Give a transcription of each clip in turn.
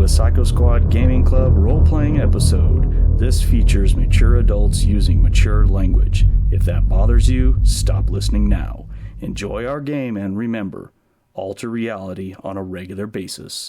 a Psycho Squad Gaming Club role-playing episode. This features mature adults using mature language. If that bothers you, stop listening now. Enjoy our game and remember, alter reality on a regular basis.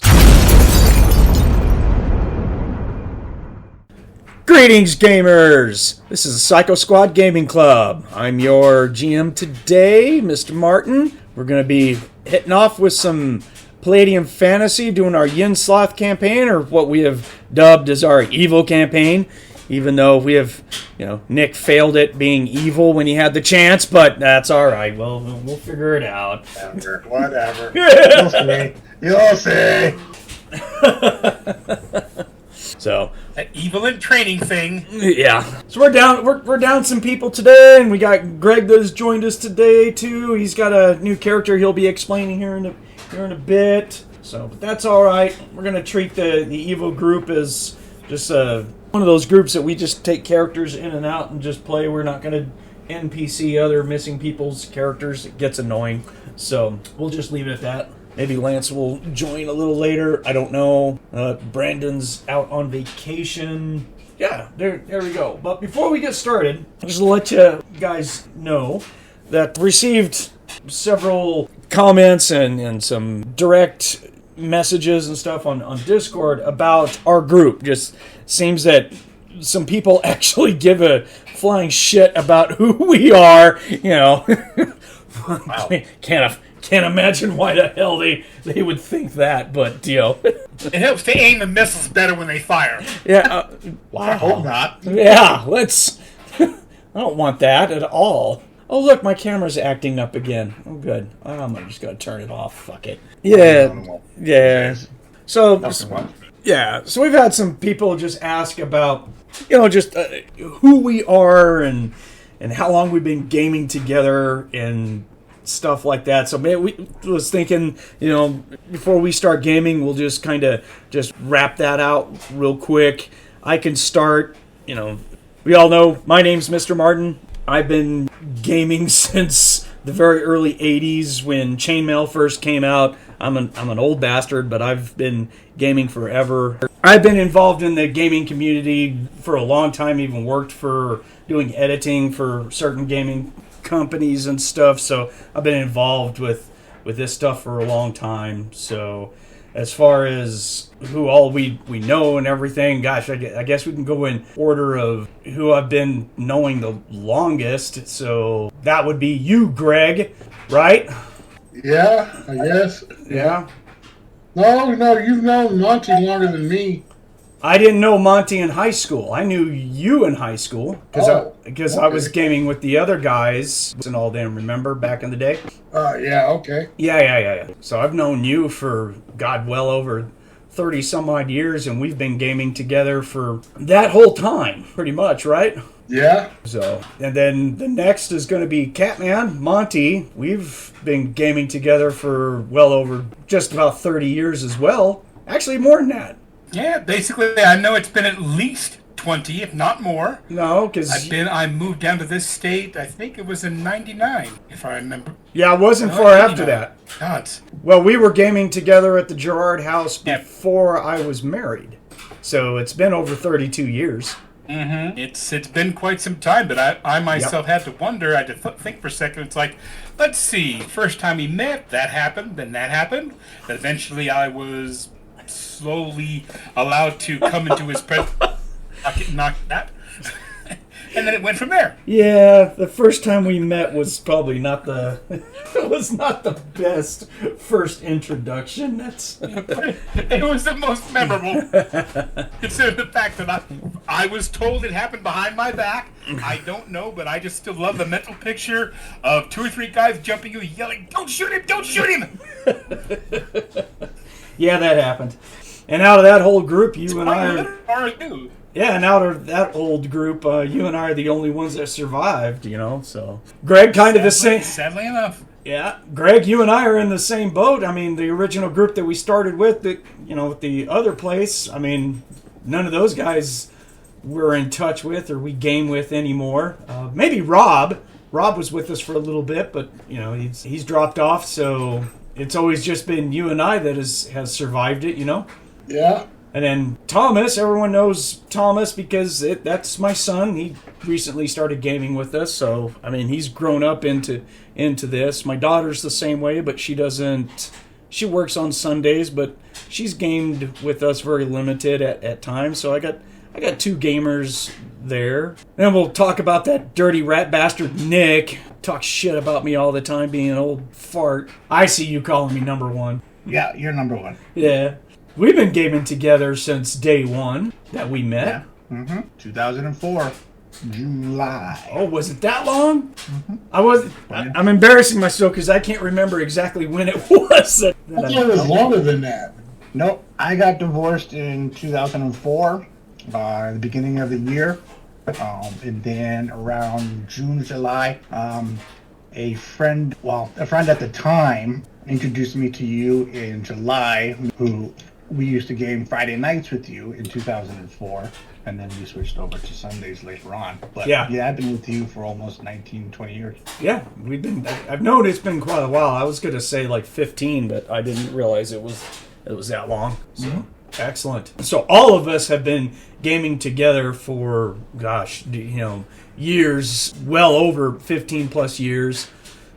Greetings, gamers! This is the Psycho Squad Gaming Club. I'm your GM today, Mr. Martin. We're going to be hitting off with some Palladium fantasy, doing our Yin Sloth campaign, or what we have dubbed as our evil campaign, even though we have, Nick failed at being evil when he had the chance, but that's alright. Well, we'll figure it out. Whatever. You'll see. So, that evil in training thing. Yeah. So we're down some people today, and we got Greg that has joined us today too. He's got a new character he'll be explaining here in a bit. So, but that's all right. We're gonna treat the evil group as just one of those groups that we just take characters in and out and just play. We're not gonna NPC other missing people's characters. It gets annoying. So we'll just leave it at that. Maybe Lance will join a little later. I don't know. Brandon's out on vacation. Yeah, there we go. But before we get started, just to let you guys know that I received several comments and some direct messages and stuff on Discord about our group. Just seems that some people actually give a flying shit about who we are. Wow. Can't imagine why the hell they would think that, but, It helps to aim the missiles better when they fire. Yeah. Wow. I hope not. Yeah, I don't want that at all. Oh, look, my camera's acting up again. Oh, good. I'm just going to turn it off. Fuck it. Yeah. So we've had some people just ask about, who we are and how long we've been gaming together and stuff like that. So we was thinking, before we start gaming, we'll just kind of just wrap that out real quick. I can start. We all know my name's Mr. Martin. I've been gaming since the very early 80s when Chainmail first came out. I'm an old bastard, but I've been gaming forever. I've been involved in the gaming community for a long time, even worked for doing editing for certain gaming companies and stuff, so I've been involved with this stuff for a long time. So as far as who all we know and everything, gosh, I guess we can go in order of who I've been knowing the longest. So that would be you, Greg, right? Yeah, I guess. Yeah. No, you've known Monte longer than me. I didn't know Monte in high school. I knew you in high school because I was gaming with the other guys and all them. Remember back in the day? Yeah, okay. Yeah. So I've known you for well over 30 some odd years, and we've been gaming together for that whole time, pretty much, right? Yeah. So, and then the next is going to be Catman, Monte. We've been gaming together for well over just about 30 years as well. Actually, more than that. Yeah, basically, I know it's been at least 20, if not more. No, because I moved down to this state, I think it was in 99, if I remember. Yeah, it wasn't far after that. God. Well, we were gaming together at the Gerard house before I was married. So it's been over 32 years. Mm-hmm. It's been quite some time, but I myself had to wonder, I had to think for a second. It's like, let's see, first time we met, that happened, then that happened. Then eventually I was slowly allowed to come into his presence, knock that, and then it went from there. Yeah, the first time we met was probably not the best first introduction. It was the most memorable, considering the fact that I was told it happened behind my back. I don't know, but I just still love the mental picture of 2 or 3 guys jumping you, yelling, "Don't shoot him! Don't shoot him!" Yeah, that happened. And out of that whole group, you and I are... Yeah, and out of that old group, you and I are the only ones that survived, so... Greg, the same... Sadly enough. Yeah, Greg, you and I are in the same boat. I mean, the original group that we started with, with the other place, I mean, none of those guys we're in touch with or we game with anymore. Maybe Rob. Rob was with us for a little bit, but, he's dropped off, so... It's always just been you and I that has survived it, Yeah. And then Thomas, everyone knows Thomas because that's my son. He recently started gaming with us, so I mean he's grown up into this. My daughter's the same way, but she doesn't. She works on Sundays, but she's gamed with us very limited at times. So I got 2 gamers there. Then we'll talk about that dirty rat bastard Nick. Talks shit about me all the time, being an old fart. I see you calling me number 1. Yeah, you're number 1. Yeah. We've been gaming together since day 1 that we met. Yeah. 2004, July. Oh, was it that long? I'm embarrassing myself because I can't remember exactly when it was. I thought it was longer than that. Nope, I got divorced in 2004, the beginning of the year. And then around June, July, a friend at the time introduced me to you in July, who we used to game Friday nights with you in 2004, and then we switched over to Sundays later on. But yeah, I've been with you for almost 19, 20 years. Yeah, I've known it's been quite a while. I was going to say like 15, but I didn't realize it was that long. So. Mm-hmm. Excellent. So all of us have been gaming together for, years, well over 15 plus years.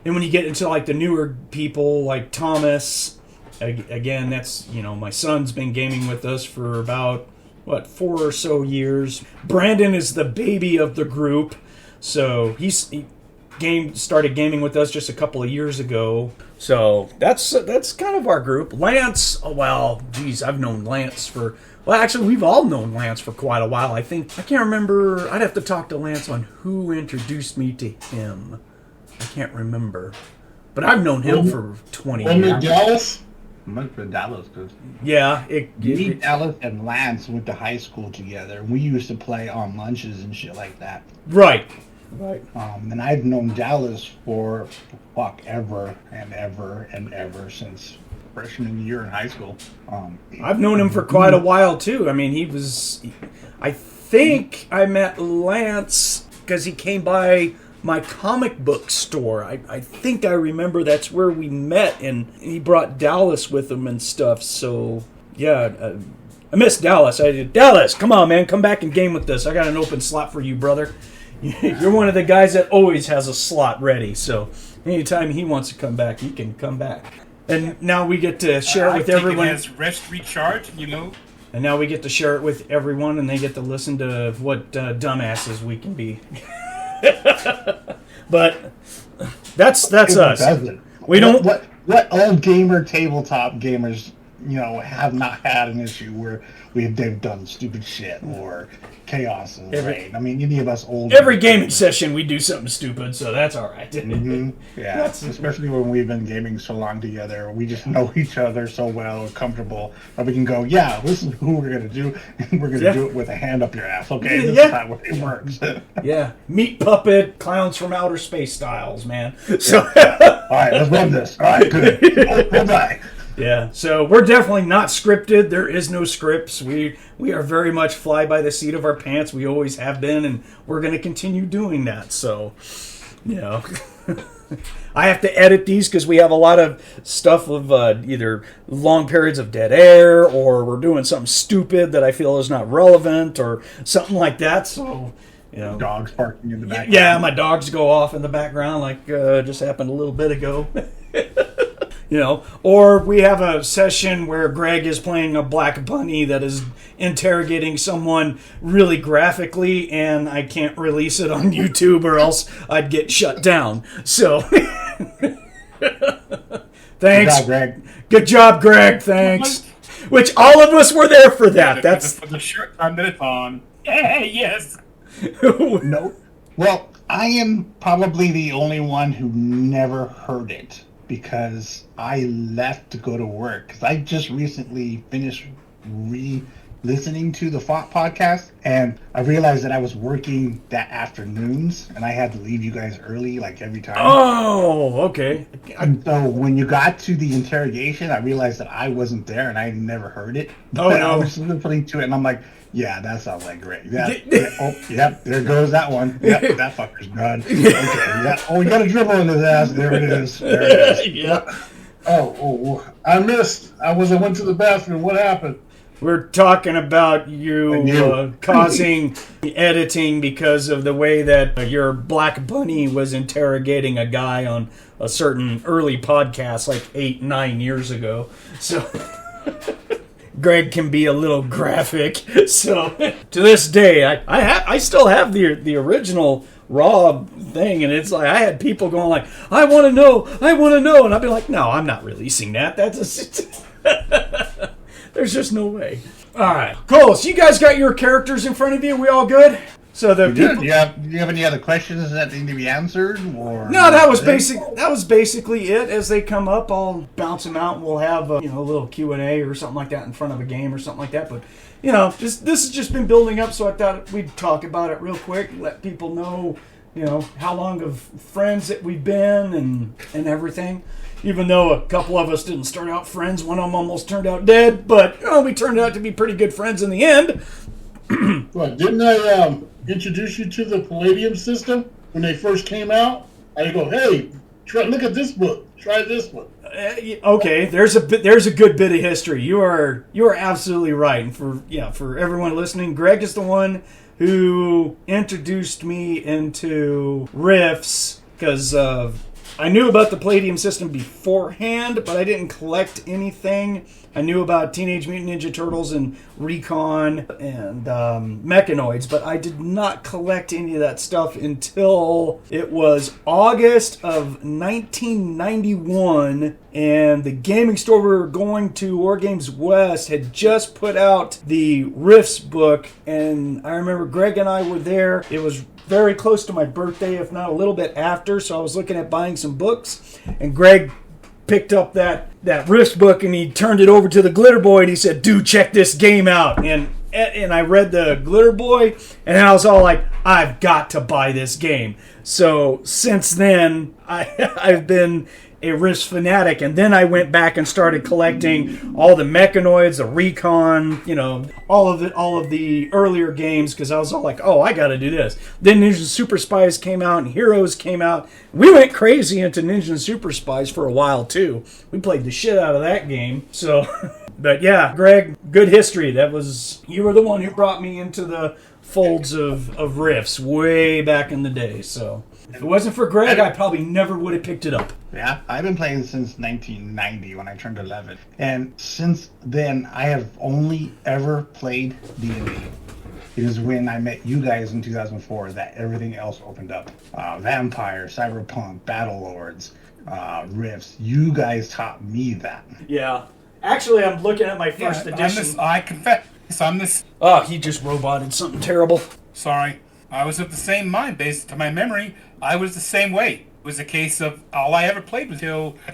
And when you get into like the newer people like Thomas, again, that's, my son's been gaming with us for about, 4 or so years. Brandon is the baby of the group. So he started gaming with us just a couple of years ago. So that's kind of our group. Lance, I've known Lance for... Well, actually, we've all known Lance for quite a while. I can't remember. I'd have to talk to Lance on who introduced me to him. I can't remember. But I've known him for 20 years. Dallas? Must be Dallas, because yeah, Dallas and Lance went to high school together. We used to play on lunches and shit like that. Right. And I've known Dallas for ever and ever and ever since freshman year in high school. I've known him for quite a while too. I mean, I think I met Lance because he came by my comic book store. I think I remember that's where we met, and he brought Dallas with him and stuff. So yeah, I miss Dallas. Dallas, come on, man, come back and game with us. I got an open slot for you, brother. You're one of the guys that always has a slot ready, so anytime he wants to come back, he can come back. And now we get to share it with everyone. It has rest recharge, And now we get to share it with everyone, and they get to listen to what dumbasses we can be. But that's us. We don't. What old gamer tabletop gamers have not had an issue where they've done stupid shit or chaos and rain. I mean, any of us old... Every gaming session we do something stupid, so that's all right. Mm-hmm. Yeah, especially when we've been gaming so long together. We just know each other so well and comfortable that we can go, yeah, this is who we're going to do, and we're going to do it with a hand up your ass, okay? This is not what it works. Yeah, meat puppet, clowns from outer space styles, man. So, all right, let's run this. All right, good. We'll die. Yeah, so we're definitely not scripted. There is no scripts. We are very much fly by the seat of our pants. We always have been, and we're going to continue doing that. So, I have to edit these because we have a lot of stuff of either long periods of dead air, or we're doing something stupid that I feel is not relevant, or something like that. So, dogs barking in the background. Yeah, my dogs go off in the background like just happened a little bit ago. Or we have a session where Greg is playing a black bunny that is interrogating someone really graphically, and I can't release it on YouTube or else I'd get shut down. So, thanks. Good job, Greg. Thanks. Which all of us were there for that. That's the shirt I'm gonna Thonn. Yes. No. Well, I am probably the only one who never heard it, because I left to go to work. Because I just recently finished listening to the Fought podcast, and I realized that I was working that afternoons, and I had to leave you guys early, like every time. Oh, okay. And so when you got to the interrogation, I realized that I wasn't there, and I never heard it. Oh, no. I was listening to it, and I'm like, yeah, that sounds like great. Yep, there goes that one. Yep, that fucker's done. Okay, yeah. Oh, we got a dribble in his ass. There it is. Yeah. Oh, I missed. I went to the bathroom. What happened? We're talking about you causing editing because of the way that your Black Bunny was interrogating a guy on a certain early podcast like 8-9 years ago. So Greg can be a little graphic. So to this day, I still have the original raw thing, and it's like I had people going like, I want to know, and I'd be like, no, I'm not releasing that. That's there's just no way. All right, cool. So you guys got your characters in front of you. We all good? So the people. Do you have any other questions that need to be answered, or no? That was basically it. As they come up, I'll bounce them out, and we'll have a little Q&A or something like that in front of a game or something like that. But this has just been building up, so I thought we'd talk about it real quick, let people know, how long of friends that we've been and everything. Even though a couple of us didn't start out friends, one of them almost turned out dead, but we turned out to be pretty good friends in the end. Well, didn't I introduce you to the Palladium system when they first came out? I go, hey, look at this book. Try this one. Okay, there's a good bit of history. You are absolutely right. And for everyone listening, Greg is the one who introduced me into Rifts because I knew about the Palladium system beforehand, but I didn't collect anything. I knew about Teenage Mutant Ninja Turtles and Recon and Mechanoids, but I did not collect any of that stuff until it was August of 1991, and the gaming store we were going to, War Games West, had just put out the Rifts book, and I remember Greg and I were there. It was very close to my birthday, if not a little bit after, so I was looking at buying some books, and Greg picked up that Rifts book and he turned it over to the Glitter Boy and he said, dude, check this game out. And I read the Glitter Boy and I was all like, I've got to buy this game. So since then, I've been a Rifts fanatic, and then I went back and started collecting all the Mechanoids, the Recon, all of the earlier games, because I was all like, oh, I got to do this. Then Ninja Super Spies came out and Heroes came out. We went crazy into Ninja Super Spies for a while too. We played the shit out of that game. So, but yeah, Greg, good history. You were the one who brought me into the folds of Rifts way back in the day. So if it wasn't for Greg, I probably never would have picked it up. Yeah, I've been playing since 1990 when I turned 11. And since then, I have only ever played D&D. It is when I met you guys in 2004 that everything else opened up. Vampire, Cyberpunk, Battlelords, Rifts. You guys taught me that. Yeah. Actually, I'm looking at my first edition. I confess, I'm this. Oh, he just roboted something terrible. Sorry. I was of the same mind. Based on my memory, I was the same way. It was a case of all I ever played was until a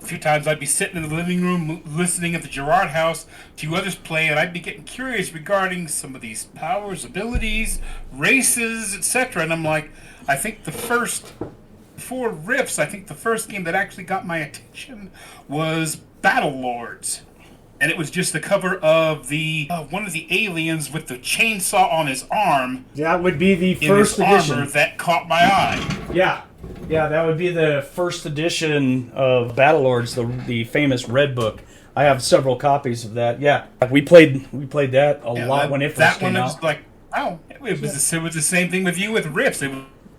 few times I'd be sitting in the living room listening at the Gerard house to others play, and I'd be getting curious regarding some of these powers, abilities, races, etc. And I'm like, I think before Rifts, I think the first game that actually got my attention was Battlelords. And it was just the cover of the one of the aliens with the chainsaw on his arm. That would be the first edition. Armor that caught my eye. Yeah, that would be the first edition of Battlelords, the famous Red Book. I have several copies of that. Yeah, we played that a lot when it first came out. That one was like, wow, it was the same thing with you with Rifts. It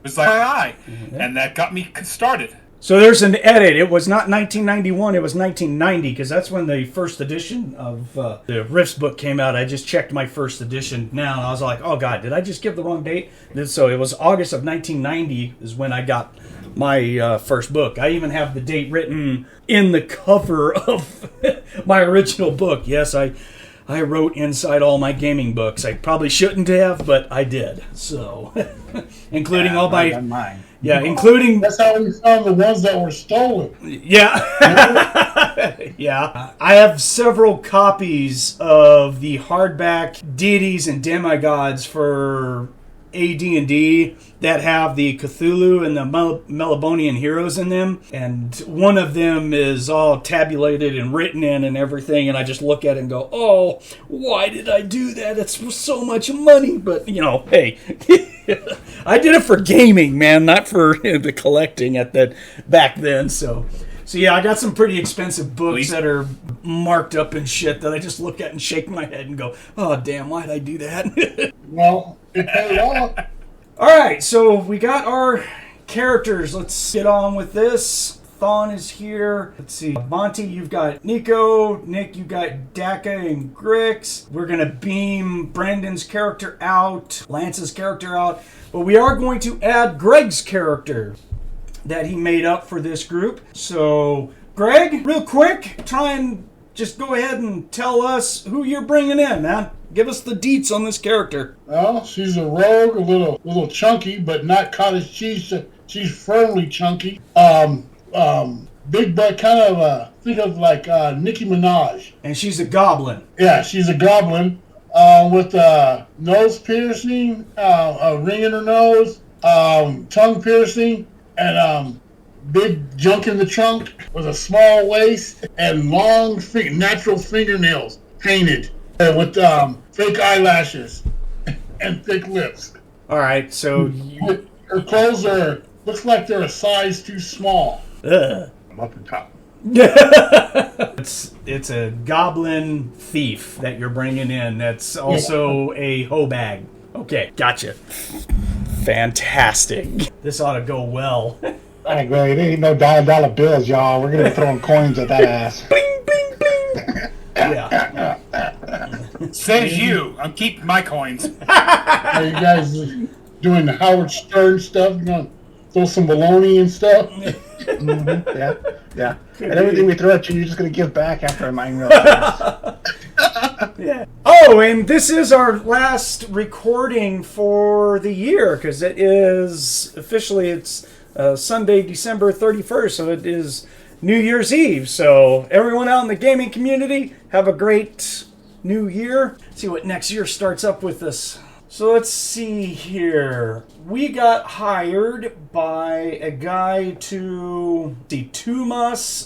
was like my eye, and that got me started. So there's an edit. It was not 1991, it was 1990, because that's when the first edition of the Rifts book came out. I just checked my first edition now, and I was like, oh god, did I just give the wrong date? So it was August of 1990 is when I got my first book. I even have the date written in the cover of my original book. Yes, I wrote inside all my gaming books. I probably shouldn't have, but I did. So, including all my... Mine. Yeah, including... That's how we found the ones that were stolen. Yeah. Yeah. I have several copies of the hardback deities and demigods for AD&D that have the Cthulhu and the Melibonian heroes in them. And one of them is all tabulated and written in and everything. And I just look at it and go, oh, why did I do that? It's so much money. But, hey... I did it for gaming, man, not for the collecting back then. So, So yeah, I got some pretty expensive books that are marked up and shit that I just look at and shake my head and go, oh, damn, why'd I do that? Well, it paid off. All right, so we got our characters. Let's get on with this. Thonn is here. Let's see. Monte, you've got Nikko. Nick, you got Dakka and Grix. We're going to beam Brandon's character out, Lance's character out. But we are going to add Greg's character that he made up for this group. So, Greg, real quick, try and just go ahead and tell us who you're bringing in, man. Give us the deets on this character. Well, she's a rogue, a little chunky, but not cottage cheese. She's firmly chunky. Big butt, kind of think of like Nicki Minaj. And she's a goblin. Yeah, she's a goblin with nose piercing, a ring in her nose, tongue piercing, and big junk in the trunk with a small waist and long natural fingernails painted with fake eyelashes and thick lips. All right, so her clothes looks like they're a size too small. Ugh. I'm up and top. It's a goblin thief that you're bringing in. That's also a hoe bag. Okay, gotcha. Fantastic. This ought to go well. All right, Greg, it ain't no dollar bills, y'all. We're gonna be throwing coins at that ass. Bing, bing, bing. Yeah. Says you. I'm keeping my coins. Are you guys doing the Howard Stern stuff? You know, throw some baloney and stuff? Yeah. And everything we throw at you, you're just gonna give back after mine real fast. Yeah. Oh, and this is our last recording for the year because it is officially it's Sunday, December 31st, so it is New Year's Eve. So everyone out in the gaming community, have a great new year. See what next year starts up with us. So let's see here. We got hired by a guy Tumas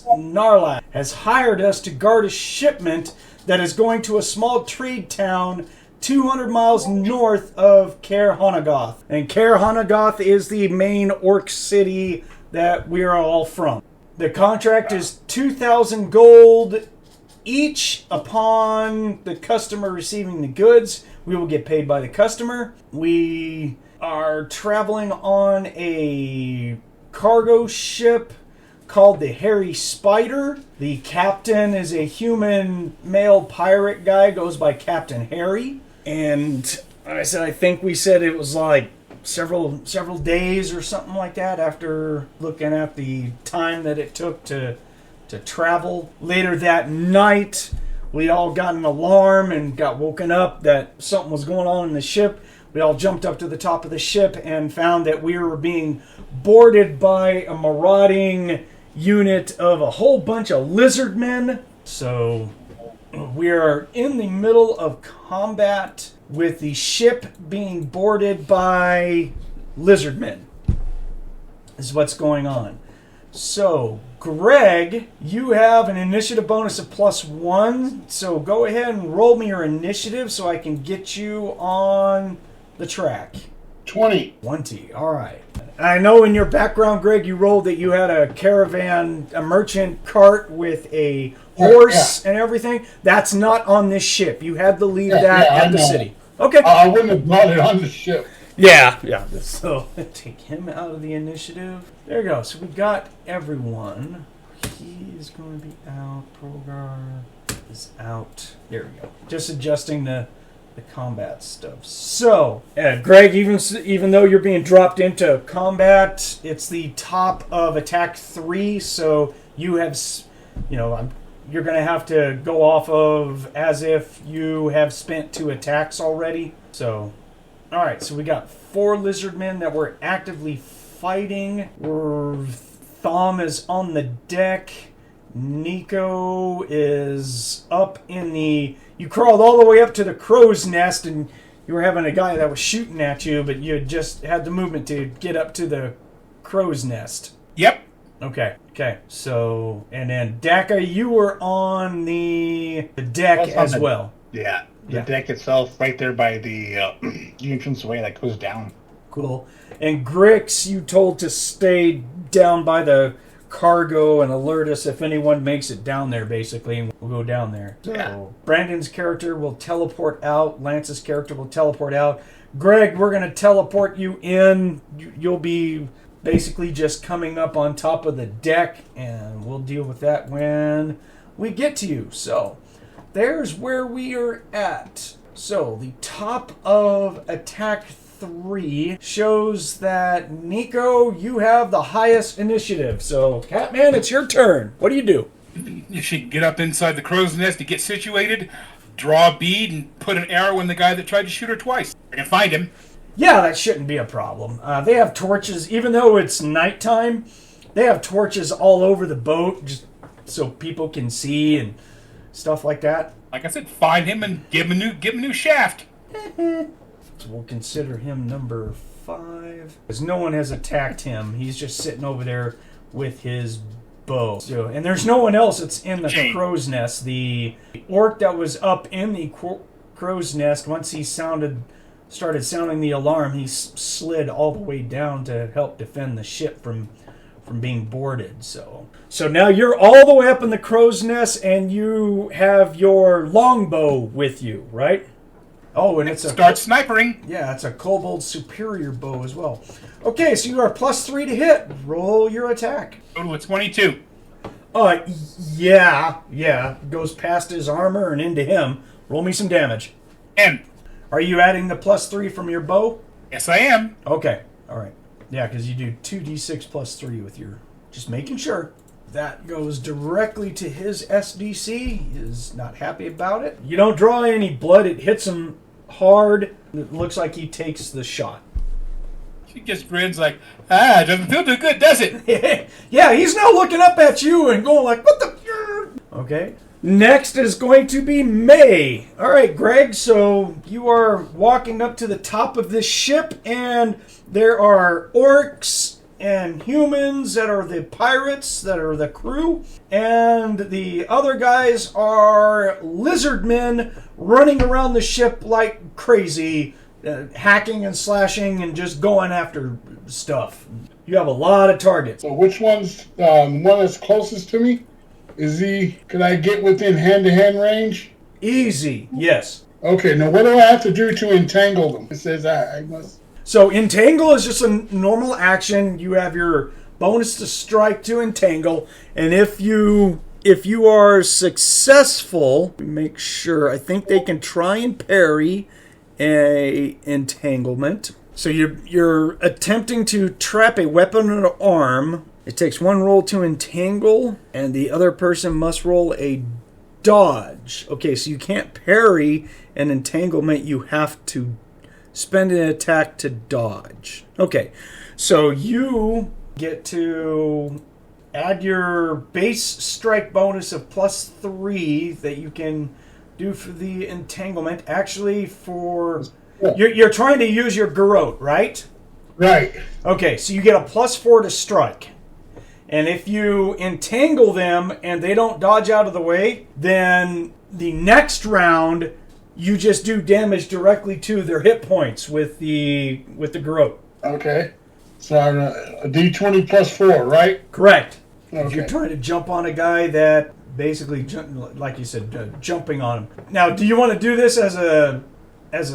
Narlak has hired us to guard a shipment that is going to a small trade town 200 miles north of Kaer Hanagoth. And Kaer Hanagoth is the main orc city that we are all from. The contract is 2,000 gold each upon the customer receiving the goods. We will get paid by the customer. We are traveling on a cargo ship called the Hairy Spider. The captain is a human male pirate guy, goes by Captain Harry. And I think we said it was like several days or something like that after looking at the time that it took to travel. Later that night, we all got an alarm and got woken up that something was going on in the ship. We all jumped up to the top of the ship and found that we were being boarded by a marauding unit of a whole bunch of lizard men. So we are in the middle of combat with the ship being boarded by lizard men. This is what's going on. So, Greg, you have an initiative bonus of +1. So go ahead and roll me your initiative so I can get you on the track. 20. All right. I know in your background, Greg, you rolled that you had a caravan, a merchant cart with a horse and everything. That's not on this ship. You had to leave that at the city. Okay. I wouldn't have brought it on the ship. Yeah. So take him out of the initiative. There you go. So we got everyone. He's going to be out. Krogark is out. There we go. Just adjusting the combat stuff. So, Greg, even though you're being dropped into combat, it's the top of attack 3. So you have, you're going to have to go off of as if you have spent 2 attacks already. So. Alright, so we got 4 lizard men that we're actively fighting. Thonn is on the deck. Nikko is up in the... You crawled all the way up to the crow's nest and you were having a guy that was shooting at you, but you just had the movement to get up to the crow's nest. Yep. Okay. So, and then Dakka, you were on the deck as well. Yeah. The deck itself, right there by the entranceway that goes down. Cool. And Grix, you told to stay down by the cargo and alert us if anyone makes it down there, basically, and we'll go down there. So Brandon's character will teleport out. Lance's character will teleport out. Greg, we're going to teleport you in. You'll be basically just coming up on top of the deck, and we'll deal with that when we get to you. So there's where we are at. So the top of attack 3 shows that, Nikko, you have the highest initiative. So, Catman, it's your turn. What do you do? If she can get up inside the crow's nest to get situated, draw a bead, and put an arrow in the guy that tried to shoot her twice. I can find him. Yeah, that shouldn't be a problem. They have torches, even though it's nighttime, they have torches all over the boat just so people can see and stuff like that. Like I said, find him and give him a new shaft. So we'll consider him number 5. Because no one has attacked him. He's just sitting over there with his bow. So, and there's no one else that's in the crow's nest. The orc that was up in the crow's nest, once he started sounding the alarm, he slid all the way down to help defend the ship from being boarded. So now you're all the way up in the crow's nest, and you have your longbow with you, right? Oh, and it's start snipering. Yeah, it's a Kobold Superior bow as well. Okay, so you are +3 to hit. Roll your attack. Total of 22. Yeah. Goes past his armor and into him. Roll me some damage. 10. Are you adding the +3 from your bow? Yes, I am. Okay, all right. Yeah, because you do 2d6 +3 with your... Just making sure. That goes directly to his SDC. He is not happy about it. You don't draw any blood. It hits him hard. It looks like he takes the shot. She just grins like, it doesn't feel too good, does it? Yeah, he's now looking up at you and going like, what the... Okay. Next is going to be May. All right, Greg, so you are walking up to the top of this ship, and there are orcs and humans that are the pirates, that are the crew, and the other guys are lizard men running around the ship like crazy, hacking and slashing and just going after stuff. You have a lot of targets. So which one's the one that's closest to me? Could I get within hand-to-hand range? Easy, yes. Okay, now what do I have to do to entangle them? It says I must... So entangle is just a normal action. You have your bonus to strike to entangle, and if you are successful, make sure, I think they can try and parry a entanglement. So you're attempting to trap a weapon or arm. It takes 1 roll to entangle, and the other person must roll a dodge. Okay, so you can't parry an entanglement. You have to spend an attack to dodge. Okay, so you get to add your base strike bonus of +3 that you can do for the entanglement. Actually, you're trying to use your garrote, right? Right. Okay, so you get a +4 to strike. And if you entangle them and they don't dodge out of the way, then the next round you just do damage directly to their hit points with the garrote. Okay. So a D20 +4, right? Correct. Okay. If you're trying to jump on a guy that basically, like you said, jumping on him. Now, do you want to do this as a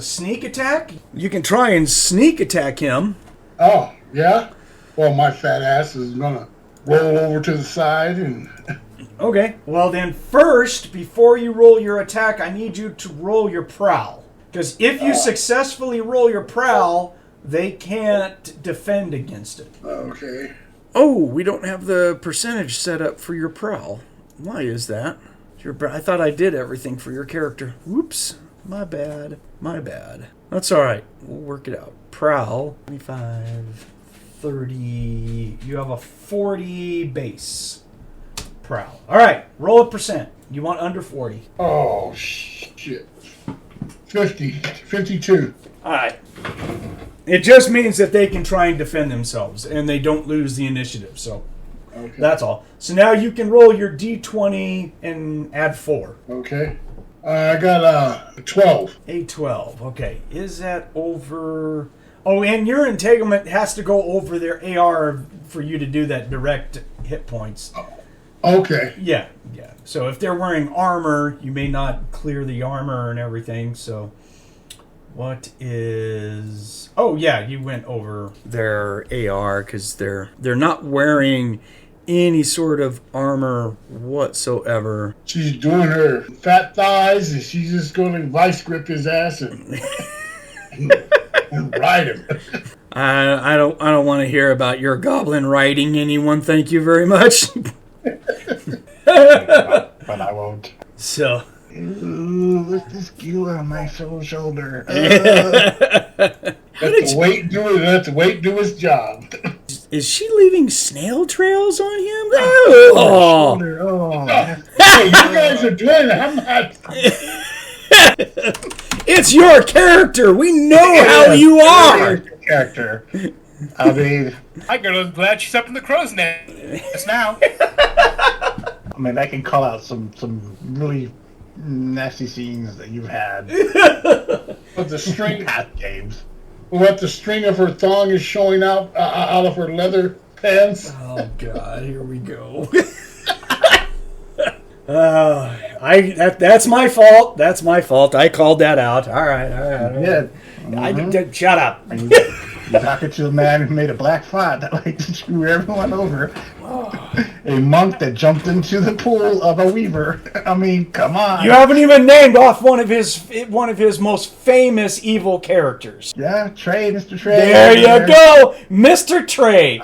sneak attack? You can try and sneak attack him. Oh, yeah? Well, my fat ass is going to roll over to the side and... Okay. Well, then first, before you roll your attack, I need you to roll your prowl. Because if you successfully roll your prowl, they can't defend against it. Okay. Oh, we don't have the percentage set up for your prowl. Why is that? I thought I did everything for your character. Whoops. My bad. That's all right. We'll work it out. Prowl, 25, 30. You have a 40 base. Prowl. All right. Roll a percent. You want under 40. Oh, shit. 52. All right. It just means that they can try and defend themselves, and they don't lose the initiative. So okay. That's all. So now you can roll your D20 and add 4. Okay. I got a 12. A 12. Okay. Is that over... Oh, and your entanglement has to go over their AR for you to do that direct hit points. Okay. Yeah. So if they're wearing armor, you may not clear the armor and everything. So what is... Oh, yeah, you went over their AR because they're not wearing any sort of armor whatsoever. She's doing her fat thighs, and she's just going to vice grip his ass and ride him. I don't want to hear about your goblin riding anyone. Thank you very much. But I won't. So. Ooh, what's this goo on my shoulder? Let the weight do his job. Is she leaving snail trails on him? Oh. Hey, you guys are doing it. I'm not. It's your character. We know how you are. Character. I mean, I'm glad she's up in the crow's nest now. I mean, I can call out some really nasty scenes that you've had. But the string past games. What the string of her thong is showing out of her leather pants. Oh God, here we go. That's my fault. That's my fault. I called that out. All right. Yeah. Shut up. You're talking to a man who made a black font that likes to screw everyone over. A monk that jumped into the pool of a weaver. I mean, come on. You haven't even named off one of his most famous evil characters. Yeah, Trey, Mr. Trey. There you go, Mr. Trey.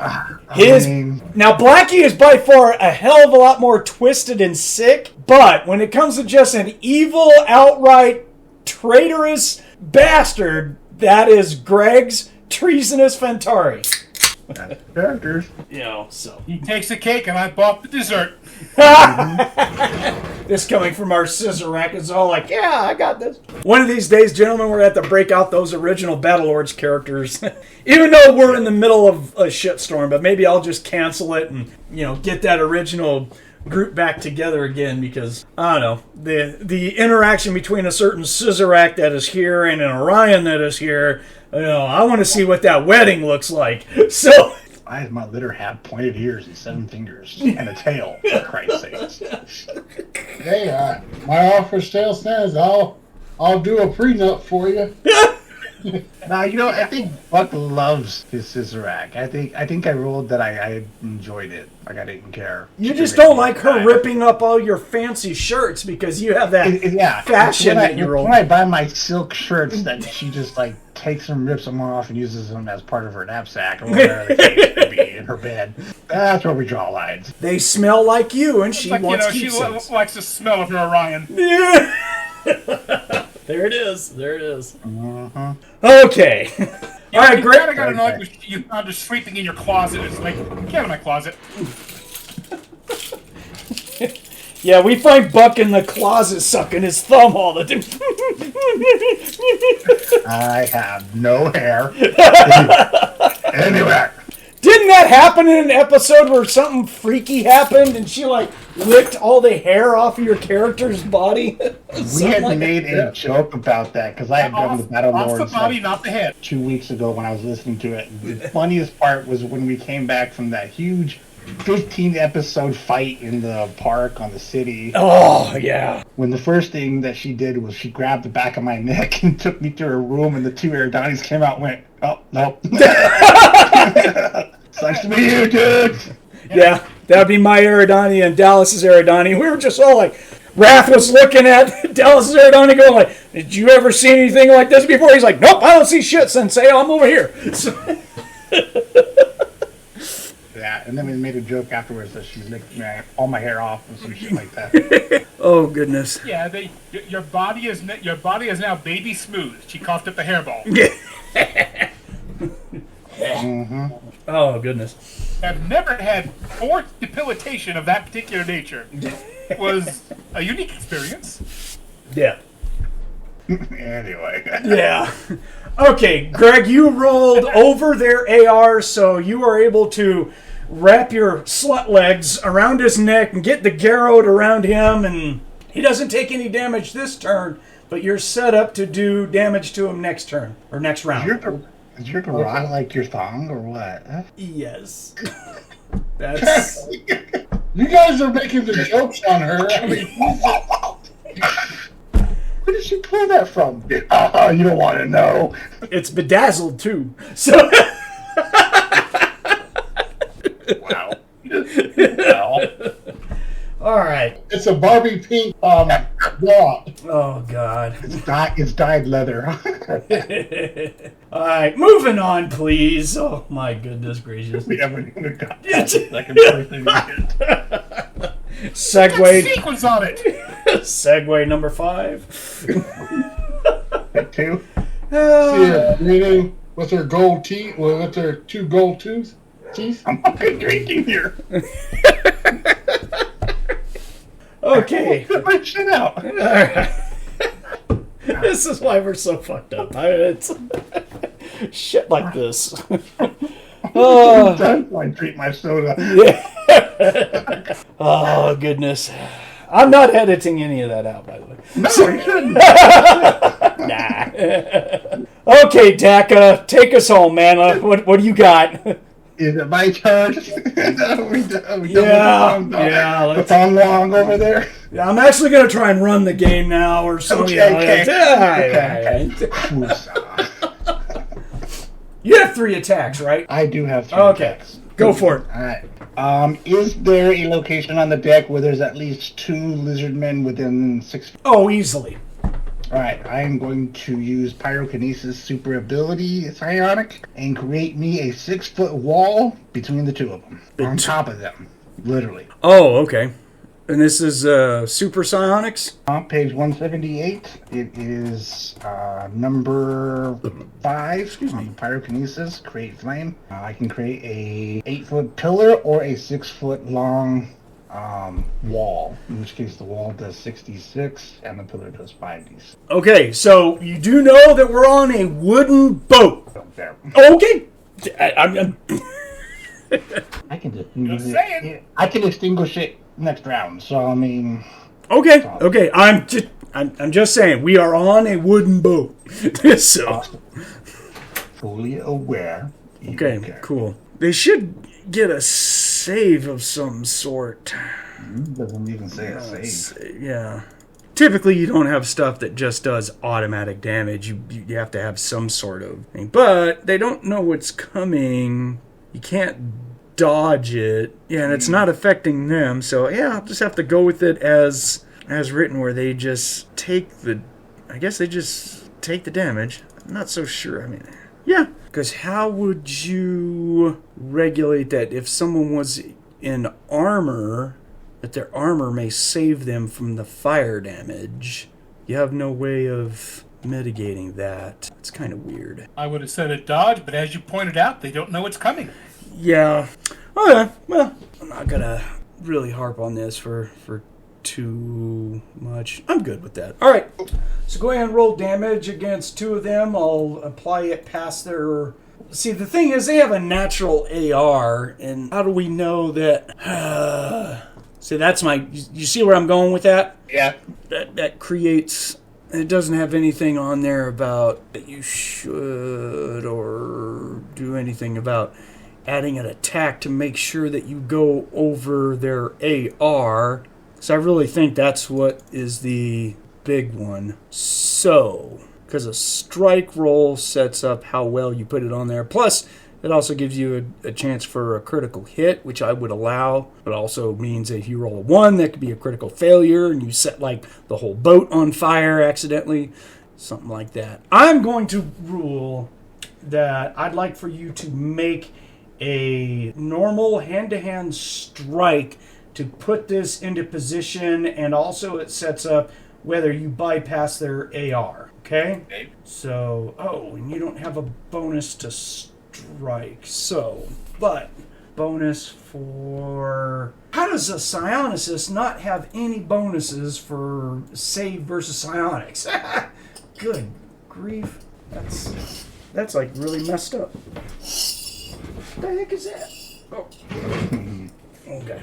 Now Blackie is by far a hell of a lot more twisted and sick, but when it comes to just an evil, outright traitorous bastard, that is Greg's treasonous Fantari. Characters. So he takes the cake and I bought the dessert. This coming from our scissor rack is all like, yeah, I got this. One of these days, gentlemen, we're going to have to break out those original Battlelords characters. Even though we're in the middle of a shitstorm, but maybe I'll just cancel it and, get that original group back together again because, I don't know, the interaction between a certain Scissorak that is here and an Orion that is here, I want to see what that wedding looks like. So... Why does my litter have pointed ears and 7 fingers and a tail, for Christ's sakes? Hey, my offer still stands. I'll do a prenup for you. Now, I think Buck loves his Scissorak. I think I rolled that I enjoyed it. Like, I didn't care. You just don't like her ripping up all your fancy shirts because you have that fashion that you roll. When I buy my silk shirts that she just, takes them, rips them off, and uses them as part of her knapsack or whatever the case may be in her bed. That's where we draw lines. They smell like you, and she wants to she likes the smell of her Orion. Yeah. There it is. Uh-huh. Okay. All right, great. I got annoyed with you found her sleeping in your closet. It's like, get out of my closet. Yeah, we find Buck in the closet sucking his thumb all the time. I have no hair. Anyway. Didn't that happen in an episode where something freaky happened and she licked all the hair off of your character's body? We had made a joke about that because I had done the Battlelords off the body, not the head. 2 weeks ago when I was listening to it. The funniest part was when we came back from that huge 15-episode fight in the park on the city. Oh, yeah. When the first thing that she did was she grabbed the back of my neck and took me to her room, and the 2 Eridanis came out and went, oh, no. Sucks to be you, dude. Yeah, that'd be my Eridani and Dallas's Eridani. We were just all like, Wrath was looking at Dallas's Eridani going like, did you ever see anything like this before? He's like, nope, I don't see shit, Sensei. I'm over here. So... Yeah, and then we made a joke afterwards that she licked all my hair off and some shit like that. Oh goodness. Yeah, your body is now baby smooth. She coughed up a hairball. Mm-hmm. Oh goodness. I've never had forced debilitation of that particular nature. It was a unique experience. Yeah. Anyway. Yeah. Okay, Greg, you rolled over their AR, so you are able to wrap your slut legs around his neck and get the garrote around him, and he doesn't take any damage this turn, but you're set up to do damage to him next turn, or next round. Is your garage like your thong or what? Yes. That's... You guys are making the jokes on her. I mean, where did she pull that from? Oh, you don't want to know. It's bedazzled, too. So... Wow. Wow. All right. it's a Barbie pink bra. Oh, God. It's dyed leather. All right, moving on, please. Oh, my goodness gracious. We haven't even got the second person yet. Segue. Sequence on it. Segue number 5. Two. See her reading with her gold teeth, with her 2 gold teeth. I'm fucking drinking here. Okay. Get my shit out. All right. This is why we're so fucked up. It's shit like this. Oh. I drink my soda. Yeah. Oh, goodness. I'm not editing any of that out, by the way. No, you shouldn't. Nah. Okay, Dakka, take us home, man. What do you got? Is it my turn? we Yeah. The thong long over there. Yeah, I'm actually going to try and run the game now or something. Okay. You have 3 attacks, right? I do have 3 Okay. attacks. Go for it. Alright. Is there a location on the deck where there's at least 2 lizard men within 6 feet? Oh, easily. Alright, I am going to use Pyrokinesis super ability psionic and create me a 6-foot wall between the 2 of them. On top of them. Literally. Oh, okay. And this is Super Psionics? On page 178, it is number 5 on Pyrokinesis, create flame. I can create a 8-foot pillar or a 6-foot long wall, in which case the wall does 66 and the pillar does 5d. Okay, so you do know that we're on a wooden boat. There. Okay. I'm I can just extinguish it next round. So I mean, okay. I'm just saying we are on a wooden boat. So fully aware. okay, cool. They should get a save of some sort. Doesn't even say a save. Yeah. Typically, you don't have stuff that just does automatic damage. You have to have some sort of thing. But they don't know what's coming. You can't dodge it. Yeah, and it's not affecting them. So, yeah, I'll just have to go with it as written, where they just take the... I guess they just take the damage. I'm not so sure. I mean, yeah. Because how would you regulate that if someone was in armor... that their armor may save them from the fire damage? You have no way of mitigating that. It's kind of weird. I would have said a dodge, but as you pointed out, they don't know what's coming. Yeah. Okay. Well, I'm not gonna really harp on this for too much. I'm good with that. All right. So go ahead and roll damage against 2 of them. I'll apply it past their... See, the thing is, they have a natural AR, and how do we know that... See, that's my... You see where I'm going with that? Yeah. That creates... It doesn't have anything on there about that you should or do anything about adding an attack to make sure that you go over their AR. So I really think that's what is the big one. So, because a strike roll sets up how well you put it on there. Plus... it also gives you a chance for a critical hit, which I would allow. It also means that if you roll a 1, that could be a critical failure, and you set like the whole boat on fire accidentally. Something like that. I'm going to rule that I'd like for you to make a normal hand-to-hand strike to put this into position, and also it sets up whether you bypass their AR. Okay? So, and you don't have a bonus to strike. So, but bonus for... How does a psionicist not have any bonuses for save versus psionics? Good grief. That's like really messed up. What the heck is that? Oh. Okay.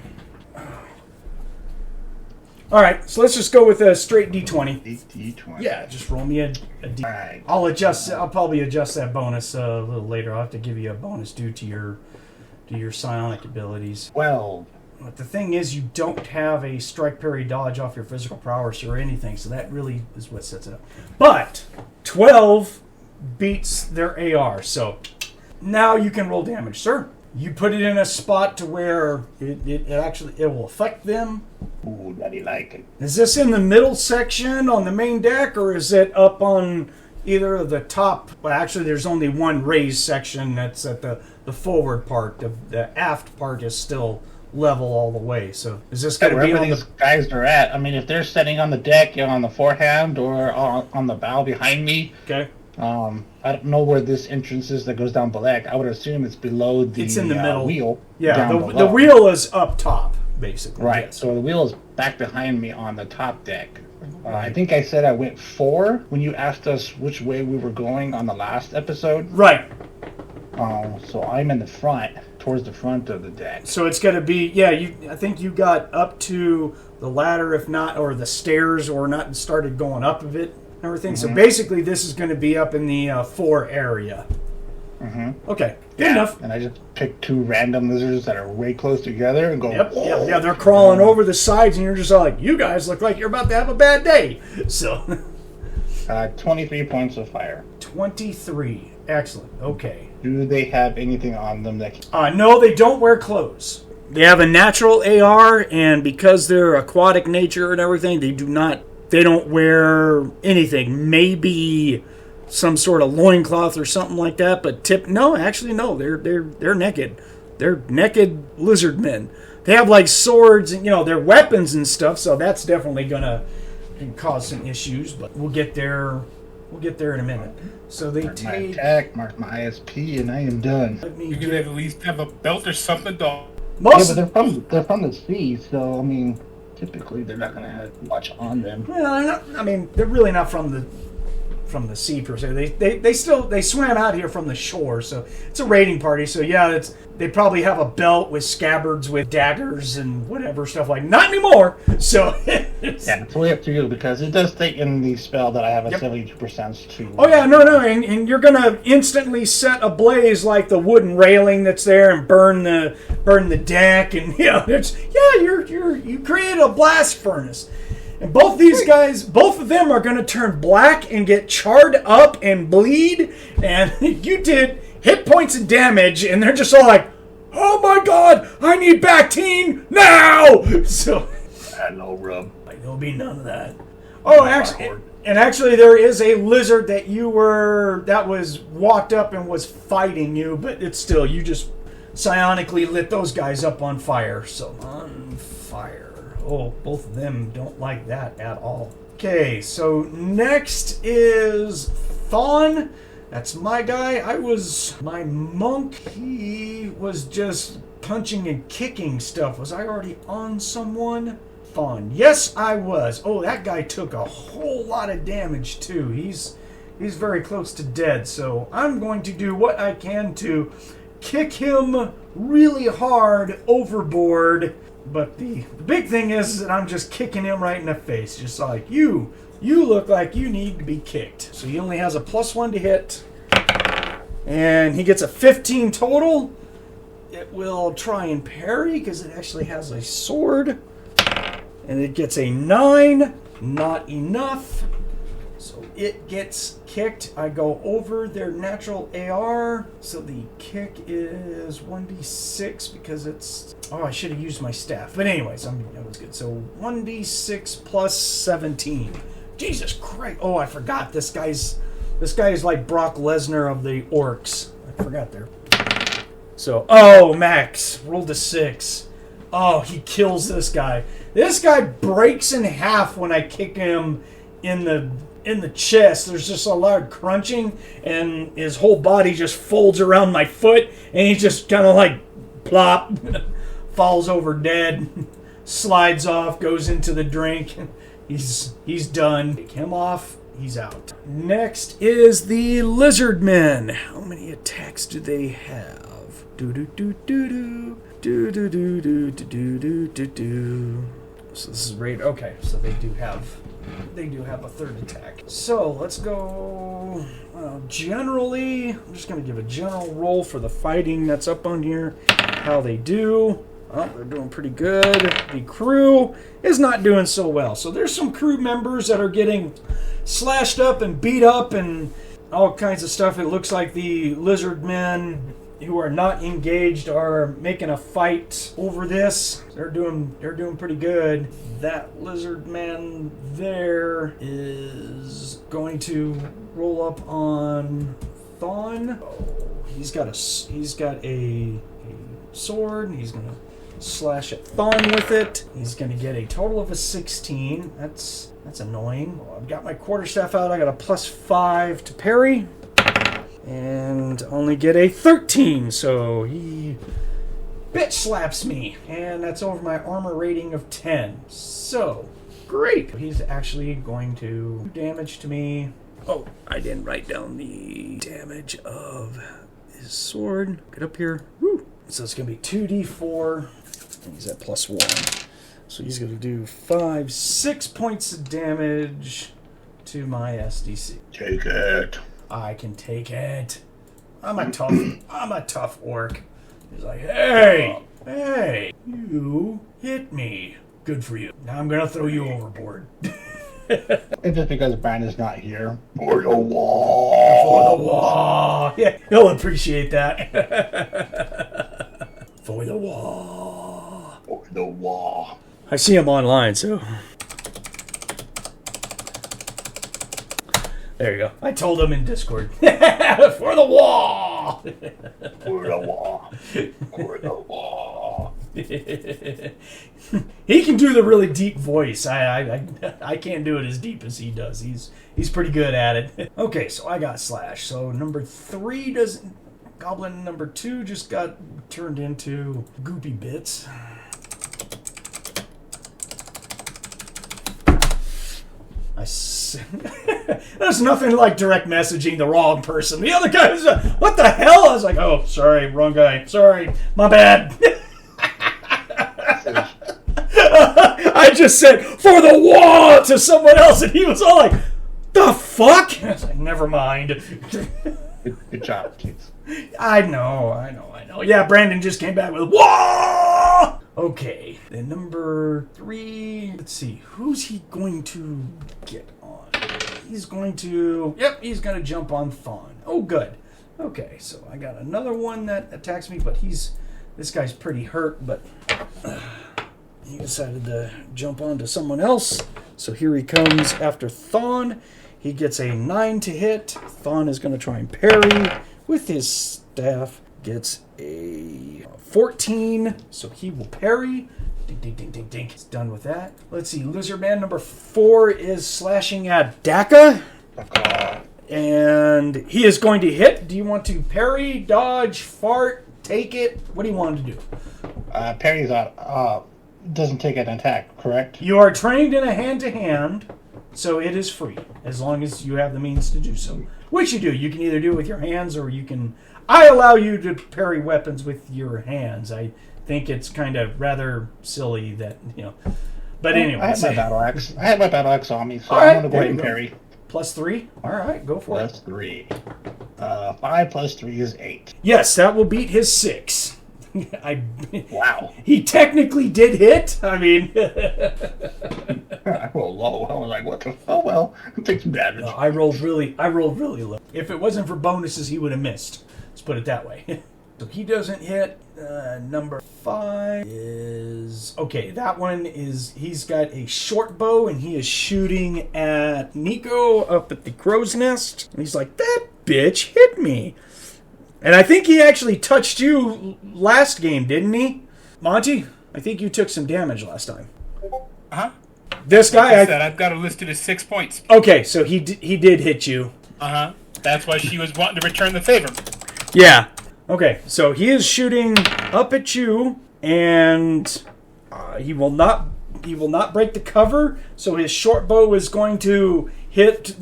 All right, so let's just go with a straight D20. D20. Yeah, just roll me a D. All right. I'll probably adjust that bonus a little later. I'll have to give you a bonus due to your psionic abilities. 12. But the thing is, you don't have a strike, parry, dodge off your physical prowess or anything, so that really is what sets it up. But 12 beats their AR, so now you can roll damage, sir. You put it in a spot to where it will affect them. Ooh, daddy like it. Is this in the middle section on the main deck, or is it up on either of the top? Well, actually, there's only one raised section that's at the forward part. The aft part is still level all the way. So is this going to be wherever the guys are at? I mean, if they're sitting on the deck, on the forehand, or on the bow behind me. Okay. I don't know where this entrance is that goes down below. I would assume it's below the it's in the middle. Wheel. Yeah, the wheel is up top, basically. Right, yes. so the wheel is back behind me on the top deck. I think I said I went 4 when you asked us which way we were going on the last episode. Right. So I'm in the front, towards the front of the deck. So it's going to be, I think you got up to the ladder, if not, or the stairs, or not started going up a bit. Everything. Mm-hmm. So basically, this is going to be up in the 4 area. Mm-hmm. Okay, good enough. And I just picked 2 random lizards that are way close together and go. Yep. Yeah. They're crawling over the sides, and you're just all like, "You guys look like you're about to have a bad day." So, 23 points of fire. 23. Excellent. Okay. Do they have anything on them that? No, they don't wear clothes. They have a natural AR, and because they're aquatic nature and everything, they do not. They don't wear anything. Maybe some sort of loincloth or something like that. But no. They're naked. They're naked lizard men. They have like swords and their weapons and stuff. So that's definitely gonna cause some issues. But we'll get there. We'll get there in a minute. So they mark my attack, mark my ISP, and I am done. You could at least have a belt or something, dog. Most but they're from the sea, so I mean. Typically, they're not going to have much on them. Well, they're really not from the sea per se. They swam out here from the shore, so it's a raiding party. So yeah, they probably have a belt with scabbards with daggers and whatever stuff like. Not anymore. So it's way up to you because it does state in the spell that I have a 72% to. Oh yeah, no, and you're gonna instantly set ablaze like the wooden railing that's there and burn the deck and you create a blast furnace. And both these guys, both of them are going to turn black and get charred up and bleed. And you did hit points and damage, and they're just all like, "Oh my god, I need Bactine now!" So, no rub. There'll be none of that. Oh, actually, there is a lizard that was walked up and was fighting you, but it's still, you just psionically lit those guys up on fire. So, on fire. Oh, both of them don't like that at all. Okay, so next is Thonn. That's my guy. My monk. He was just punching and kicking stuff. Was I already on someone? Thonn. Yes, I was. Oh, that guy took a whole lot of damage too. He's very close to dead. So I'm going to do what I can to kick him really hard overboard. But the big thing is that I'm just kicking him right in the face. Just like, you look like you need to be kicked. So he only has a +1 to hit. And he gets a 15 total. It will try and parry because it actually has a sword. And it gets a 9. Not enough. So it gets kicked. I go over their natural AR. So the kick is 1d6 because it's... Oh, I should have used my staff. But anyways, that was good. So 1d6 plus 17. Jesus Christ. Oh, I forgot. This guy is like Brock Lesnar of the orcs. I forgot there. So, Max. Rolled a 6. Oh, he kills this guy. This guy breaks in half when I kick him in the chest. There's just a loud crunching, and his whole body just folds around my foot, and he just kind of like plop, falls over dead, slides off, goes into the drink. He's done. Take him off. He's out. Next is the lizard men. How many attacks do they have? Do do do do do do do do do do do do do. So this is raid. Okay, so they do have a third attack. So let's go. Generally, I'm just going to give a general roll for the fighting that's up on here. How they do. Oh, they're doing pretty good. The crew is not doing so well. So there's some crew members that are getting slashed up and beat up and all kinds of stuff. It looks like the lizard men who are not engaged are making a fight over this. They're doing pretty good. That lizard man there is going to roll up on Thonn. Oh, he's got a sword. He's gonna slash at Thonn with it. He's gonna get a total of a 16. That's annoying. Well, I've got my quarterstaff out. I got a +5 to parry. And only get a 13, so he bitch slaps me. And that's over my armor rating of 10. So, great. He's actually going to do damage to me. Oh, I didn't write down the damage of his sword. Get up here. Woo. So it's going to be 2d4. And he's at +1. So he's going to do 6 points of damage to my SDC. Take it. I can take it. I'm a tough orc. He's like, hey, you hit me. Good for you. Now I'm gonna throw you overboard. It's just because Brandon's not here. For the wall. For the wall. Yeah, he'll appreciate that. For the wall. For the wall. I see him online, so. There you go. I told him in Discord. For the wall! For the wall. For the wall. He can do the really deep voice. I can't do it as deep as he does. He's pretty good at it. Okay, so I got slash. So number 3 doesn't... Goblin number 2 just got turned into goopy bits. There's nothing like direct messaging the wrong person. The other guy was what the hell? I was like, oh, sorry, wrong guy. Sorry, my bad. I just said, for the wall to someone else, and he was all like, the fuck? I was like, never mind. Good job, kids. I know. Yeah, Brandon just came back with, whoa! Okay, then number 3, let's see, who's he going to get on? He's going to jump on Thonn. Oh, good. Okay, so I got another one that attacks me, but this guy's pretty hurt, but he decided to jump on to someone else. So here he comes after Thonn. He gets a 9 to hit. Thonn is going to try and parry with his staff. Gets a 14, so he will parry. Ding, ding, ding, ding, ding. He's done with that. Let's see, Lizard Man number 4 is slashing at Dakka. And he is going to hit. Do you want to parry, dodge, fart, take it? What do you want to do? Parry's doesn't take an attack, correct? You are trained in a hand-to-hand, so it is free, as long as you have the means to do so. Which you do. You can either do it with your hands, or you can... I allow you to parry weapons with your hands. I think it's kind of rather silly that, But anyway. I have my battle axe on me, so right, I'm going to go ahead and parry. +3? All right, go for it. +3. 5 plus 3 is 8. Yes, that will beat his 6. Wow. He technically did hit. I mean... I rolled low. I was like, what the... Oh, well. I'll take some damage. No, I rolled really low. If it wasn't for bonuses, he would have missed. Let's put it that way. So he doesn't hit. Number 5 is... Okay, that one is... He's got a short bow, and he is shooting at Nikko up at the crow's nest. And he's like, that bitch hit me. And I think he actually touched you last game, didn't he? Monte, I think you took some damage last time. Uh-huh. This guy... Like I said, I've got it listed as 6 points. Okay, so he did hit you. Uh-huh. That's why she was wanting to return the favor. Yeah. Okay, so he is shooting up at you, and he will not break the cover, so his short bow is going to hit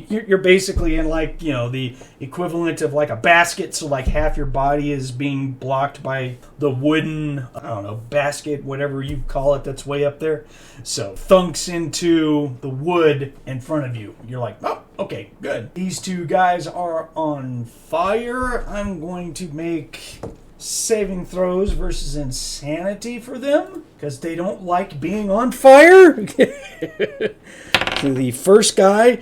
you're basically in like, the equivalent of like a basket, so like half your body is being blocked by the wooden, I don't know, basket, whatever you call it, that's way up there. So thunks into the wood in front of you. You're like, oh, okay, good. These two guys are on fire. I'm going to make saving throws versus insanity for them because they don't like being on fire. So the first guy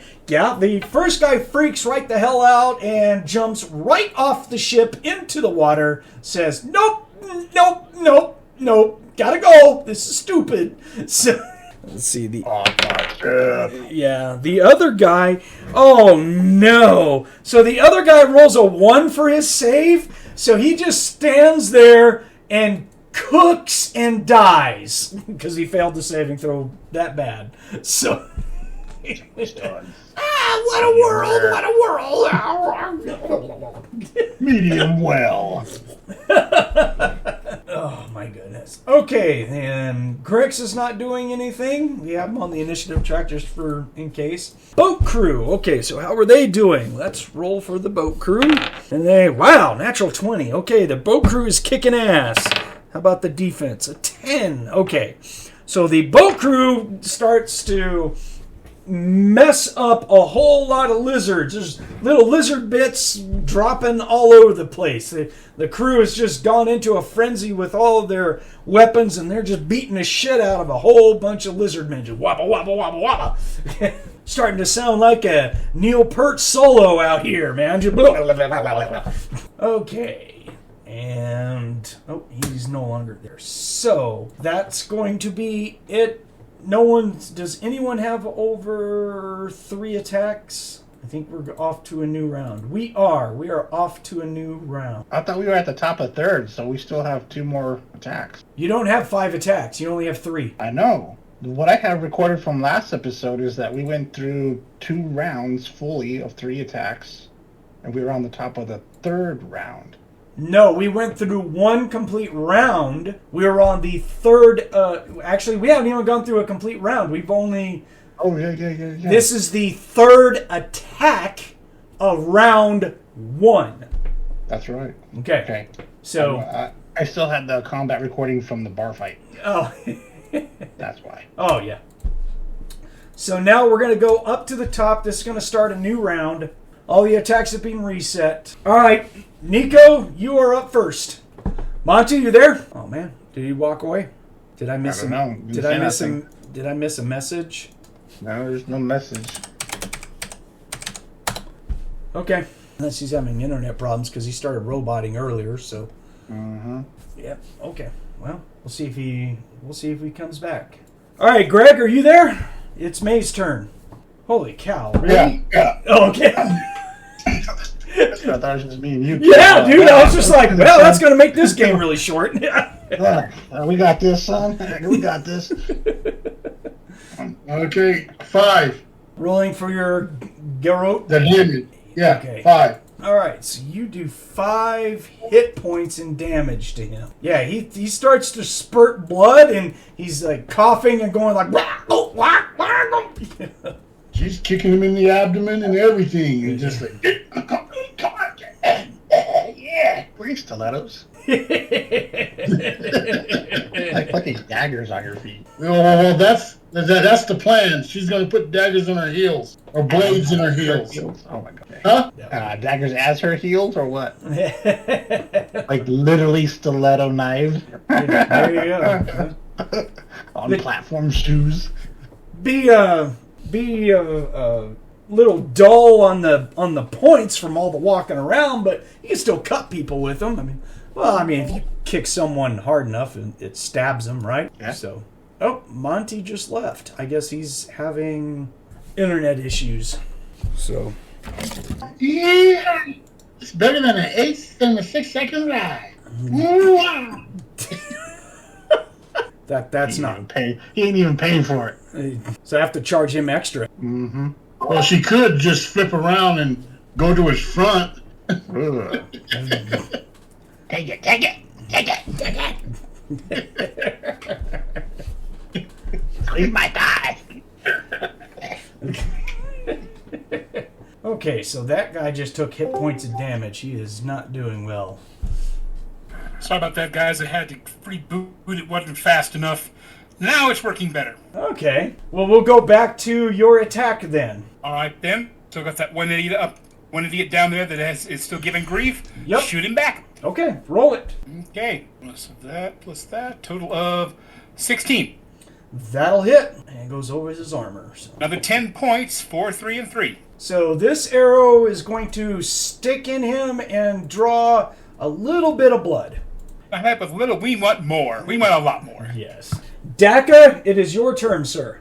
freaks right the hell out and jumps right off the ship into the water, says, nope, gotta go, this is stupid. So let's see, the other guy, oh no. So the other guy rolls a 1 for his save, so he just stands there and cooks and dies because he failed the saving throw that bad. So what a world. Medium well. Oh my goodness. Okay, and Grix is not doing anything. We have him on the initiative track just for in case. Boat crew. Okay, so how are they doing? Let's roll for the boat crew. And wow, natural 20. Okay, the boat crew is kicking ass. How about the defense? A 10. Okay, so the boat crew starts to mess up a whole lot of lizards. There's little lizard bits dropping all over the place. The crew has just gone into a frenzy with all of their weapons, and they're just beating the shit out of a whole bunch of lizard men. Just wabba, wabba, wabba, wabba. Starting to sound like a Neil Peart solo out here, man. Just okay. And, he's no longer there. So, that's going to be it. Does anyone have over 3 attacks? I think we're off to a new round. We are off to a new round. I thought we were at the top of third, so we still have 2 more attacks. You don't have 5 attacks. You only have 3. I know. What I have recorded from last episode is that we went through 2 rounds fully of 3 attacks, and we were on the top of the 3rd round. No, we went through 1 complete round. We were on the 3rd. Actually, we haven't even gone through a complete round. We've only... Oh, yeah. This is the 3rd attack of round 1. That's right. Okay. So... I still had the combat recording from the bar fight. Oh. That's why. Oh, yeah. So now we're going to go up to the top. This is going to start a new round. All the attacks have been reset. All right. Nikko, you are up first. Monte, you there? Oh man, did he walk away? Did I miss him? Did I miss him? Did I miss a message? No, there's no message. Okay, unless he's having internet problems because he started roboting earlier. So. Yep. Okay. Well, we'll see if he comes back. All right, Greg, are you there? It's May's turn. Holy cow! Really? Yeah. Oh, okay. I thought it was just me and you. Yeah, dude, I was just like, well, that's going to make this game really short. We got this, son. We got this. Okay, 5. Rolling for your Garrote. That hit me. Yeah, Okay. 5. All right, so you do 5 hit points in damage to him. Yeah, he starts to spurt blood, and he's like coughing and going like... She's kicking him in the abdomen and everything. And just like... Yeah. Bring stilettos. Like fucking daggers on your feet. Well, that's the plan. She's going to put daggers on her heels. Or blades in her heels. Oh my god. Huh? Daggers as her heels or what? Like literally stiletto knives. There you go. On platform shoes. Be a little dull on the points from all the walking around, but you can still cut people with them. I mean, if you kick someone hard enough, it stabs them, right? Yeah. So, Monte just left. I guess he's having internet issues. So, Yeah. It's better than an 8th and a 6-second ride. that's not. He ain't even paying for it. So I have to charge him extra. Mm-hmm. Well, she could just flip around and go to his front. Take it. Squeeze my thigh. Okay, so that guy just took hit points of damage. He is not doing well. Sorry about that, guys. I had to reboot. It wasn't fast enough. Now it's working better. Okay. Well, we'll go back to your attack then. All right, then. So got that one idiot down there that is still giving grief. Yep. Shoot him back. Okay, roll it. Okay. Plus that. Total of 16. That'll hit. And goes over his armor. So. Another 10 points, 4, 3, and 3. So this arrow is going to stick in him and draw a little bit of blood. Not that with little, we want more. We want a lot more. Yes. Dakka, it is your turn, sir.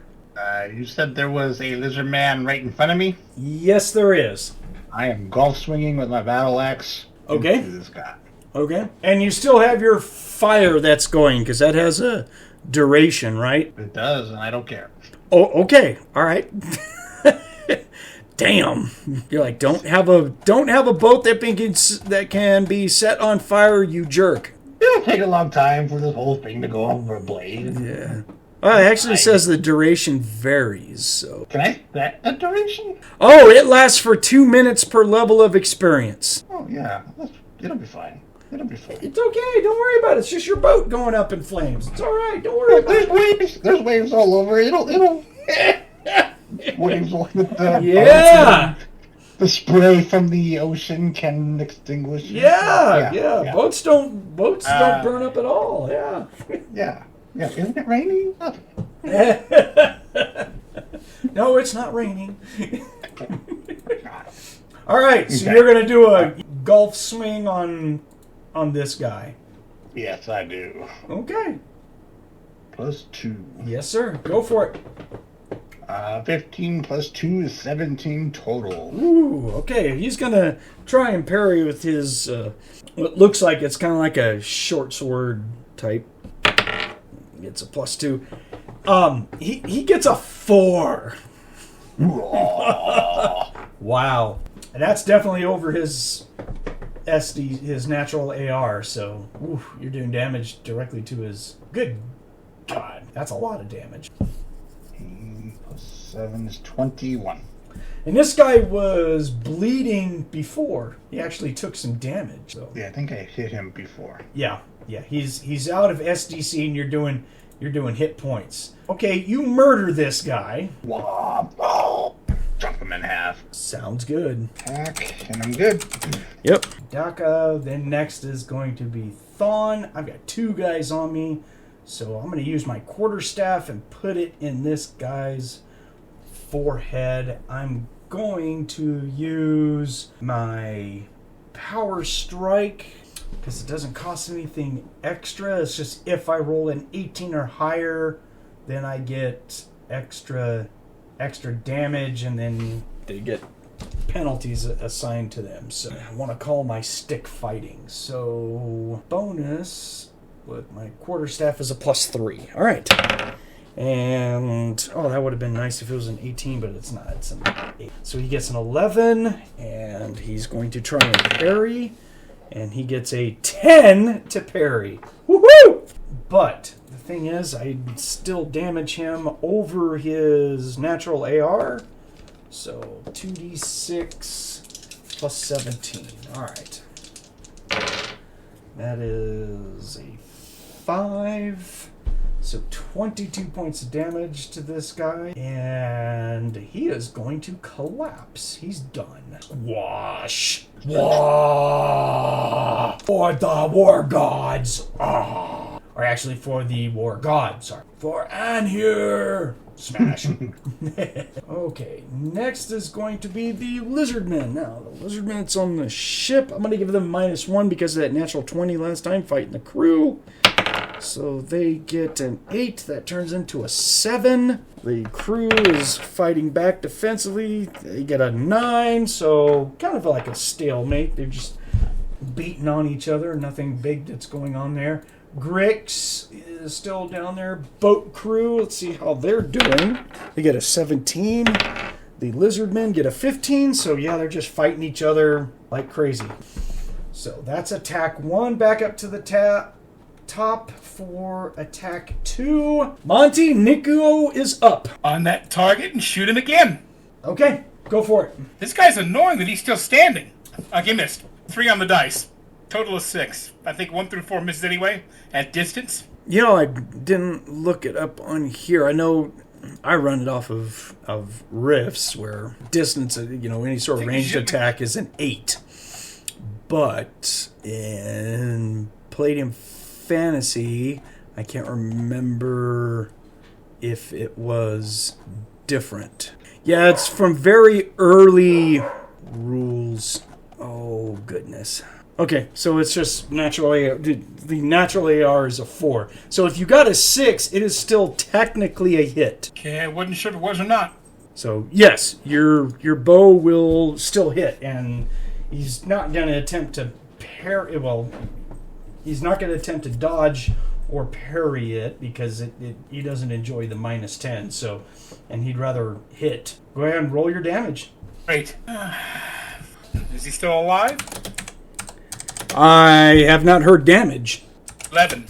You said there was a lizard man right in front of me? Yes, there is. I am golf swinging with my battle axe. Okay. Into this guy. Okay. And you still have your fire that's going, because that has a duration, right? It does, and I don't care. Oh, okay. All right. Damn. You're like, don't have a boat that can be set on fire, you jerk. It'll take a long time for this whole thing to go over a blade. Yeah. Well, it actually says the duration varies, so... Can I set a duration? Oh, it lasts for 2 minutes per level of experience. Oh, yeah. It'll be fine. It'll be fine. It's okay. Don't worry about it. It's just your boat going up in flames. It's all right. Don't worry about it. There's waves all over. It'll... waves like the... Yeah. The spray from the ocean can extinguish. Yeah. Boats don't burn up at all. Yeah. Yeah. Isn't it raining? No, it's not raining. All right, so you're gonna do a golf swing on this guy. Yes, I do. Okay. +2. Yes, sir. Go for it. 15 plus 2 is 17 total. Ooh, okay. He's gonna try and parry with his what looks like it's kind of like a short sword type. Gets a +2. He gets a 4. Wow. And that's definitely over his his natural AR, so you're doing damage directly to his... Good God, that's a lot of damage. 7 is 21. And this guy was bleeding before. He actually took some damage. So. Yeah, I think I hit him before. Yeah. He's out of SDC, and you're doing hit points. Okay, you murder this guy. Chop him in half. Sounds good. Attack, and I'm good. Yep. Dakka. Then next is going to be Thonn. I've got 2 guys on me, so I'm going to use my quarterstaff and put it in this guy's forehead. I'm going to use my power strike because it doesn't cost anything extra. It's just if I roll an 18 or higher, then I get extra damage, and then they get penalties assigned to them. So I want to call my stick fighting. So bonus with my quarterstaff is a +3. All right. And, that would have been nice if it was an 18, but it's not. It's an 8. So he gets an 11, and he's going to try and parry, and he gets a 10 to parry. Woohoo! But the thing is, I still damage him over his natural AR. So 2d6 plus 17. All right. That is a 5. So 22 points of damage to this guy, and he is going to collapse. He's done. Wash. Wah. For the war gods. Ah. Or actually for the war god, sorry. For Anhir. Smash. Okay, next is going to be the Lizardmen. Now, the Lizardmen's on the ship. I'm going to give them -1 because of that natural 20 last time fighting the crew. So they get an 8. That turns into a 7. The crew is fighting back defensively. They get a 9. So kind of like a stalemate. They're just beating on each other. Nothing big that's going on there. Grix is still down there. Boat crew. Let's see how they're doing. They get a 17. The Lizardmen get a 15. So yeah, they're just fighting each other like crazy. So that's attack 1. Back up to the top for attack 2. Monte, Nikko is up. On that target and shoot him again. Okay. Go for it. This guy's annoying that he's still standing. He missed. 3 on the dice. Total of 6. I think 1 through 4 misses anyway. At distance. You know, I didn't look it up on here. I know I run it off of Rifts, where distance, any sort of ranged attack is an 8. But in Palladium Fantasy, I can't remember if it was different. Yeah, it's from very early rules. Oh, goodness. Okay, so it's just naturally, the natural AR is a 4. So if you got a 6, it is still technically a hit. Okay, I wasn't sure if it was or not. So yes, your bow will still hit, and he's not going to attempt to parry. Well, he's not going to attempt to dodge or parry it because he doesn't enjoy the -10. So, and he'd rather hit. Go ahead and roll your damage. Great. Is he still alive? I have not heard damage. 11.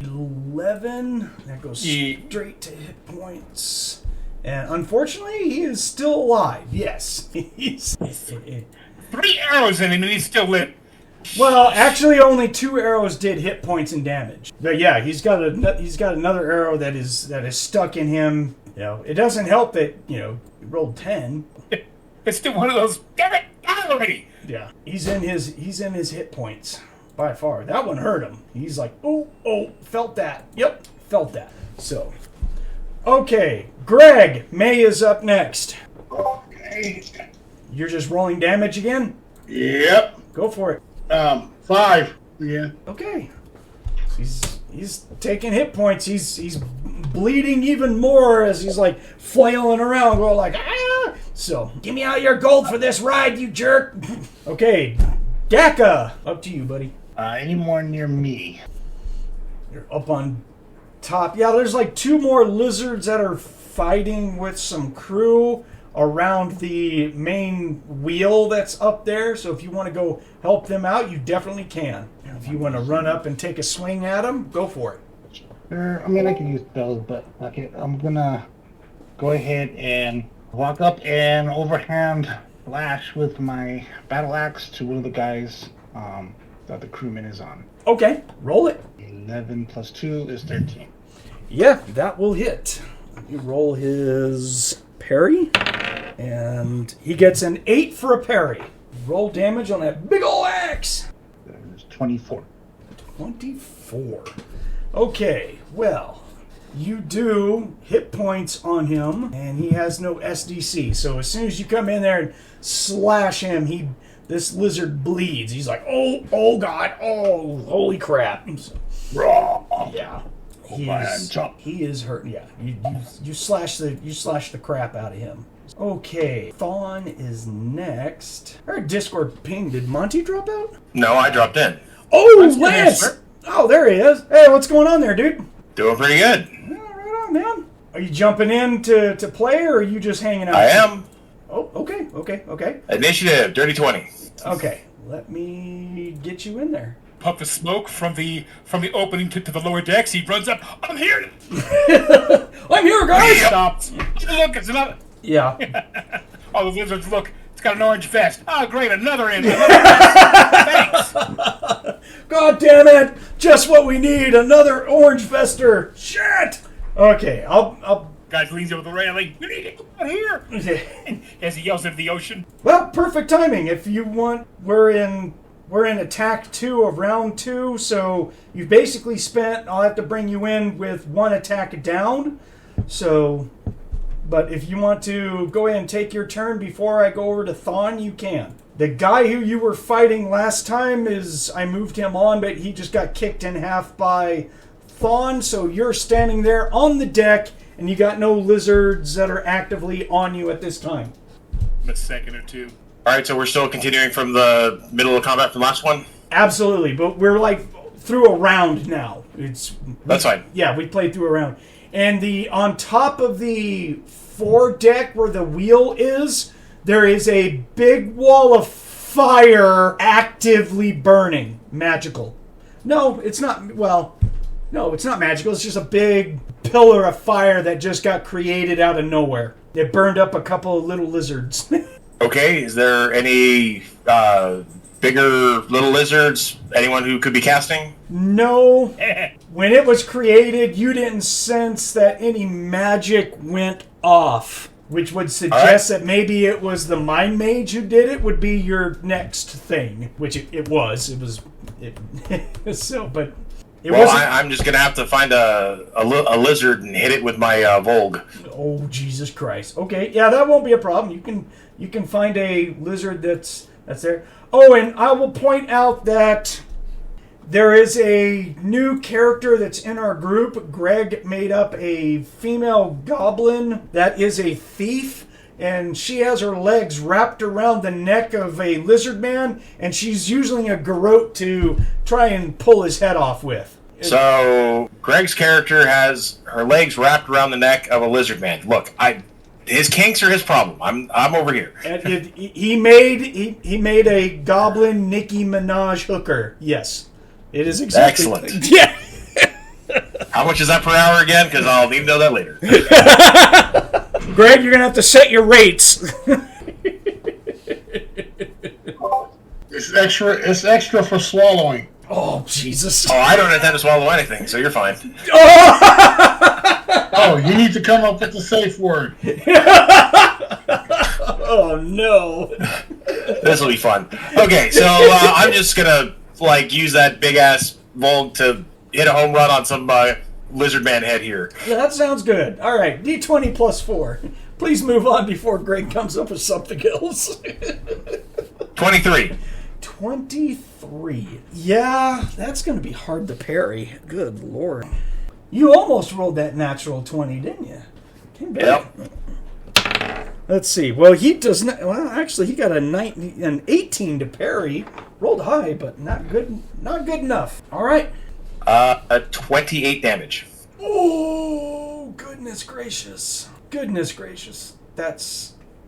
11. That goes straight to hit points. And unfortunately, he is still alive. Yes. He's 3 arrows in him and he's still lit. Well, actually, only 2 arrows did hit points and damage. But yeah, he's got another arrow that is stuck in him. It doesn't help that he rolled 10. It's still one of those. Damn it! Already. Yeah, he's in his hit points by far. That one hurt him. He's like, oh, felt that. Yep, felt that. So, okay, Greg, May is up next. Okay. You're just rolling damage again? Yep. Go for it. 5. Yeah. Okay. He's taking hit points. He's bleeding even more as he's like flailing around, going like, ah! So, give me all your gold for this ride, you jerk. Okay, Dakka, up to you, buddy. Any more near me? You're up on top. Yeah, there's like 2 more lizards that are fighting with some crew around the main wheel that's up there. So if you want to go help them out, you definitely can. If you want to run up and take a swing at them, go for it. Sure. I mean, I can use those, but okay, I'm gonna go ahead and walk up and overhand slash with my battle axe to one of the guys that the crewman is on. Okay, roll it. 11 plus 2 is 13. Yeah, that will hit. You roll his parry, and he gets an 8 for a parry. Roll damage on that big ol' axe. That is 24. 24. Okay, well, you do hit points on him, and he has no SDC. So as soon as you come in there and slash him, this lizard bleeds. He's like, oh God, oh, holy crap. So, yeah. He is hurt. Yeah, you slash the crap out of him. Okay, Thonn is next. Our Discord ping. Did Monte drop out? No, I dropped in. Oh, Lance! Oh, there he is. Hey, what's going on there, dude? Doing pretty good. Yeah, right on, man. Are you jumping in to play, or are you just hanging out? I am. Oh, okay. Initiative, dirty 20. Okay, let me get you in there. Puff of smoke from the opening to the lower decks. He runs up. I'm here. I'm here, guys. Stops. Look, it's another. Yeah. All the lizards look. It's got an orange vest. Oh, great, another in. Thanks. God damn it! Just what we need. Another orange vester. Shit. Okay, I'll. Guy leans over the railing. We need to get out here. As he yells into the ocean. Well, perfect timing. If you want, we're in attack 2 of round 2, so you've basically spent. I'll have to bring you in with 1 attack down. So, but if you want to go ahead and take your turn before I go over to Thonn, you can. The guy who you were fighting last time I moved him on, but he just got kicked in half by Thonn. So you're standing there on the deck, and you got no lizards that are actively on you at this time. A second or two. All right, so we're still continuing from the middle of combat from last one? Absolutely, but we're like through a round now. That's fine. Yeah, we played through a round. And on top of the foredeck where the wheel is, there is a big wall of fire actively burning. Magical. No, it's not. Well, No, it's not magical. It's just a big pillar of fire that just got created out of nowhere. It burned up a couple of little lizards. Okay, is there any bigger little lizards? Anyone who could be casting? No. When it was created, you didn't sense that any magic went off, which would suggest that maybe it was the Mind Mage who did it, would be your next thing, which it was. So, but it well, wasn't. I'm just going to have to find a lizard and hit it with my Volg. Oh, Jesus Christ. Okay, yeah, that won't be a problem. You can find a lizard that's there. Oh, and I will point out that there is a new character that's in our group. Greg made up a female goblin that is a thief, and she has her legs wrapped around the neck of a lizard man, and she's using a garrote to try and pull his head off with. So, Greg's character has her legs wrapped around the neck of a lizard man. Look, his kinks are his problem. I'm over here. He made a goblin Nicki Minaj hooker. Yes, it is exactly. Excellent. Yeah. How much is that per hour again? Because I'll need to know that later. Greg, you're gonna have to set your rates. It's extra for swallowing. Oh, Jesus. Oh, I don't intend to swallow anything, so you're fine. Oh, you need to come up with the safe word. Oh, no. This will be fun. Okay, so I'm just gonna use that big ass Volg to hit a home run on some lizard man head here. Yeah, that sounds good. All right, D20 plus 4. Please move on before Greg comes up with something else. 23. 23. Yeah, that's going to be hard to parry. Good Lord. You almost rolled that natural 20, didn't you? Yep. Let's see. Well, he does not. Well, actually, he got an 18 to parry. Rolled high, but not good. Not good enough. All right. 28 damage. Oh, goodness gracious. Goodness gracious. That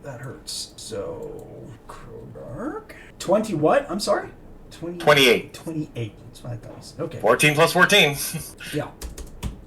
hurts. So, Krogark. 20 what? I'm sorry? 28. 28. That's what I thought. Okay. 14 plus 14. Yeah.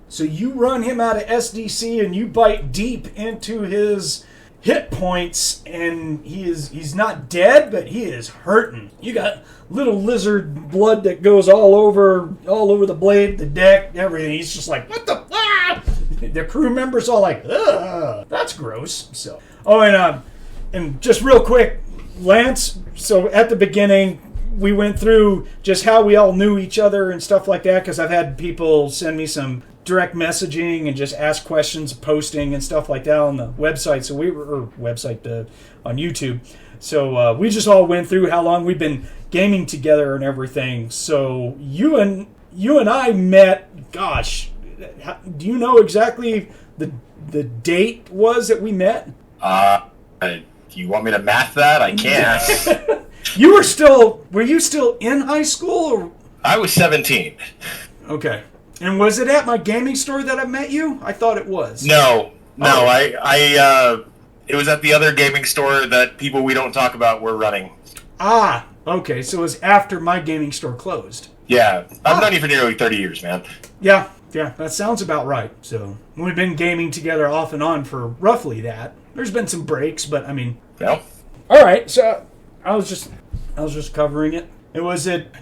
So you run him out of SDC and you bite deep into his hit points, and he's not dead, but he is hurting. You got little lizard blood that goes all over the blade, the deck, everything. He's just like, what the? Ah! The crew members all like, ugh, that's gross. So, and just real quick, Lance. So at the beginning, we went through just how we all knew each other and stuff like that, because I've had people send me some direct messaging and just ask questions, posting and stuff like that on the website. So on YouTube. So we just all went through how long we've been gaming together and everything. So you and I met. Gosh, do you know exactly the date was that we met? Do you want me to math that? I can't. Were you still in high school? Or? I was 17. Okay. And was it at my gaming store that I met you? I thought it was. No. Oh. I it was at the other gaming store that people we don't talk about were running. Ah, okay. So it was after my gaming store closed. Yeah. I've known you for nearly 30 years, man. Yeah, that sounds about right. So we've been gaming together off and on for roughly that. There's been some breaks, but I mean. Well. All right. So I was just covering it.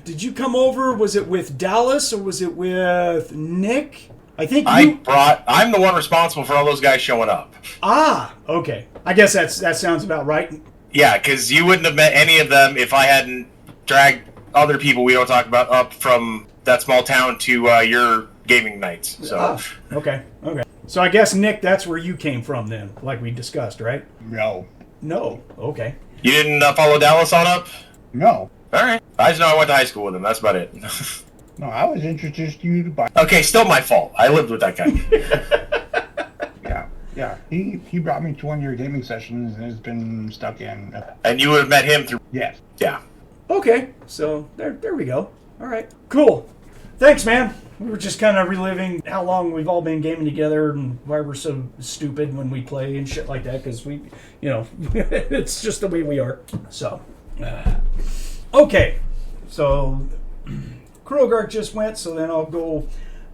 Did you come over? Was it with Dallas or was it with Nick? I think I'm the one responsible for all those guys showing up. Ah, okay. I guess that sounds about right. Yeah, because you wouldn't have met any of them if I hadn't dragged other people we don't talk about up from that small town to your gaming nights. So okay. So I guess, Nick, that's where you came from then, like we discussed, right? No. Okay. You didn't follow Dallas on up? No. All right. I just know I went to high school with him. That's about it. No, I was introduced you to buy. Okay, still my fault. I lived with that guy. Yeah. He brought me to one of your gaming sessions and has been stuck in. And you would have met him through... Yes. Yeah. Okay, so there we go. All right, cool. Thanks, man. We were just kind of reliving how long we've all been gaming together and why we're so stupid when we play and shit like that, because we, it's just the way we are. So, okay. So, Krogark just went, so then I'll go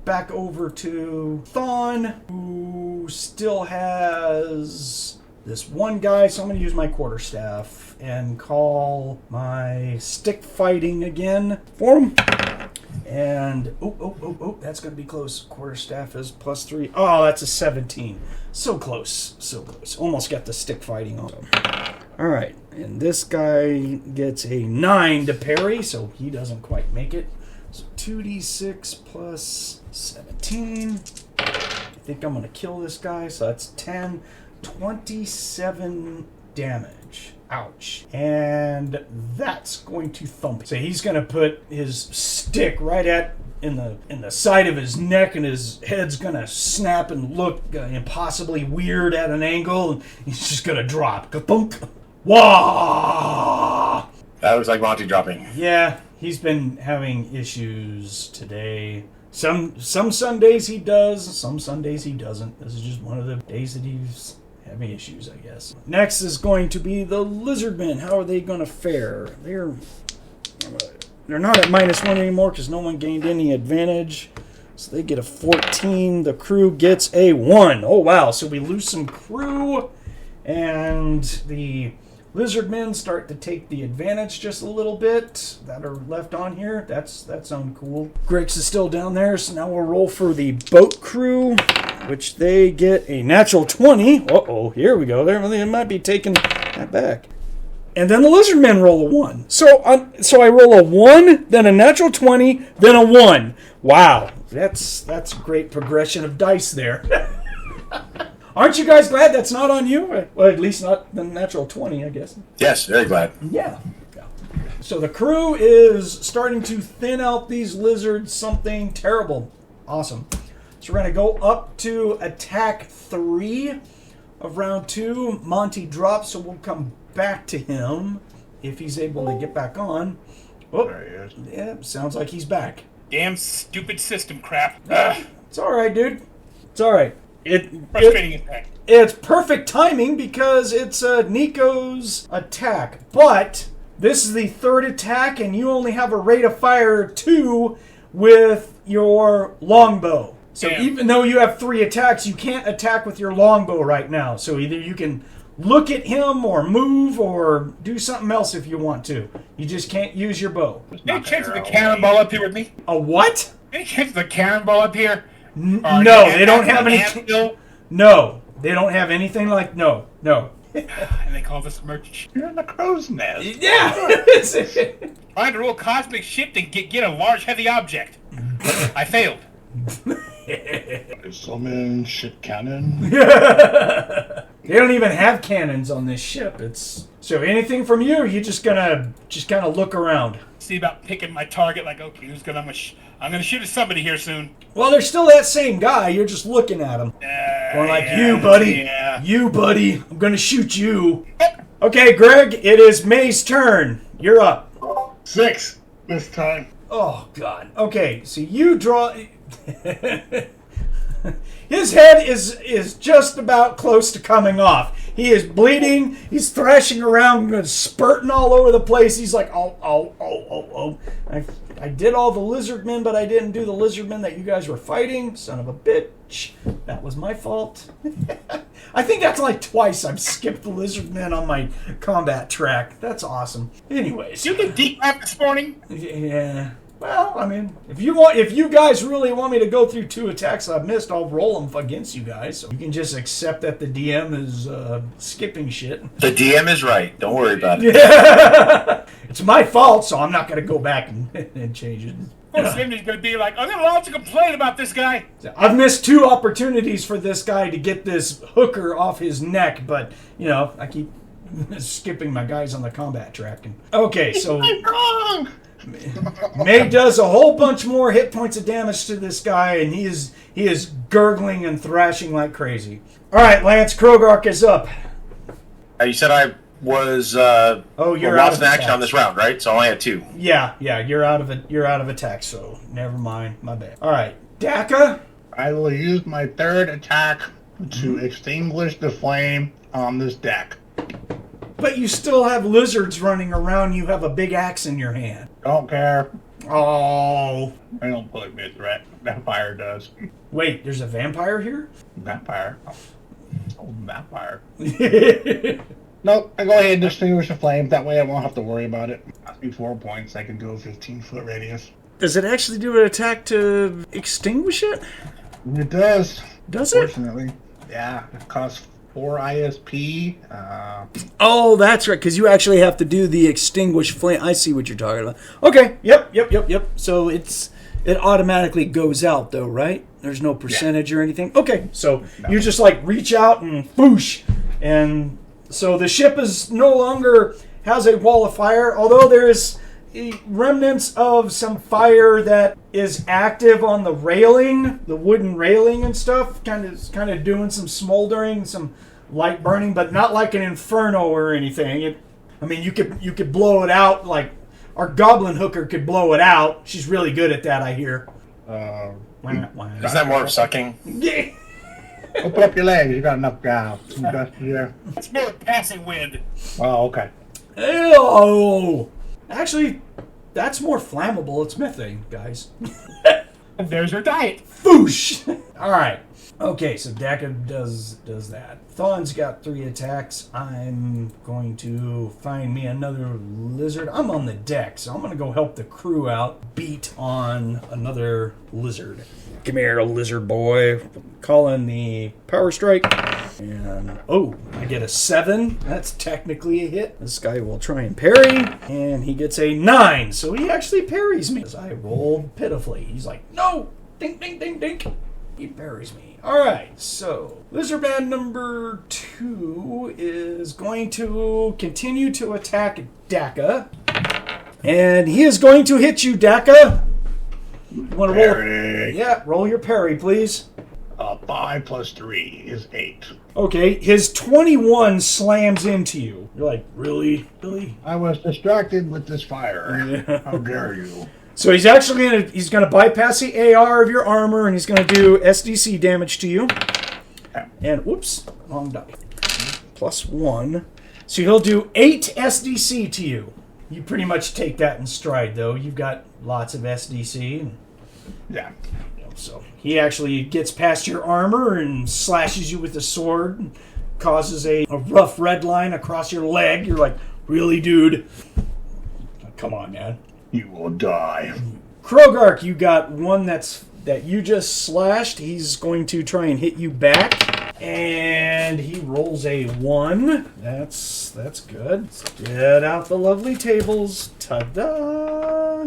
back over to Thonn, who still has this one guy, so I'm going to use my quarterstaff and call my stick fighting again for him. And, that's going to be close. Quarterstaff is +3. Oh, that's a 17. So close, so close. Almost got the stick fighting on him. All right, and this guy gets a 9 to parry, so he doesn't quite make it. So 2d6 plus 17. I think I'm going to kill this guy, so that's 10. 27 damage. Ouch. And that's going to thump. So he's going to put his stick right in the side of his neck, and his head's going to snap and look impossibly weird at an angle, and he's just going to drop. Ka-thunk. Wah! That looks like Monte dropping. Yeah, he's been having issues today. Some Sundays he does, some Sundays he doesn't. This is just one of the days that he's having issues, I guess. Next is going to be the Lizardmen. How are they going to fare? They're not at -1 anymore because no one gained any advantage. So they get a 14. The crew gets a 1. Oh, wow. So we lose some crew. And the Lizardmen start to take the advantage just a little bit that are left on here. That sounds cool. Grix is still down there, so now we'll roll for the boat crew, which they get a natural 20. Uh-oh, here we go. They might be taking that back. And then the Lizardmen roll a 1. So I roll a 1, then a natural 20, then a 1. Wow, that's a great progression of dice there. Aren't you guys glad that's not on you? Well, at least not the natural 20, I guess. Yes, very glad. Yeah. So the crew is starting to thin out these lizards. Something terrible. Awesome. So we're going to go up to attack 3 of round 2. Monte drops, so we'll come back to him if he's able to get back on. Oh, there he is. Yeah, sounds like he's back. Damn stupid system crap. It's all right, dude. It's all right. Frustrating attack. It's perfect timing because it's Nikko's attack. But this is the 3rd attack, and you only have a rate of fire 2 with your longbow. So even though you have 3 attacks, you can't attack with your longbow right now. So either you can look at him or move or do something else if you want to. You just can't use your bow. Any chance of the cannonball up here with me? A what? Any chance of the cannonball up here? No, they don't have any. No, they don't have anything like no. And they call this merch. You're in the crow's nest. Yeah. Trying to roll cosmic ship to get a large, heavy object. I failed. Summon ship cannon. They don't even have cannons on this ship. So anything from you, you're just gonna kind of look around. See about picking my target. Like, okay, I'm gonna shoot at somebody here soon. Well, they're still that same guy. You're just looking at him. Going like, you, buddy. Yeah. You, buddy. I'm going to shoot you. Okay, Greg, it is May's turn. You're up. 6 this time. Oh, God. Okay, so you draw... His head is just about close to coming off. He is bleeding. He's thrashing around, spurting all over the place. He's like, oh. I did all the Lizardmen, but I didn't do the Lizardmen that you guys were fighting. Son of a bitch. That was my fault. I think that's like twice I've skipped the Lizardmen on my combat track. That's awesome. Anyways. You get deep rap this morning? Yeah. Well, I mean, if you guys really want me to go through 2 attacks I've missed, I'll roll them against you guys. So you can just accept that the DM is skipping shit. The DM is right. Don't worry about it. Yeah. It's my fault, so I'm not going to go back and change it. Cindy's going to be like, I'm going to launch a complaint about this guy. I've missed 2 opportunities for this guy to get this hooker off his neck, but, I keep skipping my guys on the combat track. Okay, so... I'm wrong! May does a whole bunch more hit points of damage to this guy, and he is gurgling and thrashing like crazy. All right, Lance, Krogark is up. You said I was you're out of action attack. on this round, right? So I only had 2. Yeah, you're out of attack, so never mind, my bad. All right, Dakka. I will use my 3rd attack to extinguish the flame on this deck. But you still have lizards running around. You have a big axe in your hand. Don't care. Oh. They don't put me a threat. Vampire does. Wait, there's a vampire here? Vampire. Oh, vampire. Nope, I go ahead and extinguish the flame. That way I won't have to worry about it. Cost me 4 points. I can do a 15-foot radius. Does it actually do an attack to extinguish it? It does. Does it? Fortunately. Yeah, it costs 4 ISP. Oh, that's right, because you actually have to do the extinguish flame. I see what you're talking about. Okay, yep. So it automatically goes out, though, right? There's no percentage or anything? Okay, so you just, like, reach out and boosh. And so the ship is no longer has a wall of fire, although there is remnants of some fire that is active on the railing, the wooden railing and stuff, kind of doing some smoldering, some light burning, but not like an inferno or anything. You could blow it out, like our goblin hooker could blow it out. She's really good at that, I hear. Isn't that more of sucking? Yeah. Open up your legs. You got enough dust here. It's more passing wind. Oh, okay. Ew. Actually, that's more flammable. It's methane, guys. And there's your diet. Foosh! Alright. Okay, so Dakka does that. Thonn's got 3 attacks. I'm going to find me another lizard. I'm on the deck, so I'm going to go help the crew out beat on another lizard. Come here, lizard boy. Calling the power strike. And, I get a 7. That's technically a hit. This guy will try and parry. And he gets a 9. So he actually parries me. As I rolled pitifully. He's like, no! Dink, dink, dink, dink. He parries me. Alright, so Lizardman number 2 is going to continue to attack Dakka. And he is going to hit you, Dakka. You want to roll? Yeah, roll your parry, please. 5 plus 3 is 8. Okay, his 21 slams into you. You're like, really? Really? I was distracted with this fire. Yeah. How dare you? So he's actually gonna bypass the AR of your armor, and he's gonna do SDC damage to you. And whoops, wrong die. +1. So he'll do 8 SDC to you. You pretty much take that in stride, though. You've got lots of SDC. Yeah. So he actually gets past your armor and slashes you with the sword, and causes a rough red line across your leg. You're like, really, dude? Come on, man. You will die. Krogark, you got one that you just slashed. He's going to try and hit you back. And he rolls a 1. That's good. Let's get out the lovely tables. Ta-da!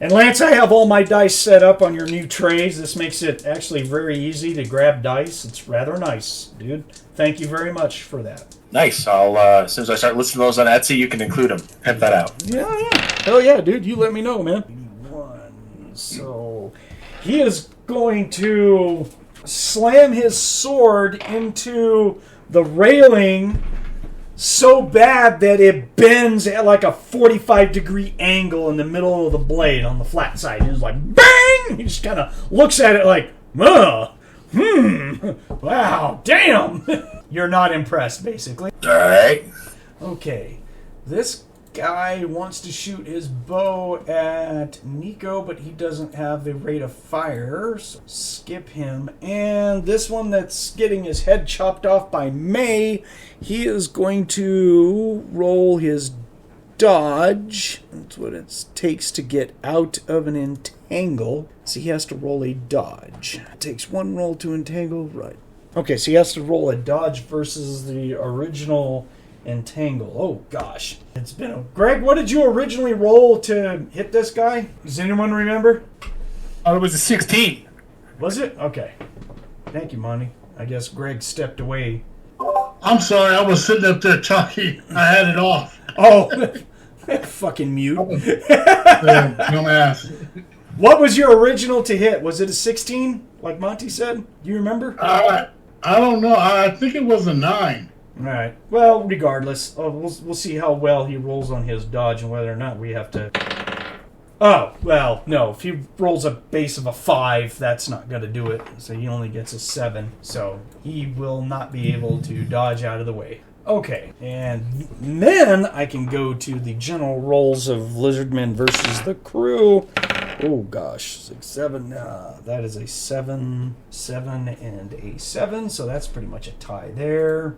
And Lance, I have all my dice set up on your new trays. This makes it actually very easy to grab dice. It's rather nice, dude. Thank you very much for that. Nice. I'll as soon as I start listing those on Etsy, you can include them. Pimp that out. Yeah. Hell yeah, dude. You let me know, man. 1. So he is going to slam his sword into the railing so bad that it bends at like a 45-degree angle in the middle of the blade on the flat side. He's like, bang! He just kind of looks at it like, wow, damn. You're not impressed, basically. All right. Okay, this guy wants to shoot his bow at Nikko, but he doesn't have the rate of fire, so skip him. And this one that's getting his head chopped off by May, he is going to roll his dodge. That's what it takes to get out of an entangle. So he has to roll a dodge. It takes 1 roll to entangle, right. Okay, so he has to roll a dodge versus the original entangle. Oh, gosh. It's been a... Greg, what did you originally roll to hit this guy? Does anyone remember? Oh, it was a 16. Was it? Okay. Thank you, Monte. I guess Greg stepped away. I'm sorry, I was sitting up there talking. I had it off. Oh, fucking mute. Dumbass. What was your original to hit? Was it a 16, like Monte said? Do you remember? I don't know. I think it was a 9. All right. Well, regardless, we'll see how well he rolls on his dodge and whether or not we have to... Oh, well, no. If he rolls a base of a 5, that's not going to do it. So he only gets a 7. So he will not be able to dodge out of the way. Okay. And then I can go to the general rolls of Lizardmen versus the crew. Oh gosh, 6, 7. That is a 7, 7, and a 7. So that's pretty much a tie there.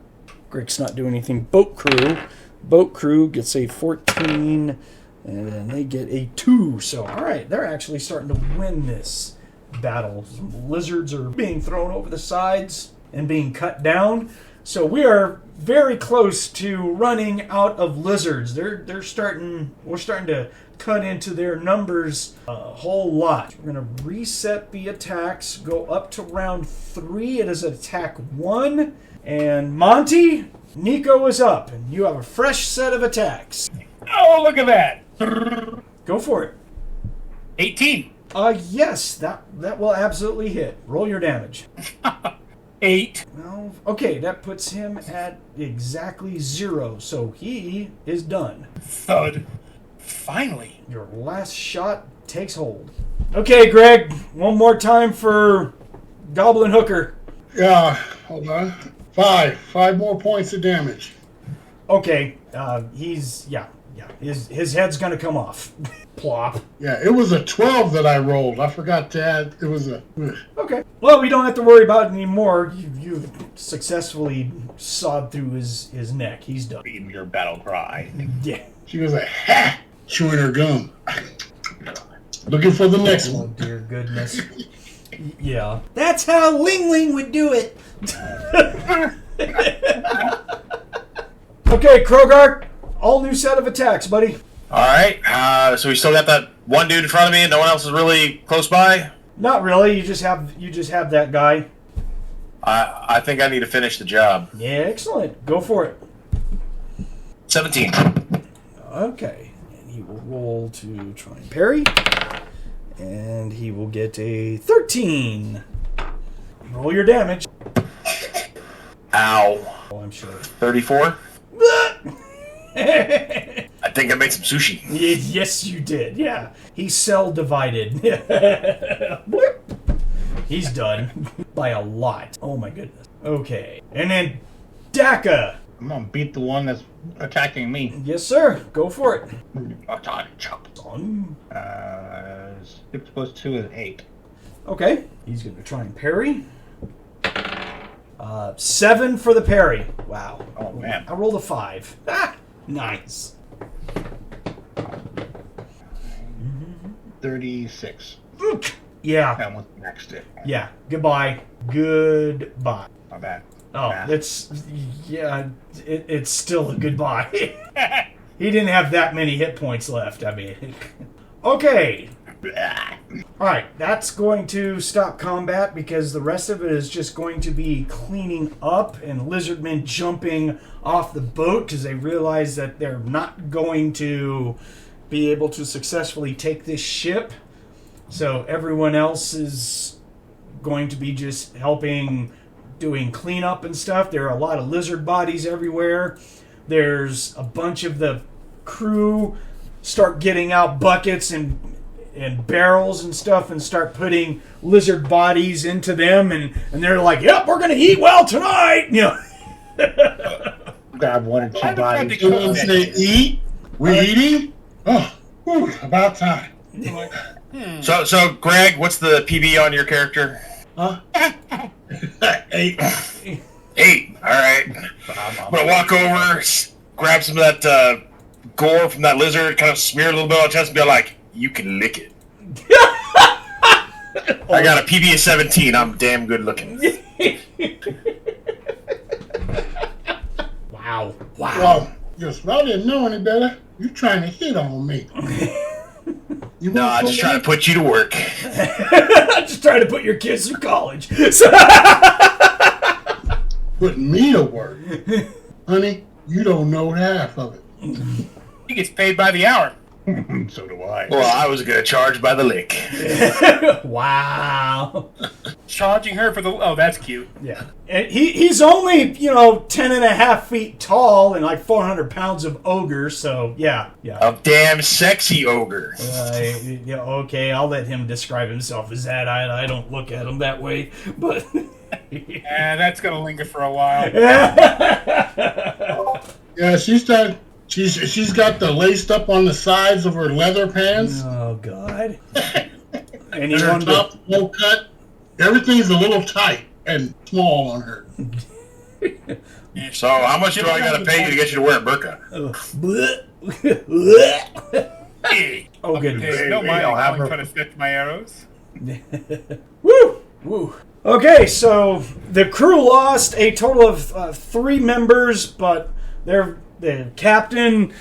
Grix not doing anything. Boat crew. Boat crew gets a 14, and then they get a 2. So all right, they're actually starting to win this battle. Some lizards are being thrown over the sides and being cut down. So we are very close to running out of lizards. We're starting to cut into their numbers a whole lot. We're going to reset the attacks, go up to round 3. It is attack 1. And Monte, Nikko is up, and you have a fresh set of attacks. Oh, look at that. Go for it. 18. Yes, that will absolutely hit. Roll your damage. 8. Well, okay, that puts him at exactly 0, so he is done. Thud. Finally. Your last shot takes hold. Okay, Greg, one more time for Goblin Hooker. Yeah, hold on. 5 more points of damage. Okay, his head's gonna come off. Plop. Yeah, it was a 12 that I rolled. I forgot to add. It was a. Okay. Well, we don't have to worry about it anymore. You've successfully sawed through his neck. He's done. Your battle cry. Yeah. She was like, ha! Chewing her gum. Looking for the next Oh, one. dear goodness. Yeah. That's how Ling Ling would do it. Okay, Krogark. All new set of attacks, buddy. All right. So we still got that one dude in front of me, and no one else is really close by. Not really. You just have that guy. I think I need to finish the job. Yeah, excellent. Go for it. 17. Okay. And he will roll to try and parry. And he will get a 13. Roll your damage. Ow. Oh, I'm sure. 34. I think I made some sushi. Yes, you did. Yeah. He's cell divided. He's done. By a lot. Oh my goodness. Okay. And then Dakka. I'm gonna beat the one that's attacking me. Yes, sir. Go for it. On. 6 plus 2 is 8. Okay. He's going to try and parry. 7 for the parry. Wow. Oh, man. I rolled a 5. Ah, nice. 36. Yeah. That one's next it. Yeah. Goodbye. Goodbye. My bad. Oh, Math. it's still a goodbye. He didn't have that many hit points left. I mean, okay. All right, that's going to stop combat because the rest of it is just going to be cleaning up and lizardmen jumping off the boat because they realize that they're not going to be able to successfully take this ship. So everyone else is going to be just helping doing cleanup and stuff. There are a lot of lizard bodies everywhere. There's a bunch of the crew start getting out buckets and barrels and stuff and start putting lizard bodies into them, and they're like, yep, we're gonna eat well tonight, you know. Grab 1 or 2 bodies. You want to eat? We eating? Oh, whew, about time. So Greg, what's the PB on your character? Huh? 8. 8. All right. I'm gonna walk over, grab some of that gore from that lizard, kind of smear it a little bit on the chest, and be like, "You can lick it." I got a PB of 17. I'm damn good looking. Wow. Well, just I didn't know any better. You trying to hit on me? You No, I'm just trying to put you to work. I'm just trying to put your kids through college. put me to work, honey. You don't know half of it. He gets paid by the hour. So do I. Well, I was gonna charge by the lick. Wow. Charging her for the... Oh, that's cute. Yeah. And he's only, 10 and a half feet tall and like 400 pounds of ogre, so yeah. A damn sexy ogre. Yeah, okay, I'll let him describe himself as that. I don't look at him that way, but... That's going to linger for a while. Yeah, she's got the laced up on the sides of her leather pants. Oh, God. And her top low cut. Everything's a little tight and small on her. So how much do I got to pay you to get you to wear a burqa? Oh, goodness. No mind, I'm trying to stretch my arrows. Woo! Woo! Okay, so the crew lost a total of 3 members, but the captain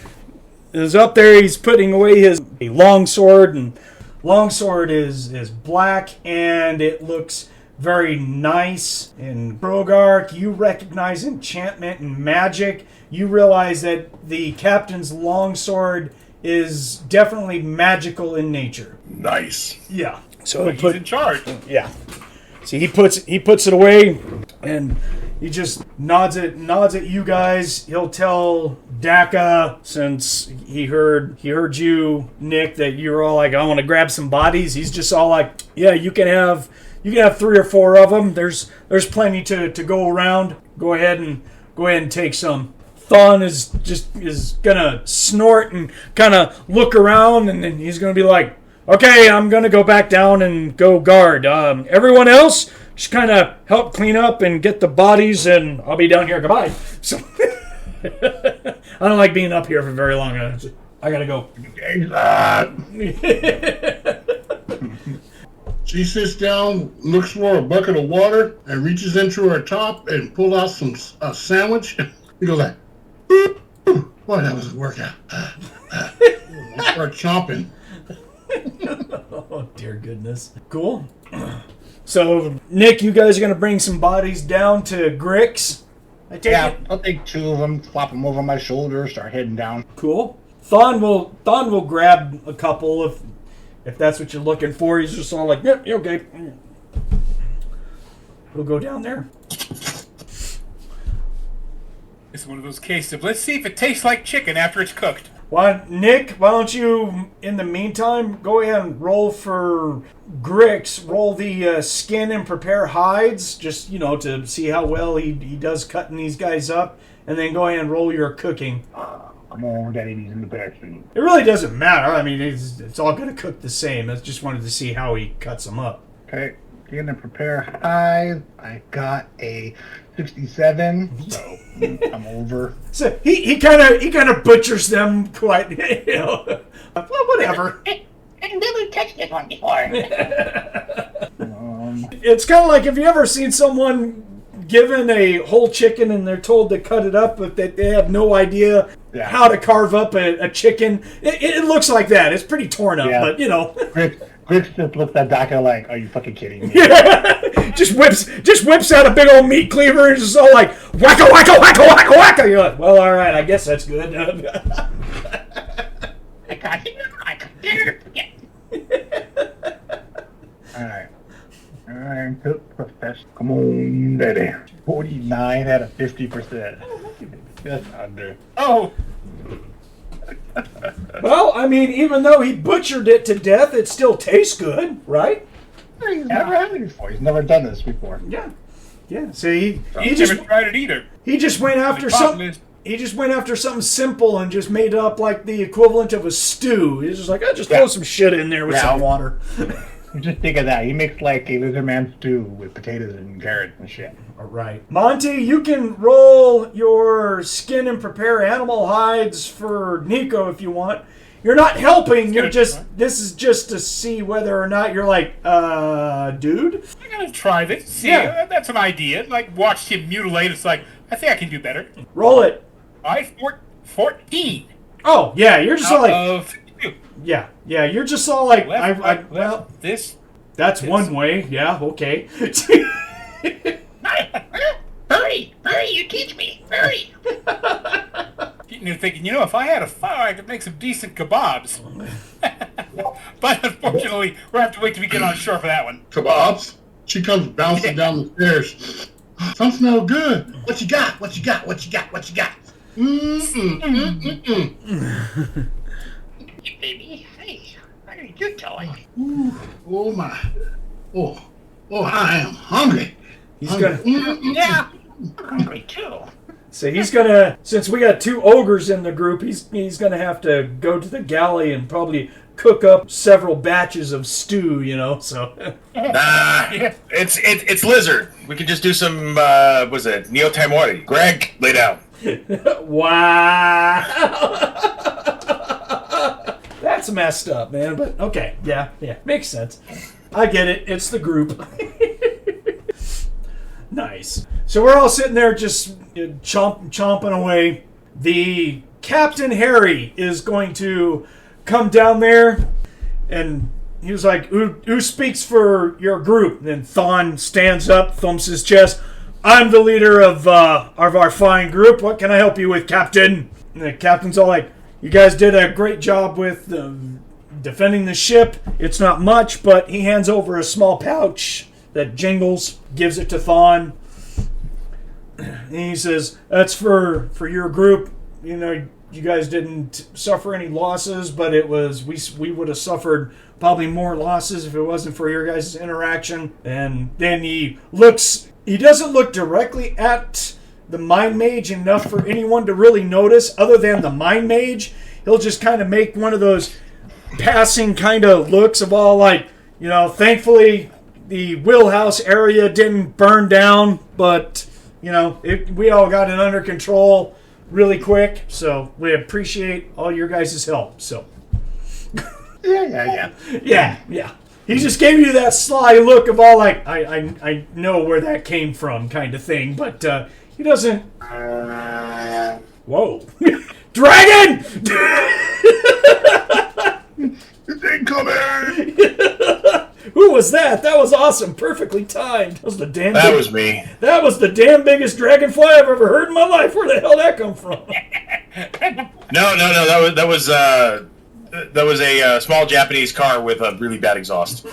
is up there. He's putting away his longsword, and longsword is black, and it looks very nice. And Krogark, you recognize enchantment and magic. You realize that the captain's longsword is definitely magical in nature. Nice. Yeah. So he's in charge. Yeah. See, he puts it away, and he just nods at you guys. He'll tell Dakka, since he heard you, Nick, that you're all like, I want to grab some bodies. He's just all like, yeah, you can have 3 or 4 of them. There's plenty to go around. Go ahead and take some. Thonn is gonna snort and kind of look around, and then he's gonna be like, okay, I'm gonna go back down and go guard. Everyone else, just kind of help clean up and get the bodies, and I'll be down here. Goodbye. So I don't like being up here for very long. I gotta go. She sits down, looks for a bucket of water, and reaches into her top and pulls out a sandwich. He goes like, boy, that was a workout. I start chomping. Oh, dear goodness. Cool. So, Nick, you guys are going to bring some bodies down to Grix? I'll take 2 of them, flop them over my shoulder, start heading down. Cool. Thonn will grab a couple if that's what you're looking for. He's just all like, yep, you're okay. We'll go down there. It's one of those cases of, let's see if it tastes like chicken after it's cooked. Why, Nick, why don't you, in the meantime, go ahead and roll for Grix. Roll the skin and prepare hides, just, to see how well he does cutting these guys up. And then go ahead and roll your cooking. Come on, Daddy needs in the back. It really doesn't matter. I mean, it's all going to cook the same. I just wanted to see how he cuts them up. Okay, gonna prepare hides. I got a 67, so I'm over. So he kind of butchers them quite, well, whatever. I've never touched this one before. It's kind of like, if you ever seen someone given a whole chicken and they're told to cut it up, but that they have no idea how to carve up a chicken. It looks like that. It's pretty torn up, but Grix just looks at Dakka like, are you fucking kidding me? Yeah. just whips out a big old meat cleaver and just all like, wacka, wacka, wacka, wacka, wacka. You're like, well, all right, I guess that's good. I got it. I got it. All right, cook professional. Come on, Daddy. 49 out of 50%. Just under. Oh! Well, I mean, even though he butchered it to death, it still tastes good, right? He's never had it before. He's never done this before. Yeah. So he just never tried it either. He just went after something. He just went after something simple and just made it up like the equivalent of a stew. He's just like, just throw some shit in there with some water. Just think of that. He makes like a lizard man stew with potatoes and carrots and shit. All right. Monte, you can roll your skin and prepare animal hides for Nikko if you want. You're not helping. This is just to see whether or not you're like, dude. I'm going to try this. See, that's an idea. Like, watched him mutilate. It's like, I think I can do better. Roll it. 14. Oh, yeah. You're just all like... 52. Yeah, you're just all like, that's one way. Yeah, okay. Hurry, you teach me. Hurry. You're thinking, if I had a fire, I could make some decent kebabs. But unfortunately, we're going to have to wait till we get on shore for that one. Kebabs? She comes bouncing down the stairs. Some smell good. What you got? Baby, hey, what are you doing? Oh my. Oh, I am hungry. He's gonna. Yeah, I'm hungry too. So he's gonna, since we got 2 ogres in the group, he's gonna have to go to the galley and probably cook up several batches of stew, so. Nah, it's lizard. We can just do some, was it, Neo Tamori. Greg, lay down. Wow. That's messed up, man, but okay, yeah, makes sense. I get it, it's the group. Nice. So we're all sitting there just chomping away. The Captain Harry is going to come down there, and he was like, who speaks for your group? And then Thonn stands up, thumps his chest. I'm the leader of our fine group. What can I help you with, Captain? And the captain's all like, you guys did a great job with defending the ship. It's not much, but he hands over a small pouch that jingles, gives it to Thonn. And he says, that's for your group. You guys didn't suffer any losses, but it was we would have suffered probably more losses if it wasn't for your guys' interaction. And then he doesn't look directly at the Mind Mage enough for anyone to really notice other than the Mind Mage. He'll just kind of make one of those passing kind of looks of all like, thankfully the wheelhouse area didn't burn down, but, we all got it under control really quick, so we appreciate all your guys' help, so. Yeah. He just gave you that sly look of all like, I know where that came from kind of thing, but he doesn't... Whoa. Dragon! Incoming! Who was that? That was awesome. Perfectly timed. That was me. That was the damn biggest dragonfly I've ever heard in my life. Where the hell did that come from? No. That was a small Japanese car with a really bad exhaust.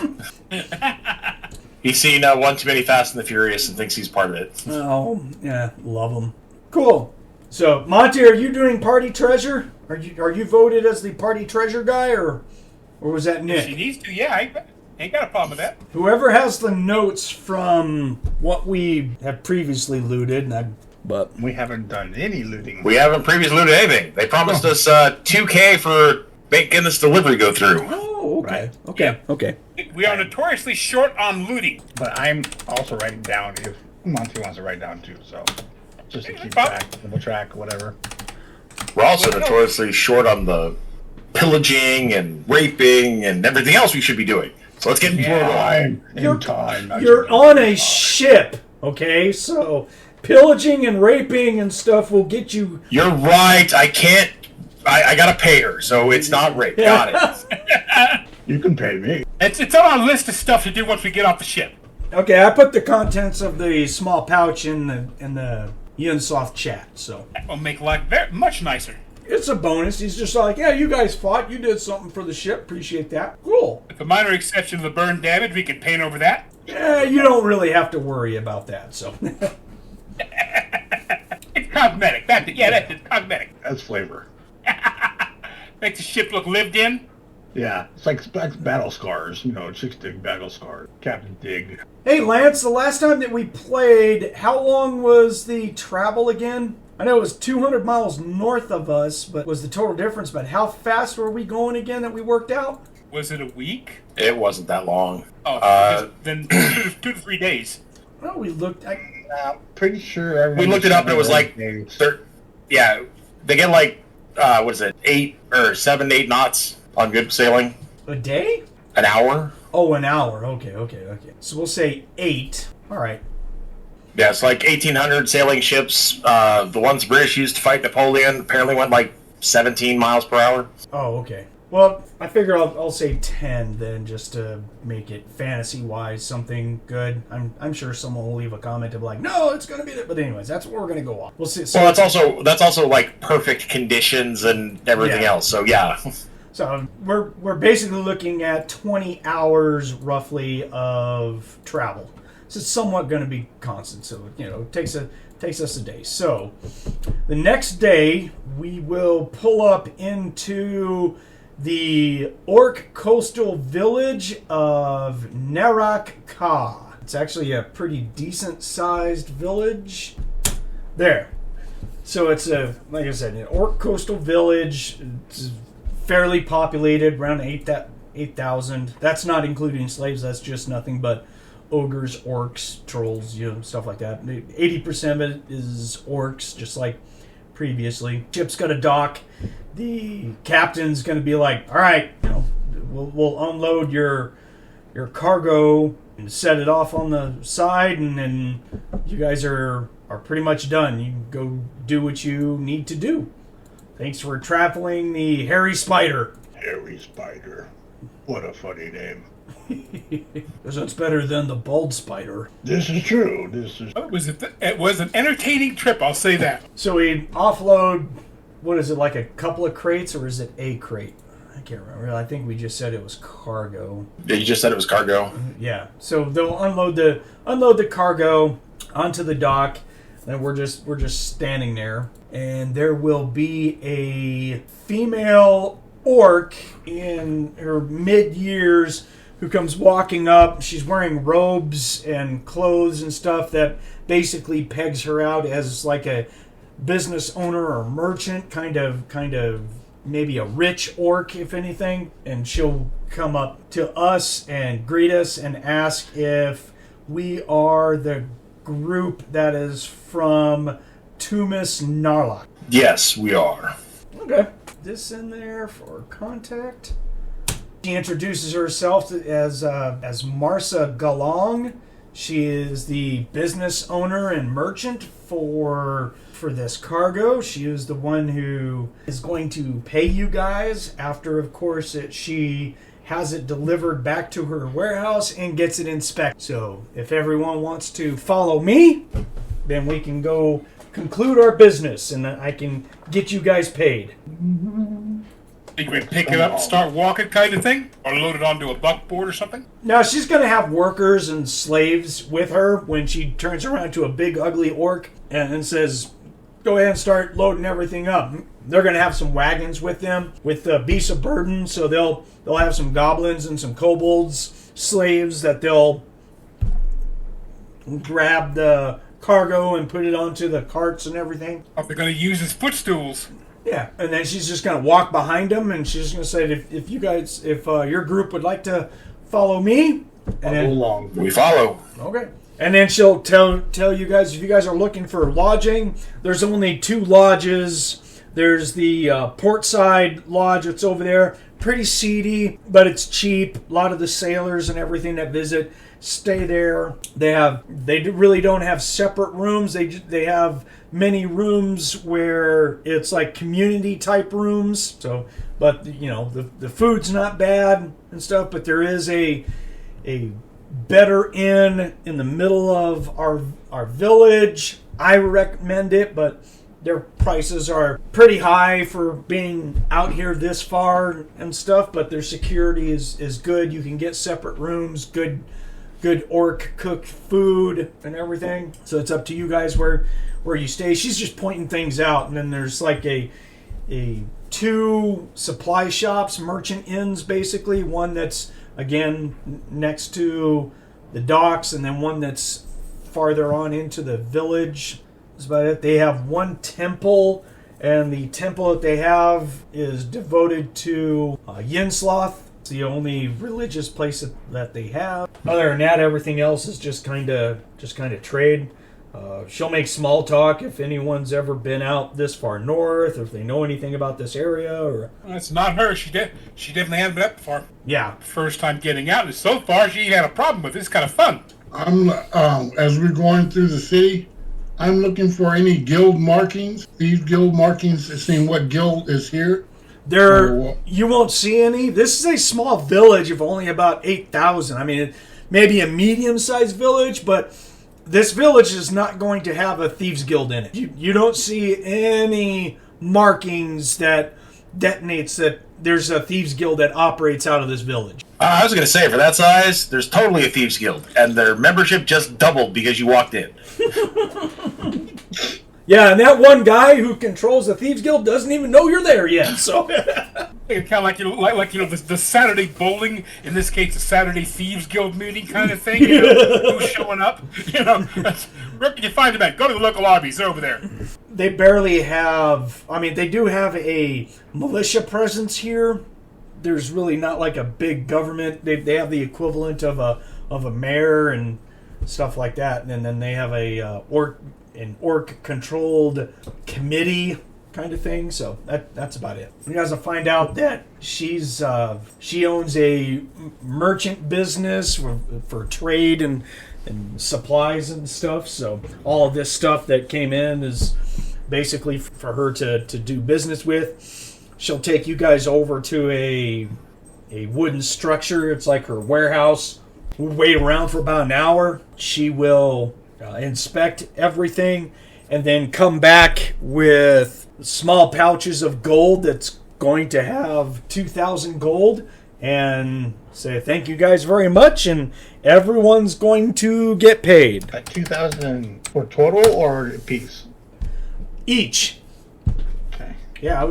He's seen one too many Fast and the Furious and thinks he's part of it. Oh, yeah. Love him. Cool. So, Monte, are you doing party treasure? Are you voted as the party treasure guy, or was that Nick? If she needs to, yeah. I ain't got a problem with that. Whoever has the notes from what we have previously looted, but we haven't done any looting. We haven't previously looted anything. They promised us $2,000 for making this delivery go through. Oh, okay. Right. Okay. We are notoriously short on looting. But I'm also writing down if Monte wants to write down too, so just to keep track, double track, whatever. We're also notoriously short on the pillaging and raping and everything else we should be doing. So let's get into time. You're on a ship, okay? So pillaging and raping and stuff will get you... You're right. I can't... I gotta pay her, so it's not rape. Got it. You can pay me. It's on our list of stuff to do once we get off the ship. Okay, I put the contents of the small pouch in the Yin Sloth chat, so... That will make life very much nicer. It's a bonus. He's just like, yeah, you guys fought. You did something for the ship. Appreciate that. Cool. With a minor exception of the burn damage, we can paint over that. Yeah, you don't really have to worry about that, so... It's cosmetic. That's it. Cosmetic. That's flavor. Makes the ship look lived in. Yeah, it's like battle scars. Chicks dig battle scars. Captain dig. Hey, Lance, the last time that we played, how long was the travel again? I know it was 200 miles north of us, but was the total difference. But how fast were we going again that we worked out? Was it a week? It wasn't that long. Oh, then 2 to 3 days. Well, we looked... Pretty sure we looked it up and it was like... Yeah, they get like, 8 or 7 to 8 knots on good sailing. A day? An hour. Oh, an hour. Okay. So we'll say 8. All right. Yeah, it's like 1,800 sailing ships. The ones the British used to fight Napoleon apparently went like 17 miles per hour. Oh, okay. Well, I figure I'll say 10 then, just to make it fantasy-wise something good. I'm sure someone will leave a comment of like, no, it's going to be that. But anyways, that's what we're going to go off. We'll see. So well, that's also like perfect conditions and everything else. So yeah. So we're basically looking at 20 hours roughly of travel. So it's somewhat going to be constant. So it takes us a day. So the next day we will pull up into the orc coastal village of Narak Ka. It's actually a pretty decent sized village. There. So it's like I said, an orc coastal village. It's fairly populated, around 8,000. That's not including slaves. That's just nothing but ogres, orcs, trolls, stuff like that. 80% of it is orcs, just like previously. Ship's got a dock. The captain's going to be like, all right, we'll unload your cargo and set it off on the side, and then you guys are pretty much done. You can go do what you need to do. Thanks for traveling the Hairy Spider. Hairy Spider. What a funny name. Because it's better than the Bald Spider. This is true. It was an entertaining trip, I'll say that. So we offload, what is it, like a couple of crates, or is it a crate? I can't remember. I think we just said it was cargo. Yeah, you just said it was cargo. Yeah. So they'll unload the cargo onto the dock, and we're just standing there, and there will be a female orc in her mid-years who comes walking up. She's wearing robes and clothes and stuff that basically pegs her out as like a business owner or merchant, kind of maybe a rich orc, if anything. And she'll come up to us and greet us and ask if we are the group that is from Tumis Narlock. Yes, we are. Okay. This in there for contact. She introduces herself as Marsa Galong. She is the business owner and merchant for this cargo. She is the one who is going to pay you guys after, of course, she has it delivered back to her warehouse and gets it inspected. So if everyone wants to follow me, then we can go conclude our business and I can get you guys paid. You can pick it up and start walking kind of thing? Or load it onto a buckboard or something? Now, she's going to have workers and slaves with her when she turns around to a big, ugly orc and says, go ahead and start loading everything up. They're going to have some wagons with them with beasts of burden, so they'll have some goblins and some kobolds, slaves that they'll grab the cargo and put it onto the carts and everything. Are they going to use as footstools? Yeah, and then she's just going to walk behind them, and she's going to say, if your group would like to follow me, and then, along. We follow. Okay. And then she'll tell you guys, if you guys are looking for lodging, there's only 2 lodges. There's the Portside Lodge that's over there. Pretty seedy, but it's cheap. A lot of the sailors and everything that visit stay there. They really don't have separate rooms. They have many rooms where it's like community type rooms. So, but the food's not bad and stuff. But there is a better inn in the middle of our village. I recommend it, but their prices are pretty high for being out here this far and stuff. But their security is good. You can get separate rooms, good orc cooked food and everything. So it's up to you guys where you stay. She's just pointing things out, and then there's like a 2 supply shops, merchant inns basically. One that's again next to the docks, and then one that's farther on into the village. That's about it. They have 1 temple, and the temple that they have is devoted to Yin Sloth. It's the only religious place that they have. Other than that, everything else is just kind of trade. She'll make small talk if anyone's ever been out this far north, or if they know anything about this area. Or It's not her. She definitely hasn't been up before. Yeah. First time getting out, and so far she ain't had a problem with it. It's kind of fun. I'm as we're going through the city, I'm looking for any guild markings. These guild markings, seeing what guild is here. You won't see any. This is a small village of only about 8,000. I mean, it may be a medium-sized village, but this village is not going to have a thieves guild in it. You don't see any markings that detonates that there's a thieves guild that operates out of this village. I was going to say, for that size, there's totally a Thieves Guild, and their membership just doubled because you walked in. Yeah, and that one guy who controls the Thieves Guild doesn't even know you're there yet, so... Kind of like the Saturday bowling, in this case the Saturday Thieves Guild meeting kind of thing. Who's showing up? Where can you find them at? Go to the local lobbies. They're over there. They barely have. I mean, they do have a militia presence here. There's really not like a big government. They have the equivalent of a mayor and stuff like that, and then they have an orc controlled committee kind of thing. So that's about it. You guys will find out that she owns a merchant business for trade and supplies and stuff. So all of this stuff that came in is basically for her to do business with. She'll take you guys over to a wooden structure. It's like her warehouse. We'll wait around for about an hour. She will inspect everything and then come back with small pouches of gold that's going to have 2,000 gold and say thank you guys very much, and everyone's going to get paid. 2,000 for total or a piece? Each. Okay. Yeah,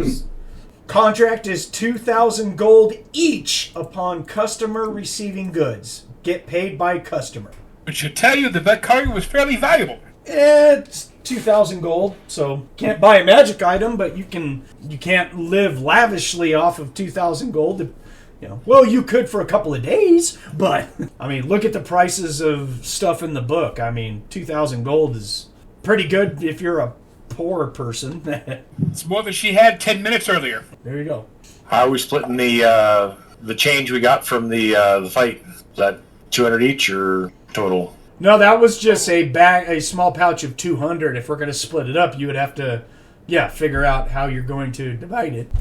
contract is 2,000 gold each upon customer receiving goods. Get paid by customer. Which should tell you that cargo was fairly valuable. It's 2,000 gold, so can't buy a magic item, but you can't live lavishly off of 2,000 gold. Well, you could for a couple of days, but I mean, look at the prices of stuff in the book. I mean, 2,000 gold is pretty good if you're a poor person. It's more than she had 10 minutes earlier. There you go. How are we splitting the change we got from the fight? Is that 200 each or total? No, that was just a small pouch of 200. If we're going to split it up, you would have to, figure out how you're going to divide it.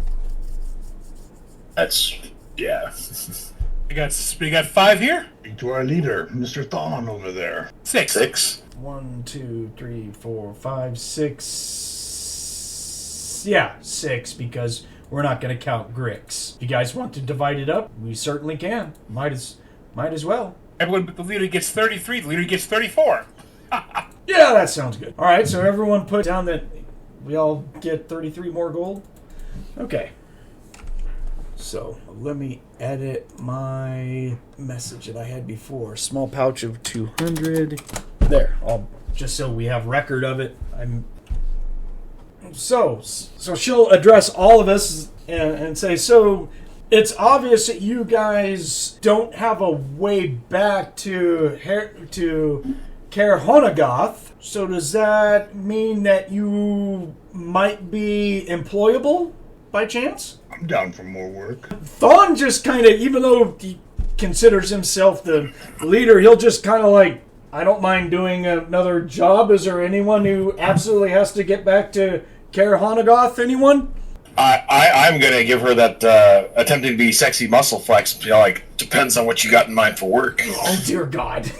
Yeah. We got 5 here? To our leader, Mr. Thonn over there. 6. 1, 2, 3, 4, 5, 6. Yeah, 6, because we're not going to count Grix. If you guys want to divide it up, we certainly can. Might as well. Everyone but the leader gets 33, the leader gets 34. Yeah, that sounds good. All right, so everyone put down that we all get 33 more gold. Okay. So let me edit my message that I had before. Small pouch of 200. There. Just so we have record of it. So she'll address all of us and say, so it's obvious that you guys don't have a way back to Kerhonagoth. So does that mean that you might be employable by chance? I'm down for more work. Thonn just kind of, even though he considers himself the leader, he'll just kind of like, I don't mind doing another job. Is there anyone who absolutely has to get back to Kerhonagoth? Anyone? I'm going to give her that attempting to be sexy muscle flex. Depends on what you got in mind for work. Oh, dear God.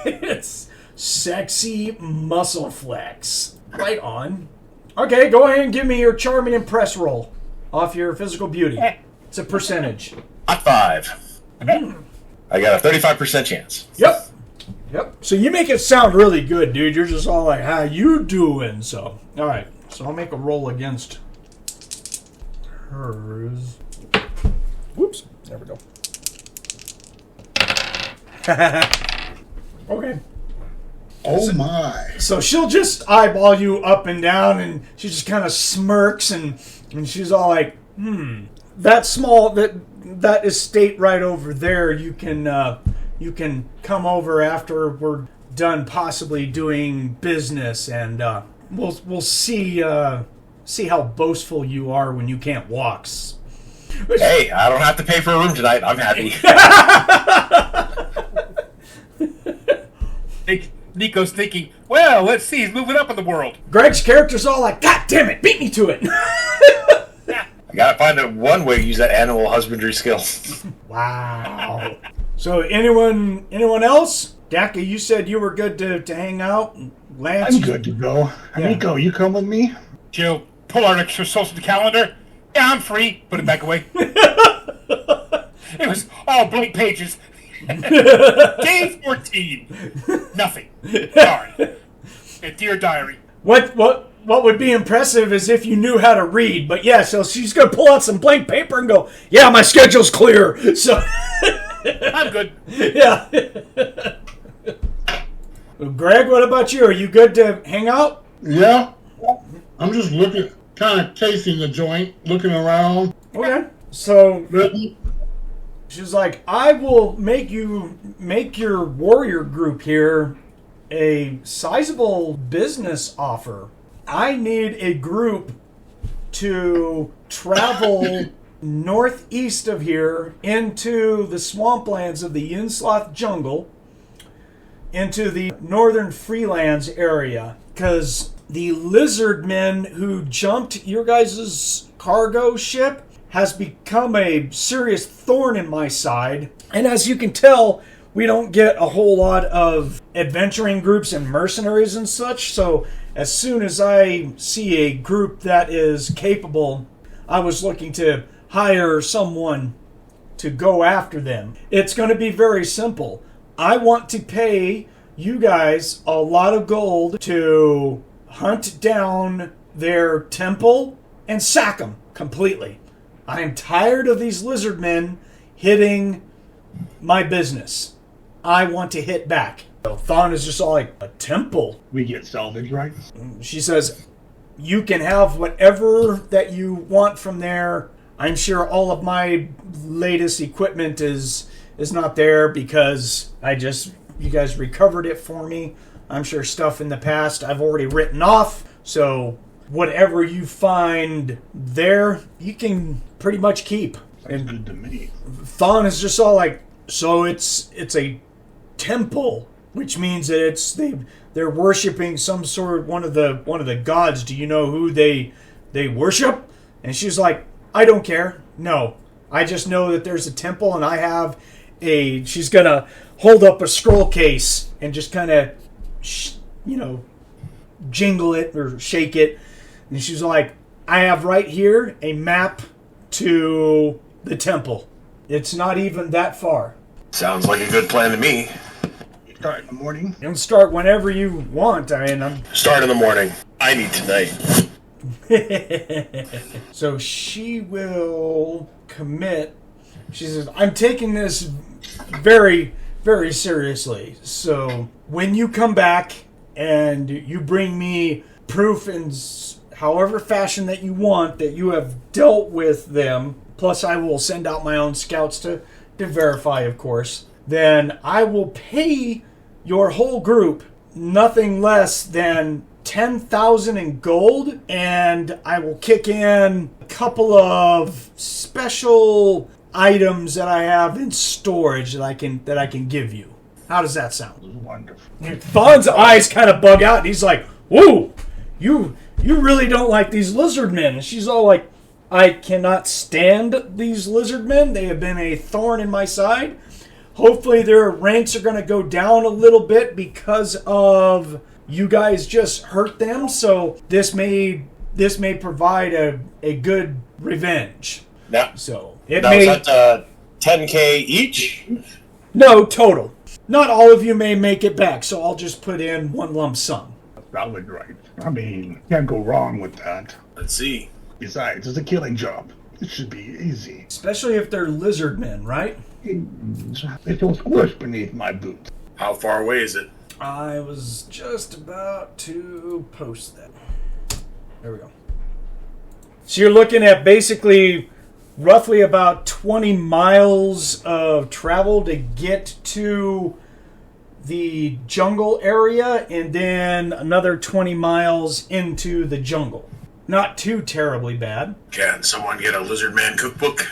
It's sexy muscle flex. Right on. Okay, go ahead and give me your charm and impress roll off your physical beauty. It's a percentage. Hot 5. I got a 35% chance. Yep. So you make it sound really good, dude. You're just all like, how you doing? So, all right. So I'll make a roll against hers. Whoops. There we go. Okay. Oh my. So she'll just eyeball you up and down, and she just kind of smirks, and she's all like, that estate right over there, you can come over after we're done possibly doing business, and we'll see how boastful you are when you can't walk. Hey, I don't have to pay for a room tonight. I'm happy. Nikko's thinking, well, let's see, he's moving up in the world. Greg's character's all like, God damn it, beat me to it. I gotta find one way to use that animal husbandry skill. Wow. So anyone else? Dakka, you said you were good to hang out. Lance, I'm good to go. Yeah. Nikko, you come with me? Jill, pull our extra social calendar. Yeah, I'm free. Put it back away. It was all blank pages. Day 14. Nothing. Darn. Dear diary. What what would be impressive is if you knew how to read. But yeah, so she's going to pull out some blank paper and go, yeah, my schedule's clear. So I'm good. Yeah. Greg, what about you? Are you good to hang out? Yeah. I'm just looking, kind of tasting the joint, looking around. Okay. So Ready? she's like, I will make your warrior group here a sizable business offer. I need a group to travel northeast of here into the swamplands of the Yin Sloth jungle, into the northern freelands area, because the lizard men who jumped your guys' cargo ship has become a serious thorn in my side. And as you can tell, we don't get a whole lot of adventuring groups and mercenaries and such, so as soon as I see a group that is capable, I was looking to hire someone to go after them. It's going to be very simple. I want to pay you guys a lot of gold to hunt down their temple and sack them completely. I am tired of these lizard men hitting my business. I want to hit back. So Thonn is just all like, a temple? We get salvage rights. She says, you can have whatever that you want from there. I'm sure all of my latest equipment is not there because you guys recovered it for me. I'm sure stuff in the past I've already written off. So whatever you find there, you can pretty much keep. Sounds good to me. Thonn is just all like, so it's a temple, which means that they're worshiping some sort of one of the gods. Do you know who they worship? And she's like, I don't care. No, I just know that there's a temple, and I have she's gonna hold up a scroll case and just kind of jingle it or shake it, and she's like, I have right here a map to the temple. It's not even that far. Sounds like a good plan to me. Start in the morning. You can start whenever you want. I mean, Start in the morning. I need tonight. So she will commit. She says, I'm taking this very, very seriously. So when you come back and you bring me proof in however fashion that you want that you have dealt with them, plus I will send out my own scouts to verify, of course, then I will pay your whole group nothing less than 10,000 in gold, and I will kick in a couple of special items that I have in storage that I can give you. How does that sound? Wonderful. Thonn's eyes kind of bug out, and he's like, "Whoa, you really don't like these lizard men?" And she's all like, "I cannot stand these lizard men. They have been a thorn in my side. Hopefully their ranks are going to go down a little bit because of you guys just hurt them. So this may provide a good revenge." Now, So it now may is that 10K each? no total. Not all of you may make it back, so I'll just put in one lump sum. Salvage right. I mean, can't go wrong with that. Let's see. Besides, it's a killing job. It should be easy. Especially if they're lizard men, right? It will squish beneath my boots. How far away is it? I was just about to post that. There we go. So you're looking at basically roughly about 20 miles of travel to get to the jungle area, and then another 20 miles into the jungle. Not too terribly bad. Can someone get a lizard man cookbook?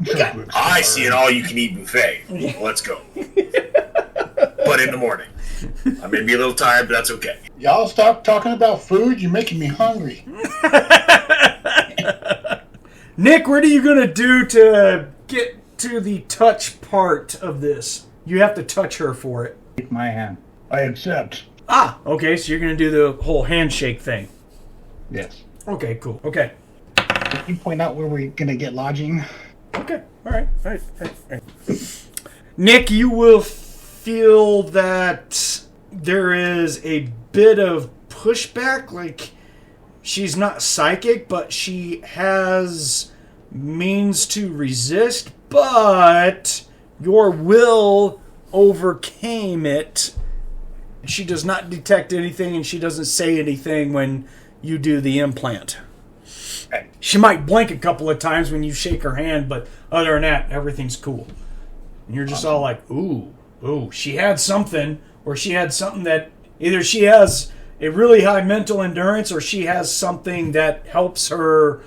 Sure, I see an all-you-can-eat buffet. Let's go. But in the morning. I may be a little tired, but that's okay. Y'all stop talking about food. You're making me hungry. Nick, what are you going to do to get to the touch part of this? You have to touch her for it. Take my hand. I accept. Ah, okay, so you're going to do the whole handshake thing. Yes. Okay, cool. Okay. Can you point out where we're gonna get lodging? Okay. All right. Nick, you will feel that there is a bit of pushback. Like, she's not psychic, but she has means to resist, but your will overcame it. She does not detect anything, and she doesn't say anything when you do the implant. Okay. She might blink a couple of times when you shake her hand, but other than that, everything's cool. And you're just all like, ooh, she had something, or she had something that either she has a really high mental endurance, or she has something that helps her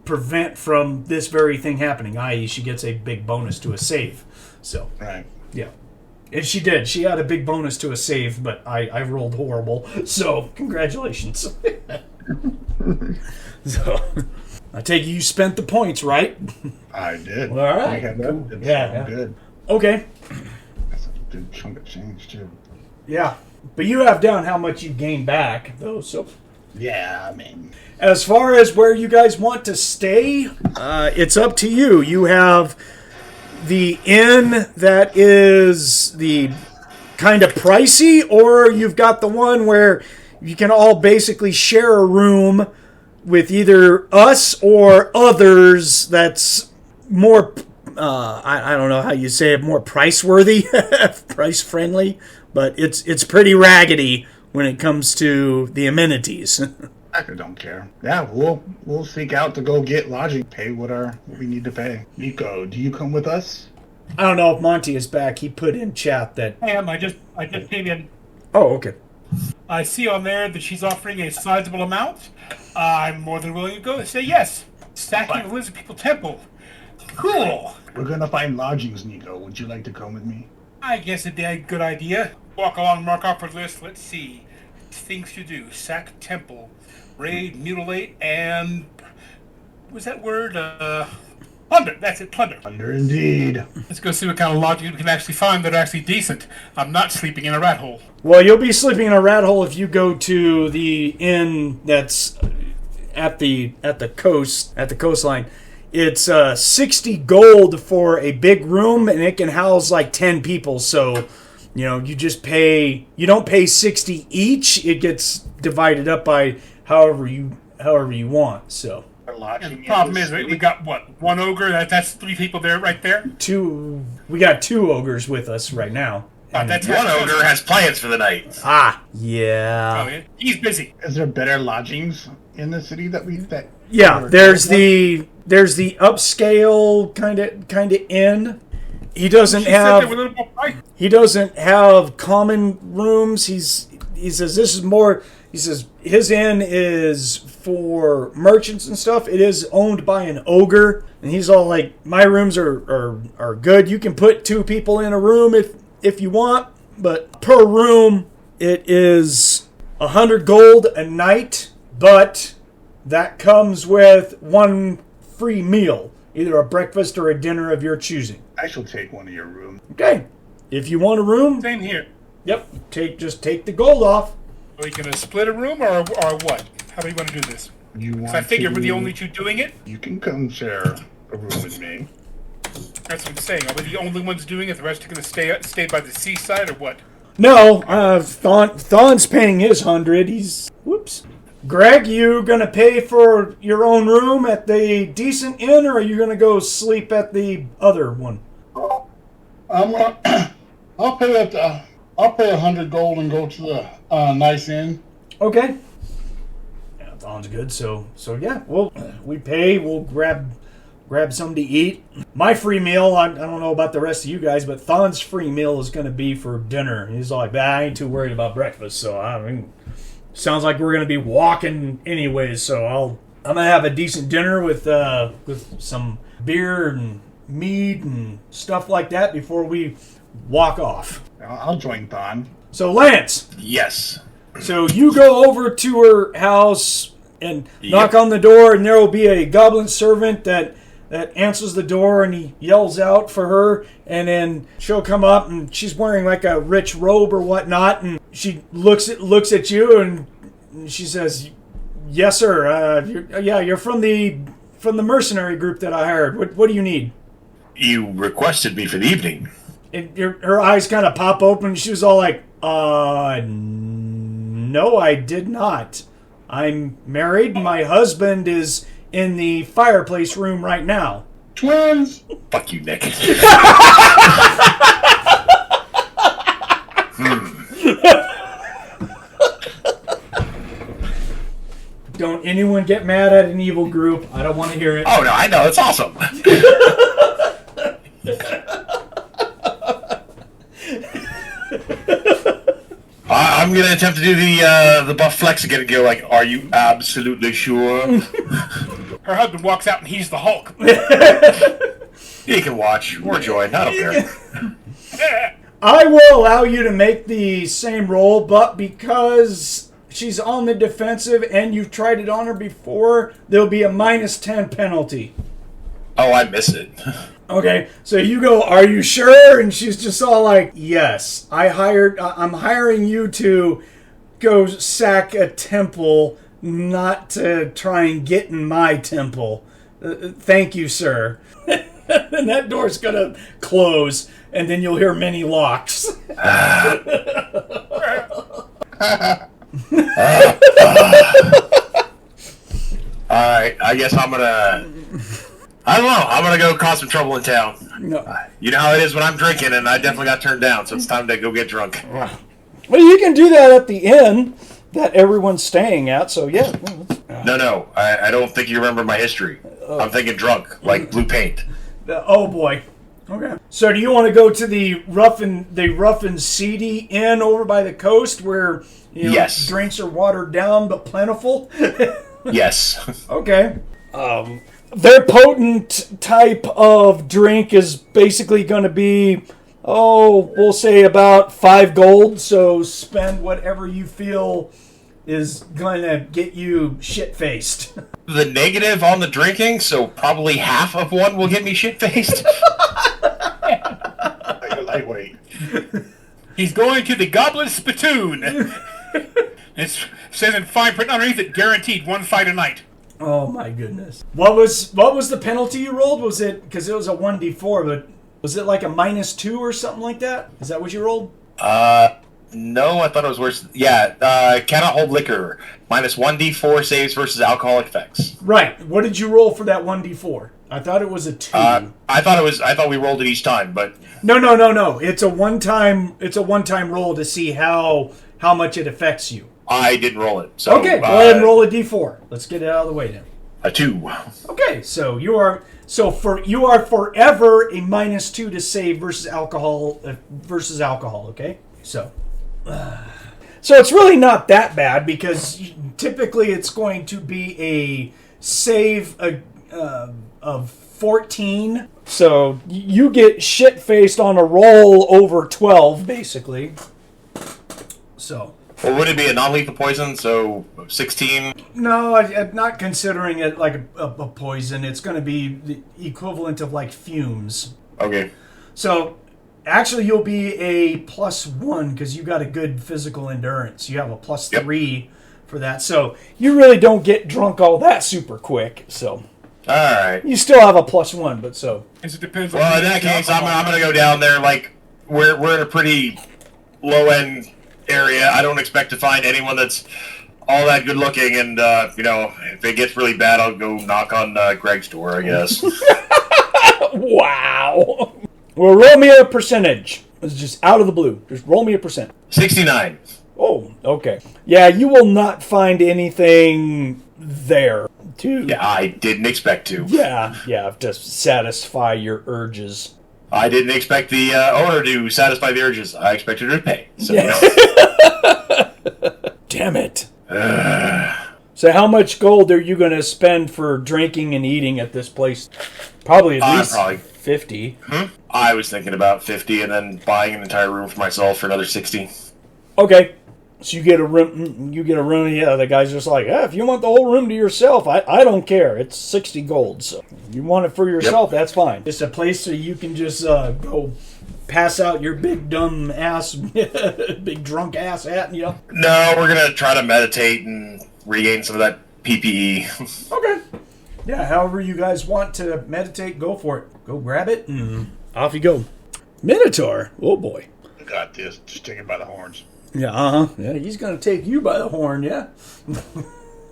prevent from this very thing happening, i.e. she gets a big bonus to a save. So, Right. yeah. And she did. She had a big bonus to a save, but I rolled horrible. So, congratulations. So, I take it you spent the points, right? I did. All right. I had Cool. that. Yeah. Good. Okay. That's a good chunk of change, too. Yeah. But you have down how much you gain back, though, so... Yeah, I mean... As far as where you guys want to stay, it's up to you. You have the inn that is the kind of pricey, or you've got the one where you can all basically share a room with either us or others that's more, I don't know how you say it, more price-worthy, price-friendly, but it's pretty raggedy when it comes to the amenities. I don't care. Yeah, we'll seek out to go get lodging, pay what we need to pay. Nikko, do you come with us? I don't know if Monte is back. He put in chat that... I am. I just came in. Oh, okay. I see on there that she's offering a sizable amount. I'm more than willing to go and say yes. Stacking the Lizard People Temple. Cool. We're gonna find lodgings, Nikko. Would you like to come with me? I guess it'd be a good idea. Walk along, mark off our list. Let's see. Things to do. Sack temple. Raid, mutilate, and... What was that word? Plunder. That's it, plunder. Plunder indeed. Let's go see what kind of lodging we can actually find that are actually decent. I'm not sleeping in a rat hole. Well, you'll be sleeping in a rat hole if you go to the inn that's at the coastline. It's 60 gold for a big room, and it can house like 10 people. So, you know, you don't pay 60 each. It gets divided up by however you want. So. And the problem is, we got what? One ogre? That's 3 people there, right there? We got 2 ogres with us right now. That's One ogre has plans for the night. Ah, yeah. Oh, yeah. He's busy. Is there better lodgings in the city that Yeah, there's the upscale kind of inn. He doesn't have common rooms. He says this is more. He says his inn is for merchants and stuff. It is owned by an ogre, and he's all like, "My rooms are good. You can put 2 people in a room if you want, but per room it is 100 gold a night. But that comes with 1 free meal, either a breakfast or a dinner of your choosing." I shall take one of your rooms. Okay, if you want a room, Same here. yep, just take the gold off. Are we going to split a room or what? How do you want to do this? Because I figure we're the only 2 doing it. You can come share a room with me. That's what I'm saying. Are we the only ones doing it? The rest are going to stay by the seaside or what? No, Thonn's paying his 100. Whoops. Greg, you gonna pay for your own room at the decent inn, or are you gonna go sleep at the other one? I'll pay 100 gold and go to the nice inn. Okay. Yeah, Thonn's good. So yeah, we pay. We'll grab something to eat. My free meal, I don't know about the rest of you guys, but Thonn's free meal is going to be for dinner. He's like, I ain't too worried about breakfast, so I mean, sounds like we're going to be walking anyways, so I'm going to have a decent dinner with some beer and mead and stuff like that before we walk off. I'll join Thonn. So, Lance. Yes. So you go over to her house and knock on the door, and there will be a goblin servant that answers the door, and he yells out for her, and then she'll come up, and she's wearing like a rich robe or whatnot, and she looks at you, and she says, "Yes, sir. You're from the mercenary group that I hired. What do you need?" You requested me for the evening. And her eyes kind of pop open. She was all like, No, I did not. I'm married. My husband is in the fireplace room right now. Twins. Fuck you, Nick. Don't anyone get mad at an evil group. I don't want to hear it. Oh, no, I know. It's awesome. I'm going to attempt to do the buff flex again and go like, are you absolutely sure? Her husband walks out and he's the Hulk. You can watch or join. I don't care. I will allow you to make the same roll, but because she's on the defensive and you've tried it on her before, there'll be a -10 penalty. Oh, I miss it. Okay, so you go, are you sure? And she's just all like, yes, I'm hiring you to go sack a temple, not to try and get in my temple. Thank you, sir. And that door's gonna close, and then you'll hear many locks. Alright, I guess I don't know. I'm gonna go cause some trouble in town. No. You know how it is when I'm drinking, and I definitely got turned down, so it's time to go get drunk. Well, you can do that at the inn that everyone's staying at, so yeah. No, I don't think you remember my history. I'm thinking drunk, like blue paint. Oh boy. Okay. So do you want to go to the rough and seedy inn over by the coast where Yes. drinks are watered down but plentiful? Yes. Okay. Their potent type of drink is basically going to be, we'll say about 5 gold. So spend whatever you feel is going to get you shit-faced. The negative on the drinking, so probably half of one will get me shit-faced. Like a lightweight. He's going to the Goblin Spittoon. It says in fine print underneath it, guaranteed 1 fight a night. Oh my goodness. What was the penalty you rolled? Was it, because it was a 1d4, but was it like a -2 or something like that? Is that what you rolled? No, I thought it was worse. Yeah, cannot hold liquor. -1d4 saves versus alcoholic effects. Right. What did you roll for that 1d4? I thought it was a 2. I thought we rolled it each time, but No. It's a one-time roll to see how much it affects you. I didn't roll it. So Okay, go ahead and roll a d4. Let's get it out of the way then. a 2. Okay, so you are forever a -2 to save versus alcohol, okay? So it's really not that bad because typically it's going to be a save of 14. So you get shit-faced on a roll over 12, basically. So. Well, would it be a non-lethal poison? So 16. No, I'm not considering it like a poison. It's going to be the equivalent of like fumes. Okay. So actually, you'll be a +1 because you got a good physical endurance. You have a +3 for that. So you really don't get drunk all that super quick. So All right. you still have a +1, but so. It depends. Well, in that case, I'm going to go down there. Like we're in a pretty low-end area. I don't expect to find anyone that's all that good looking, and if it gets really bad, I'll go knock on Greg's door, I guess. Wow. Well, roll me a percentage. It's just out of the blue. Just roll me a percent. 69. Oh, okay. Yeah, you will not find anything there to. Yeah, I didn't expect to. Yeah, to satisfy your urges. I didn't expect the owner to satisfy the urges. I expected her to pay. So, Damn it. So how much gold are you going to spend for drinking and eating at this place? Probably at least 50. I was thinking about 50 and then buying an entire room for myself for another 60. Okay. So you get a room. Yeah, the guy's just like, if you want the whole room to yourself, I don't care. It's 60 gold. So if you want it for yourself, that's fine. It's a place so you can just go pass out your big dumb ass, big drunk ass at you. No, we're going to try to meditate and regain some of that PPE. Okay. Yeah, however you guys want to meditate, go for it. Go grab it and off you go. Minotaur. Oh boy. I got this. Just take it by the horns. Yeah, yeah, he's gonna take you by the horn, yeah.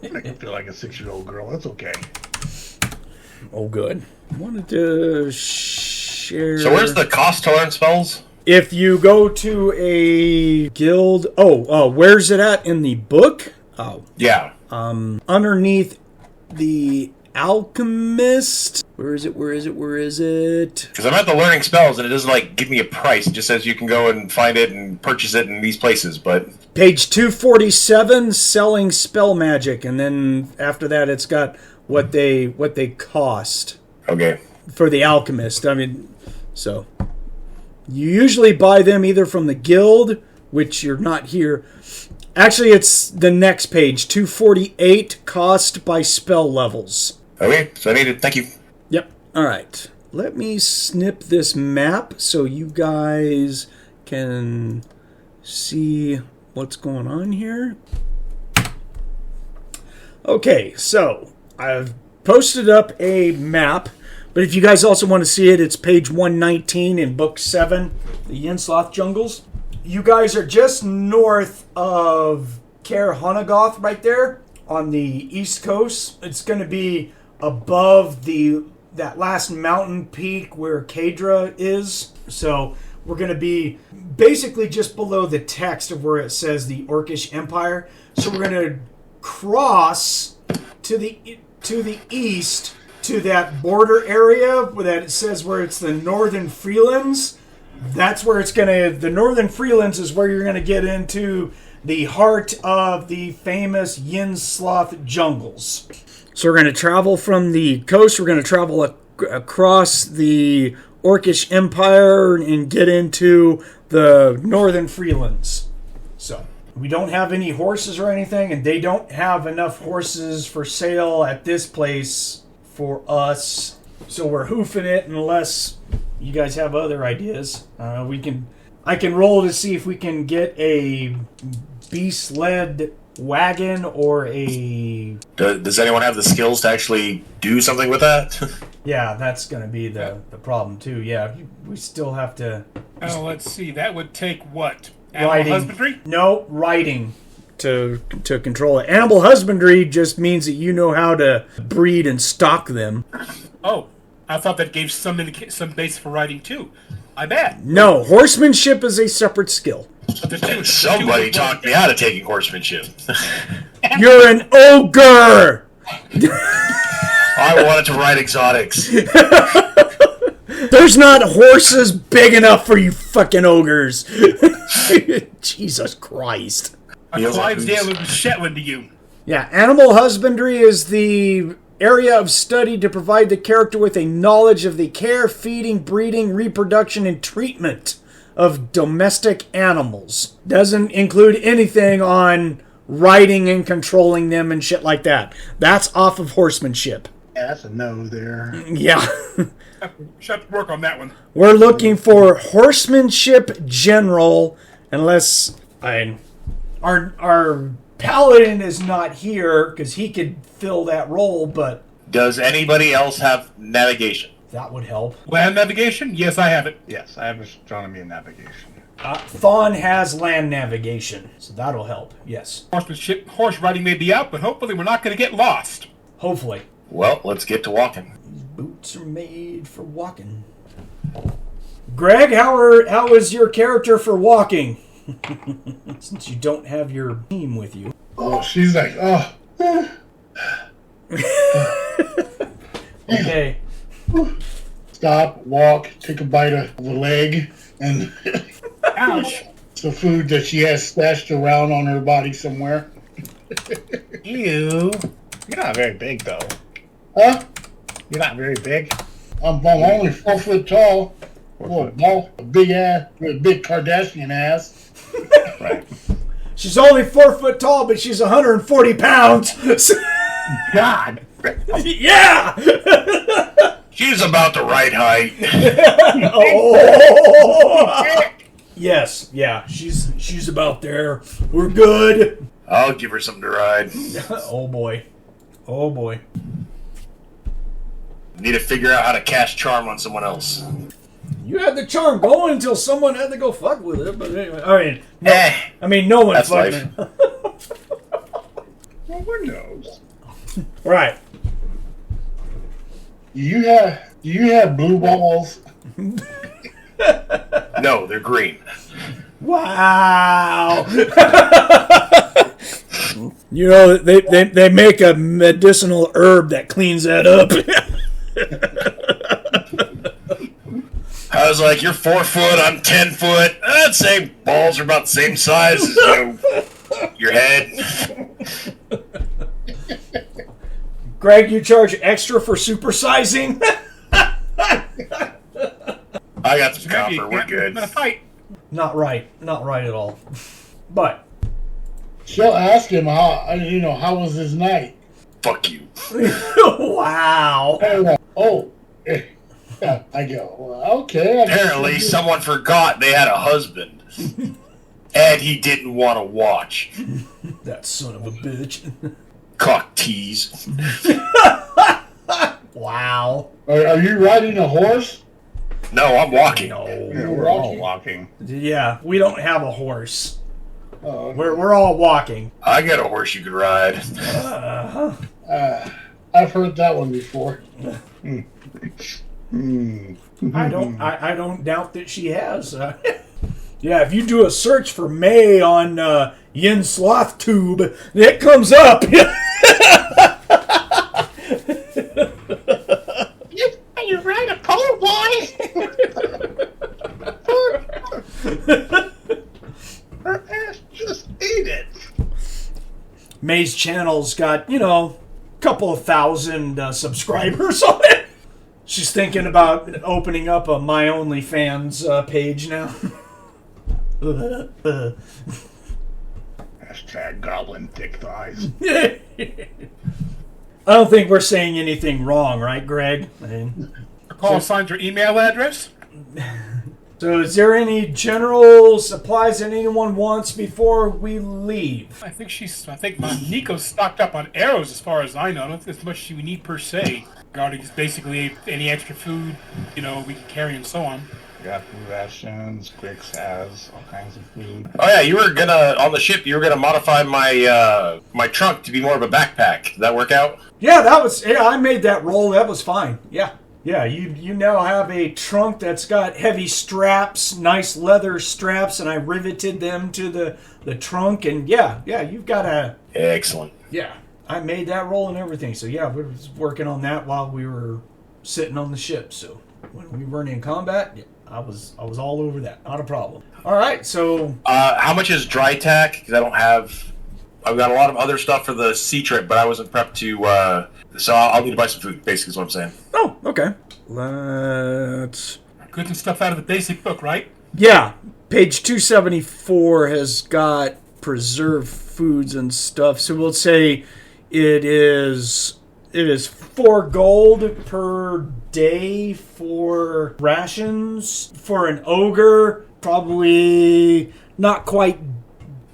Make me feel like a 6-year-old girl. That's okay. Oh, good. I wanted to share... So where's the cost to learn spells? If you go to a guild... where's it at in the book? Oh. Yeah. Underneath the alchemist... Where is it? Because I'm at the learning spells, and it doesn't, like, give me a price. It just says you can go and find it and purchase it in these places, but... Page 247, selling spell magic, and then after that it's got what they cost. Okay. For the alchemist. I mean, so... You usually buy them either from the guild, which you're not here. Actually, it's the next page, 248, cost by spell levels. Okay, so I need it. Thank you. Yep. All right. Let me snip this map so you guys can see what's going on here. Okay, so I've posted up a map, but if you guys also want to see it, it's page 119 in book 7, the Yin Sloth jungles. You guys are just north of Caer Honagoth right there on the east coast. It's going to be above that last mountain peak where Kadra is. So we're going to be basically just below the text of where it says the Orcish Empire. So we're going to cross to the east to that border area where that it says where it's the Northern Freelands. That's where it's going to... The Northern Freelands is where you're going to get into the heart of the famous Yin Sloth jungles. So we're going to travel from the coast. We're going to travel across the Orcish Empire and get into the Northern Freelands. So we don't have any horses or anything, and they don't have enough horses for sale at this place for us. So we're hoofing it unless you guys have other ideas. I can roll to see if we can get a beast-led wagon or a... Does anyone have the skills to actually do something with that? Yeah, that's going to be the problem, too. Yeah, we still have to... Oh, let's see. That would take what? Animal Riding. husbandry? No, riding to control it. Animal husbandry just means that you know how to breed and stock them. Oh, I thought that gave some base for riding, too. I bet. No, horsemanship is a separate skill. Somebody talked me out of taking horsemanship. You're an ogre! I wanted to ride exotics. There's not horses big enough for you fucking ogres. Jesus Christ. A Clydesdale and Shetland to you. Yeah, animal husbandry is the area of study to provide the character with a knowledge of the care, feeding, breeding, reproduction, and treatment of domestic animals. Doesn't include anything on riding and controlling them and shit like that. That's off of horsemanship. Yeah, that's a no there. Yeah. Should have to work on that one. We're looking for horsemanship general, unless our paladin is not here because he could fill that role, but Does anybody else have navigation? that would help. Land navigation? Yes, I have it. Yes, I have astronomy and navigation. Thonn has land navigation, so that'll help. Yes, Horse riding may be out, but hopefully we're not going to get lost. hopefully. Well, let's get to walking. Boots are made for walking. Greg, how is your character for walking? Since you don't have your team with you. Oh, she's like, oh. Okay. Stop, walk, take a bite of the leg, and Ouch. some food that she has stashed around on her body somewhere. Ew. You're not very big, though. Huh? You're not very big. I'm only 4 foot tall. A big ass, with a big Kardashian ass. Right. She's only 4 foot tall, but she's 140 pounds. God. Yeah! She's about the right height. Oh! Yes, yeah, she's about there. We're good. I'll give her something to ride. Oh boy. Oh boy. Need to figure out how to cast charm on someone else. You had the charm going until someone had to go fuck with it. But anyway, no one That's fucked life. me. Well, who knows? Right. You have blue balls. No, they're green. Wow. You know, they make a medicinal herb that cleans that up. I was like, you're 4 foot, I'm 10 foot. I'd say balls are about the same size as your head. Greg, you charge extra for supersizing? I got some copper, we're good. I'm gonna fight. Not right at all. But She'll ask him how was his night. Fuck you. wow. Oh, yeah, I go, well, okay. Apparently, someone forgot they had a husband. And he didn't want to watch. That son of a bitch. Cock tease. Wow. Are you riding a horse? No, I'm walking. No. Yeah, we're all walking. Yeah, we don't have a horse. Oh, We're all walking. I got a horse you could ride. I've heard that one before. I don't doubt that she has. Yeah, if you do a search for May on Yin Sloth tube, it comes up. You ride a pole, boy? Her ass just ate it. May's channel's got, a couple of thousand subscribers on it. She's thinking about opening up a My OnlyFans page now. Hashtag Goblin dick thighs. I don't think we're saying anything wrong, right, Greg? Call signs or email address. So is there any general supplies that anyone wants before we leave? I think Nikko's stocked up on arrows as far as I know. I don't think as much as we need per se. Regarding just basically any extra food, we can carry and so on. Got food rations. Grix has all kinds of food. Oh yeah, on the ship, you were gonna modify my my trunk to be more of a backpack. Did that work out? Yeah, I made that roll. That was fine. Yeah, you now have a trunk that's got heavy straps, nice leather straps, and I riveted them to the trunk, and yeah, you've got a... Excellent. Yeah, I made that roll and everything, so yeah, we were working on that while we were sitting on the ship, so when we weren't in combat, yeah, I was all over that, not a problem. All right, so... how much is dry tack? Because I've got a lot of other stuff for the sea trip, but I wasn't prepped to, so I'll need to buy some food, basically is what I'm saying. Oh, okay. Let's... Goods and stuff out of the basic book, right? Yeah, page 274 has got preserved foods and stuff, so we'll say it is 4 gold per day for rations. For an ogre, probably not quite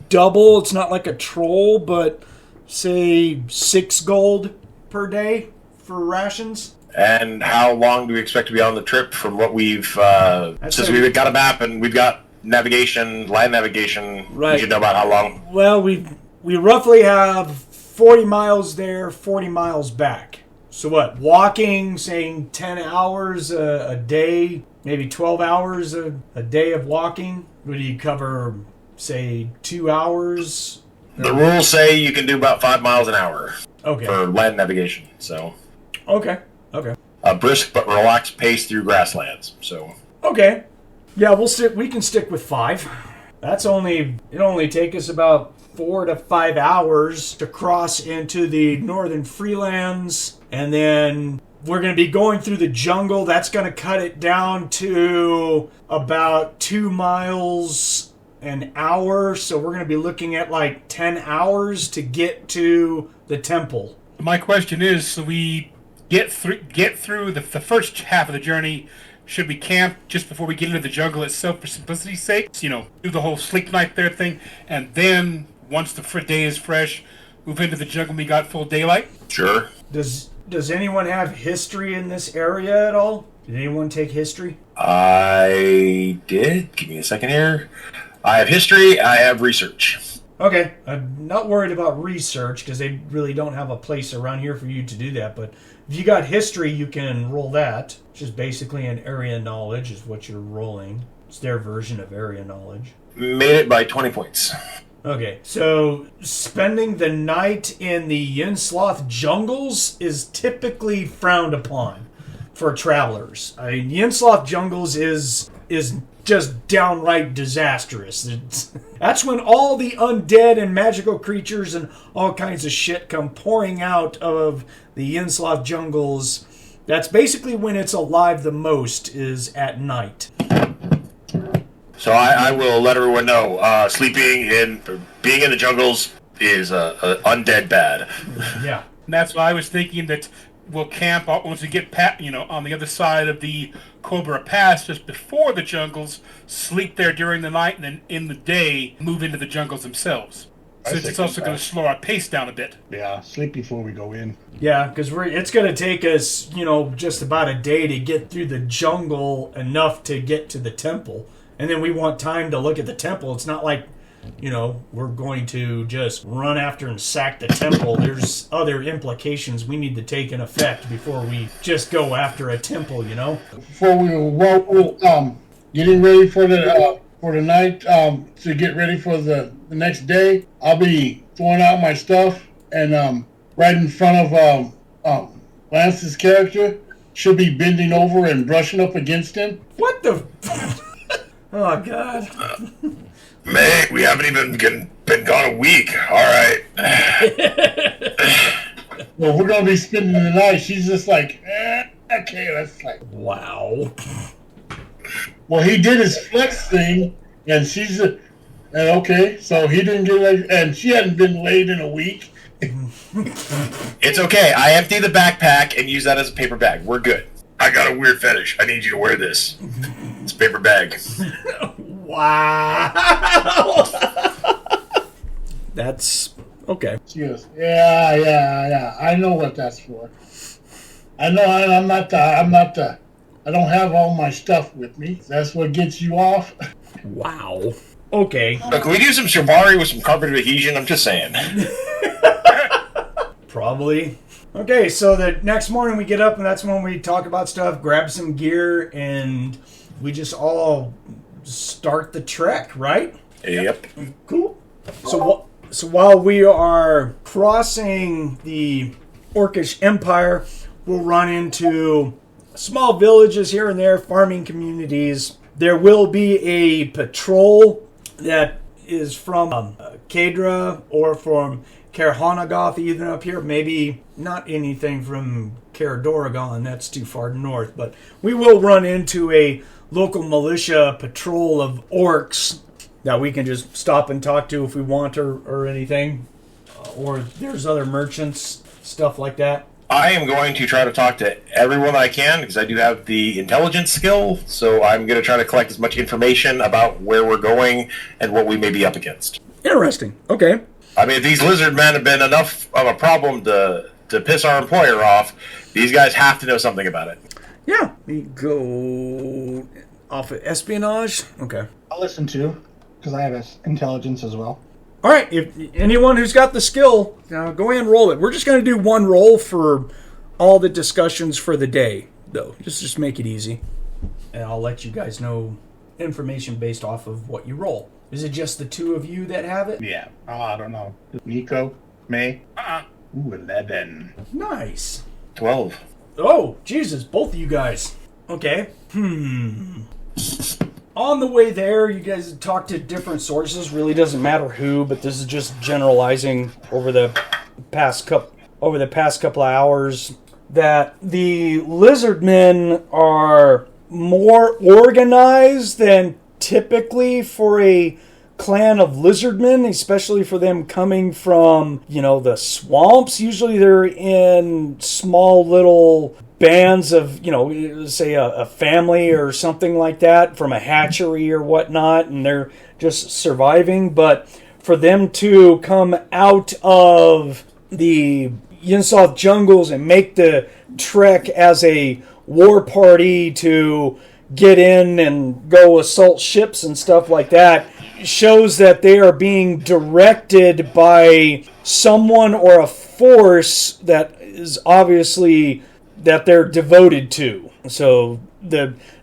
double. It's not like a troll, but say 6 gold per day for rations. And how long do we expect to be on the trip from what we've... since we've got a map and we've got navigation, land navigation, right. We should know about how long. Well, we roughly have 40 miles there, 40 miles back. So what, walking, saying 10 hours a day, maybe 12 hours a day of walking? Would you cover, say, 2 hours? The rules say you can do about 5 miles an hour Okay. for land navigation, so... Okay. A brisk but relaxed pace through grasslands, so... Okay. Yeah, we can stick with 5. It'll only take us about 4 to 5 hours to cross into the northern freelands, and then we're going to be going through the jungle. That's going to cut it down to about 2 miles an hour, so we're going to be looking at like 10 hours to get to the temple. My question is, so we get through the first half of the journey, should we camp just before we get into the jungle itself for simplicity's sake? Do the whole sleep night there thing, and then once the day is fresh, move into the jungle and we got full daylight? Sure. Does anyone have history in this area at all? Did anyone take history? I did. Give me a second here. I have history. I have research. Okay, I'm not worried about research because they really don't have a place around here for you to do that. But if you got history, you can roll that, which is basically an area knowledge is what you're rolling. It's their version of area knowledge. Made it by 20 points. Okay, so spending the night in the Yin Sloth jungles is typically frowned upon for travelers. I mean, Yin Sloth jungles is just downright disastrous. That's when all the undead and magical creatures and all kinds of shit come pouring out of the Yin Sloth jungles. That's basically when it's alive the most, is at night. So I will let everyone know, being in the jungles is undead bad. Yeah. And that's why I was thinking that we'll camp once we get on the other side of the Cobra Pass just before the jungles, sleep there during the night, and then in the day move into the jungles themselves. Since it's also going to slow our pace down a bit. Yeah, sleep before we go in. Yeah, because it's going to take us, just about a day to get through the jungle enough to get to the temple. And then we want time to look at the temple. It's not like, we're going to just run after and sack the temple. There's other implications we need to take in effect before we just go after a temple, Before we were getting ready for the night, to get ready for the next day, I'll be throwing out my stuff, and right in front of Lance's character should be bending over and brushing up against him. What the... Oh, God. Meg, we haven't even been gone a week. All right. Well, we're going to be spending the night. She's just like, okay, that's like... Wow. Well, he did his flex thing, and she's... okay, so he didn't get laid, and she hadn't been laid in a week. It's okay. I empty the backpack and use that as a paper bag. We're good. I got a weird fetish. I need you to wear this. It's a paper bag. Wow. That's okay. She goes, yeah. I know what that's for. I know I don't have all my stuff with me. That's what gets you off. Wow. Okay. Look, can we do some shibari with some carpet adhesion? I'm just saying. Probably. Okay, so the next morning we get up and that's when we talk about stuff, grab some gear, and we just all start the trek, right? Yep. Cool. So while we are crossing the Orcish Empire, we'll run into small villages here and there, farming communities. There will be a patrol that is from Kadra or from Kerhanagoth, even up here. Maybe not anything from Karadoragon, that's too far north. But we will run into a local militia patrol of orcs that we can just stop and talk to if we want or anything. Or there's other merchants, stuff like that. I am going to try to talk to everyone I can because I do have the intelligence skill. So I'm going to try to collect as much information about where we're going and what we may be up against. Interesting. Okay. I mean, if these lizard men have been enough of a problem to piss our employer off, these guys have to know something about it. Yeah. We go off of espionage. Okay. I'll listen to, because I have intelligence as well. All right. If anyone who's got the skill, go ahead and roll it. We're just going to do one roll for all the discussions for the day, though. Just make it easy. And I'll let you guys know information based off of what you roll. Is it just the two of you that have it? Yeah. Oh, I don't know. Nikko, May. Ooh, 11. Nice. 12. Oh, Jesus, both of you guys. Okay. On the way there, you guys talk to different sources. Really doesn't matter who, but this is just generalizing over the past couple of hours that the lizard men are more organized than typically for a clan of lizardmen, especially for them coming from, the swamps. Usually they're in small little bands of, say a family or something like that from a hatchery or whatnot, and they're just surviving. But for them to come out of the Yin Sloth jungles and make the trek as a war party to get in and go assault ships and stuff like that shows that they are being directed by someone or a force that is obviously that they're devoted to. So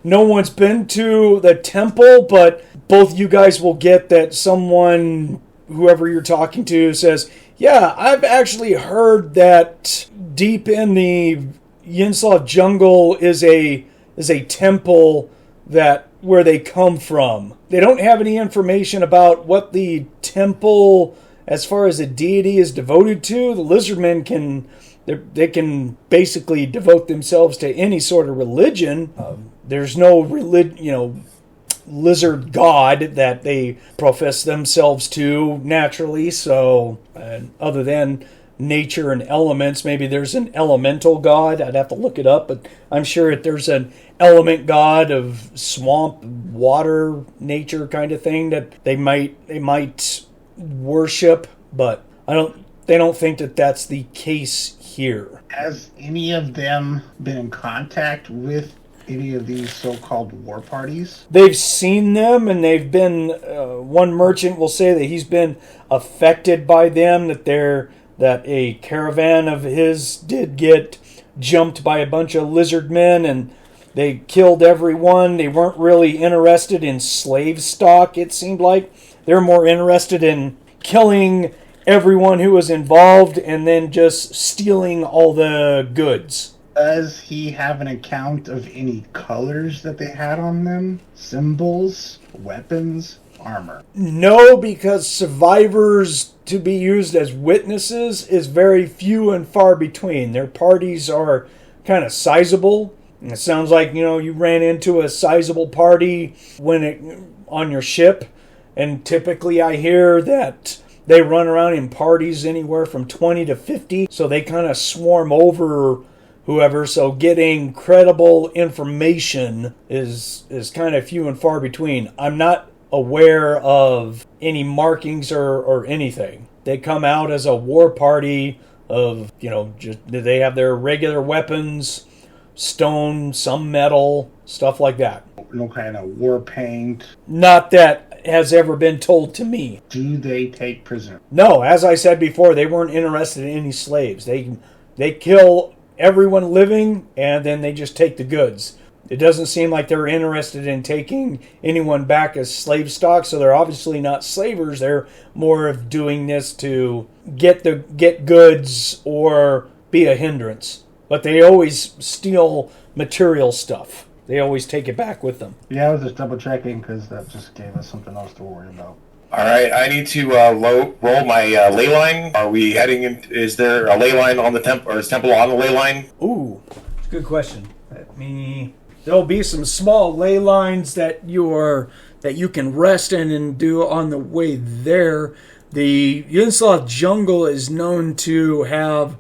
no one's been to the temple, but both you guys will get that someone, whoever you're talking to, says, yeah, I've actually heard that deep in the Yin Sloth jungle is a temple where they come from. They don't have any information about what the temple, as far as a deity, is devoted to. The lizardmen can basically devote themselves to any sort of religion. There's no lizard god that they profess themselves to naturally. So, other than nature and elements, maybe there's an elemental god. I'd have to look it up, but I'm sure if there's an element god of swamp, water, nature kind of thing that they might worship, but they don't think that that's the case here. Has any of them been in contact with any of these so-called war parties? They've seen them, and they've been. One merchant will say that he's been affected by them. That a caravan of his did get jumped by a bunch of lizard men, and they killed everyone. They weren't really interested in slave stock. It seemed like they're more interested in killing everyone who was involved and then just stealing all the goods. Does he have an account of any colors that they had on them? Symbols, weapons, armor? No, because survivors to be used as witnesses is very few and far between. Their parties are kind of sizable. It sounds like, you ran into a sizable party on your ship, and typically I hear that they run around in parties anywhere from 20 to 50, so they kind of swarm over whoever, so getting credible information is kind of few and far between. I'm not aware of any markings or anything. They come out as a war party of, just they have their regular weapons, stone, some metal, stuff like that. No kind of war paint? Not that has ever been told to me. Do they take prisoners? No, as I said before, they weren't interested in any slaves. They kill everyone living, and then they just take the goods. It doesn't seem like they're interested in taking anyone back as slave stock, so they're obviously not slavers. They're more of doing this to get goods or be a hindrance. But they always steal material stuff. They always take it back with them. Yeah, I was just double checking because that just gave us something else to worry about. All right, I need to roll my ley line. Are we heading in? Is there a ley line on the temple, or is temple on the ley line? Ooh, good question. There'll be some small ley lines that you can rest in and do on the way there. The Yin Sloth jungle is known to have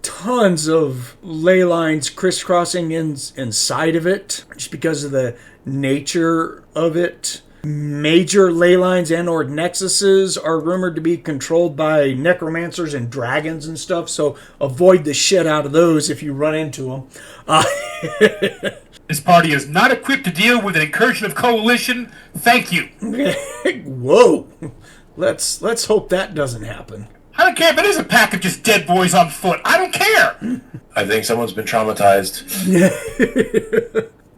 tons of ley lines crisscrossing inside of it, just because of the nature of it. Major ley lines and or nexuses are rumored to be controlled by necromancers and dragons and stuff, so avoid the shit out of those if you run into them. This party is not equipped to deal with an incursion of coalition. Thank you. Whoa. Let's hope that doesn't happen. I don't care if it is a pack of just dead boys on foot. I don't care. I think someone's been traumatized.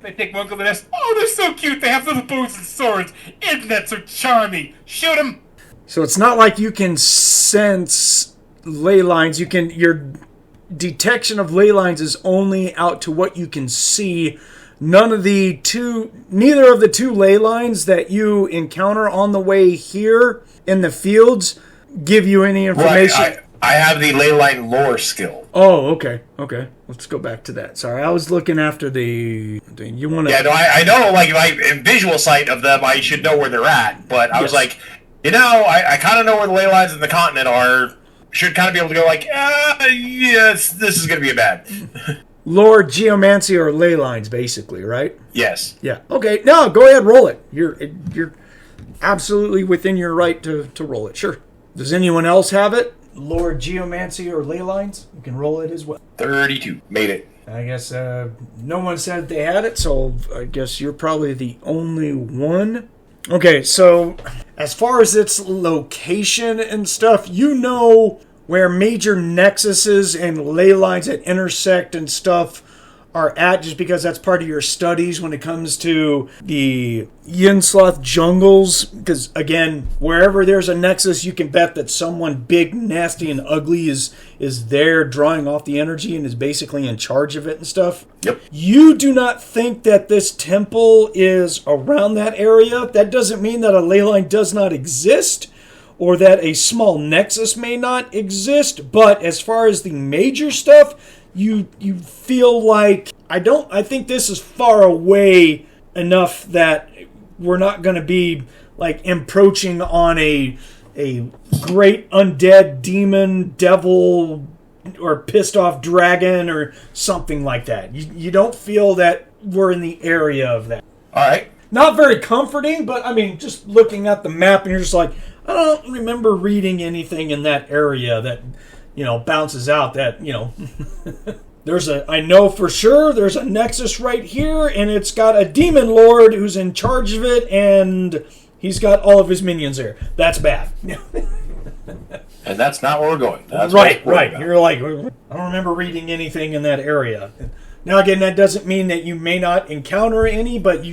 They take one to the nest. Oh, they're so cute. They have little bows and swords. Isn't that so charming? Shoot them. So it's not like you can sense ley lines. Your detection of ley lines is only out to what you can see. Neither of the two ley lines that you encounter on the way here in the fields give you any information. Right, I have the ley line lore skill. Oh, okay. Let's go back to that. Sorry, I was looking after you want to... Yeah, no, I know, like, if I in visual sight of them, I should know where they're at. But I was like, I kind of know where the ley lines in the continent are. Should kind of be able to go like, yes, this is going to be a bad. Lore, geomancy, or ley lines, basically, right? Yes. Yeah. Okay. No, go ahead, roll it. You're absolutely within your right to roll it. Sure. Does anyone else have it? Lore, geomancy, or ley lines? You can roll it as well. 32. Made it. I guess no one said they had it, so I guess you're probably the only one. Okay, so as far as its location and stuff, you know where major nexuses and ley lines that intersect and stuff are at, just because that's part of your studies when it comes to the Yin Sloth jungles. Because, again, wherever there's a nexus, you can bet that someone big, nasty, and ugly is there drawing off the energy and is basically in charge of it and stuff. Yep. You do not think that this temple is around that area. That doesn't mean that a ley line does not exist, or that a small nexus may not exist. But as far as the major stuff, you feel like I think this is far away enough that we're not going to be like encroaching on a great undead demon, devil, or pissed off dragon or something like that. You don't feel that we're in the area of that. All right. Not very comforting, but I mean, just looking at the map and you're just like, I don't remember reading anything in that area that, bounces out that, I know for sure there's a nexus right here, and it's got a demon lord who's in charge of it, and he's got all of his minions there. That's bad. And that's not where we're going. That's right. You're like, I don't remember reading anything in that area. Now, again, that doesn't mean that you may not encounter any, but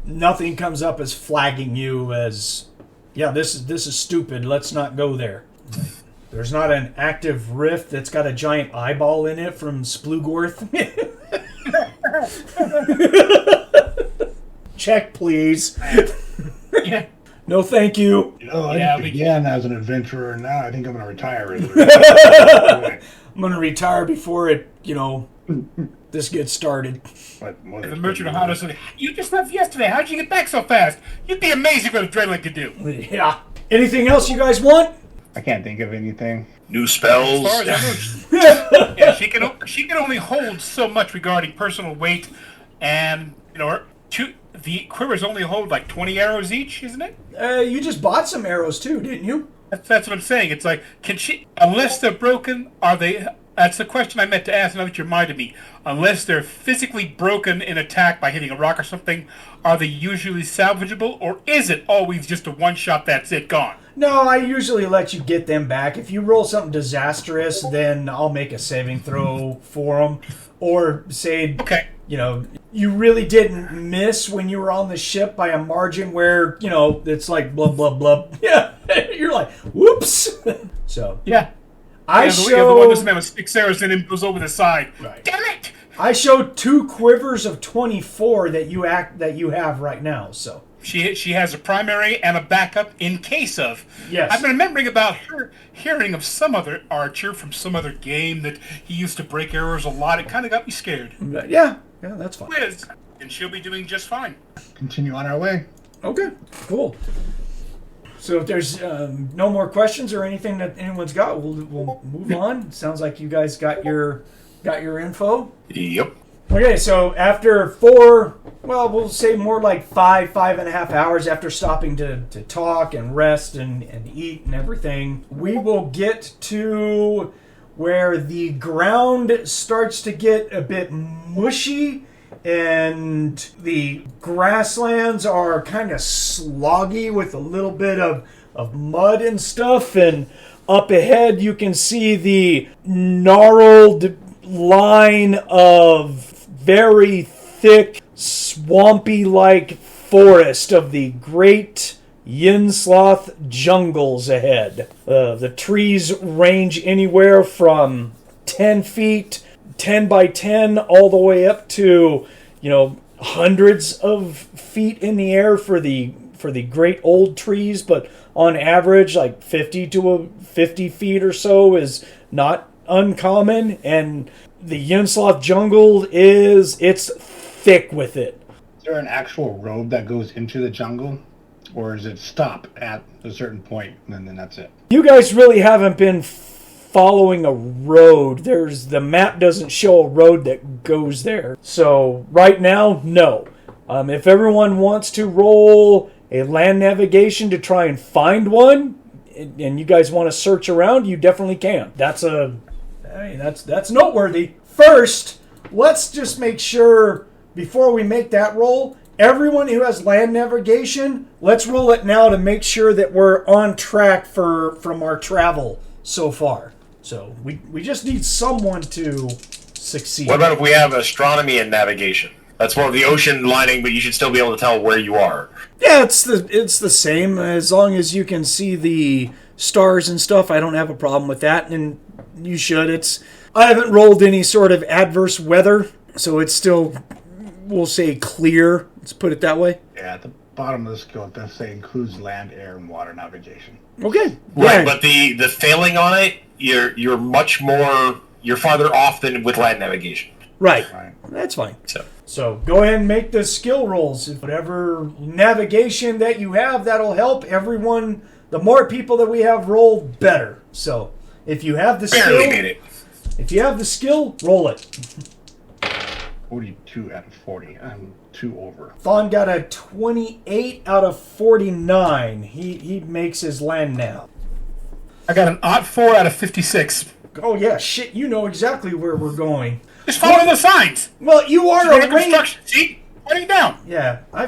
nothing comes up as flagging you as, yeah, this is stupid. Let's not go there. There's not an active rift that's got a giant eyeball in it from Splugorth. Check, please. Yeah. No, thank you. I began as an adventurer, and now I think I'm going to retire. I'm going to retire before it, this gets started. The merchant of Hana said, "You just left yesterday. How'd you get back so fast? You'd be amazing what adrenaline could do." Yeah. Anything else you guys want? I can't think of anything. New spells. As far as I know, she can only hold so much regarding personal weight, and the quivers only hold like 20 arrows each, isn't it? You just bought some arrows too, didn't you? That's what I'm saying. It's like, can she? Unless they're broken, are they? That's the question I meant to ask. Now that you reminded me, unless they're physically broken in attack by hitting a rock or something, are they usually salvageable, or is it always just a one shot? That's it, gone? No, I usually let you get them back. If you roll something disastrous, then I'll make a saving throw for them. Or say, okay, you really didn't miss when you were on the ship by a margin where, it's like blah, blah, blah. Yeah, you're like, whoops. So, yeah. The one this man with 6 arrows in him goes over the side. Right. Damn it! I showed 2 quivers of 24 that you have right now, so. She has a primary and a backup in case of. Yes. I've been remembering about her hearing of some other archer from some other game that he used to break arrows a lot. It kind of got me scared. Yeah, that's fine. Liz, and she'll be doing just fine. Continue on our way. Okay, cool. So if there's no more questions or anything that anyone's got, we'll move on. Sounds like you guys got your info. Yep. Okay, so after we'll say more like 5.5 hours after stopping to talk and rest and eat and everything, we will get to where the ground starts to get a bit mushy and the grasslands are kind of sloggy with a little bit of mud and stuff, and up ahead you can see the gnarled line of very thick, swampy-like forest of the great Yin Sloth jungles ahead. The trees range anywhere from 10 feet, 10 by 10, all the way up to, hundreds of feet in the air for the great old trees, but on average, like 50 feet or so is not uncommon, and the Yin Sloth jungle it's thick with it. Is there an actual road that goes into the jungle, or does it stop at a certain point and then that's it? You guys really haven't been following a road. The map doesn't show a road that goes there. So right now, no. If everyone wants to roll a land navigation to try and find one, and you guys want to search around, you definitely can. That's noteworthy. first, let's just make sure, before we make that roll, everyone who has land navigation, let's roll it now to make sure that we're on track from our travel so far. So we just need someone to succeed. What about if we have astronomy and navigation? That's more of the ocean lining, but you should still be able to tell where you are. Yeah, it's the same. As long as you can see the stars and stuff, I don't have a problem with that, and you should. I haven't rolled any sort of adverse weather, so it's still, we'll say, clear. Let's put it that way. Yeah, at the bottom of the skill, it does say includes land, air, and water navigation. Okay. Right, but the failing on it, you're much more, you're farther off than with land navigation. Right. That's fine. So go ahead and make the skill rolls. Whatever navigation that you have, that'll help everyone. The more people that we have roll, better. So if you have the Barely skill, made it. if you have the skill, roll it. 42 out of 40. I'm 2 over. Thonn got a 28 out of 49. He makes his land now. I got an odd 4 out of 56. Oh yeah, shit! You know exactly where we're going. Just follow the signs. Well, you are You're a ranger. construction. See? Pointing down. Yeah, I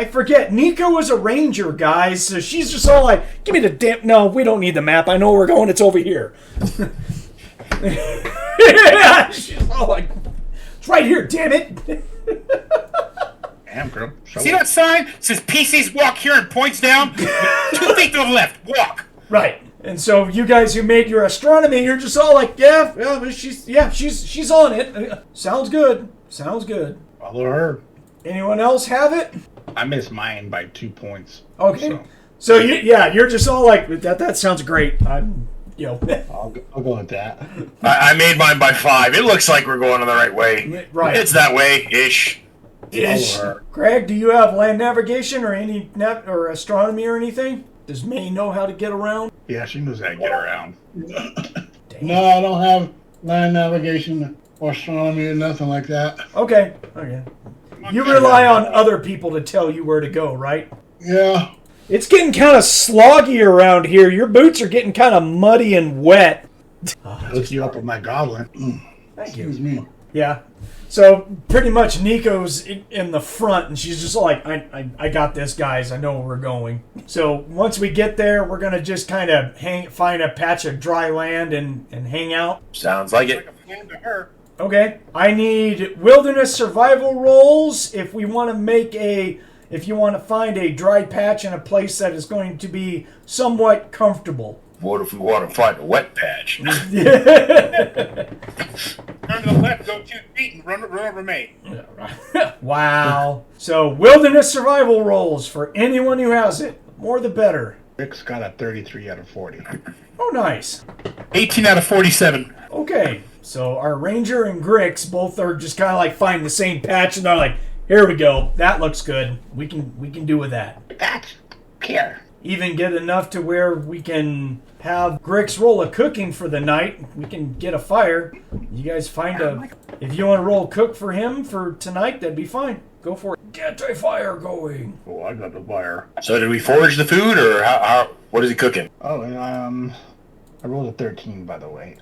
forget. Nikko is a ranger, guys. So she's just all like, "Give me the damn." No, we don't need the map. I know where we're going. It's over here. Yeah, she's all like, "It's right here, damn it." Damn, girl. See that sign? It says PCs walk here and points down. 2 feet to the left. Walk. Right. And so you guys who made your astronomy, you're just all like, she's on it. Sounds good. Sounds good. Follow her. Anyone else have it? I missed mine by 2 points. Okay. So you're just all like, that sounds great. I'm, I'll go with that. I made mine by 5. It looks like we're going in the right way. Right. It's that way-ish. Ish. Greg, do you have land navigation or any or astronomy or anything? Does May know how to get around? Yeah, she knows how to get around. No, I don't have land navigation or astronomy or nothing like that. Okay. You rely on other people to tell you where to go, right? Yeah. It's getting kind of sloggy around here. Your boots are getting kind of muddy and wet. Look you up with my goblin. Thank you. Excuse me. Yeah. So pretty much Nikko's in the front, and she's just like, I got this, guys. I know where we're going. So once we get there, we're gonna just kind of find a patch of dry land and hang out. Sounds like it. Like a plan to her. Okay. I need wilderness survival rolls if we want to if you want to find a dry patch in a place that is going to be somewhat comfortable. What if we want to find a wet patch? Turn to the left, go 2 feet, and run over May. Wow. So wilderness survival rolls for anyone who has it. More the better. Grix got a 33 out of 40. Oh, nice. 18 out of 47. Okay. So our ranger and Grix both are just kind of like finding the same patch, and they're like, "Here we go. That looks good. We can do with that." That's here. Even get enough to where we can have Grix roll a cooking for the night. We can get a fire. You guys find if you want to roll cook for him for tonight, that'd be fine. Go for it. Get a fire going. Oh, I got the fire. So did we forage the food, or what is he cooking? Oh, I rolled a 13, by the way.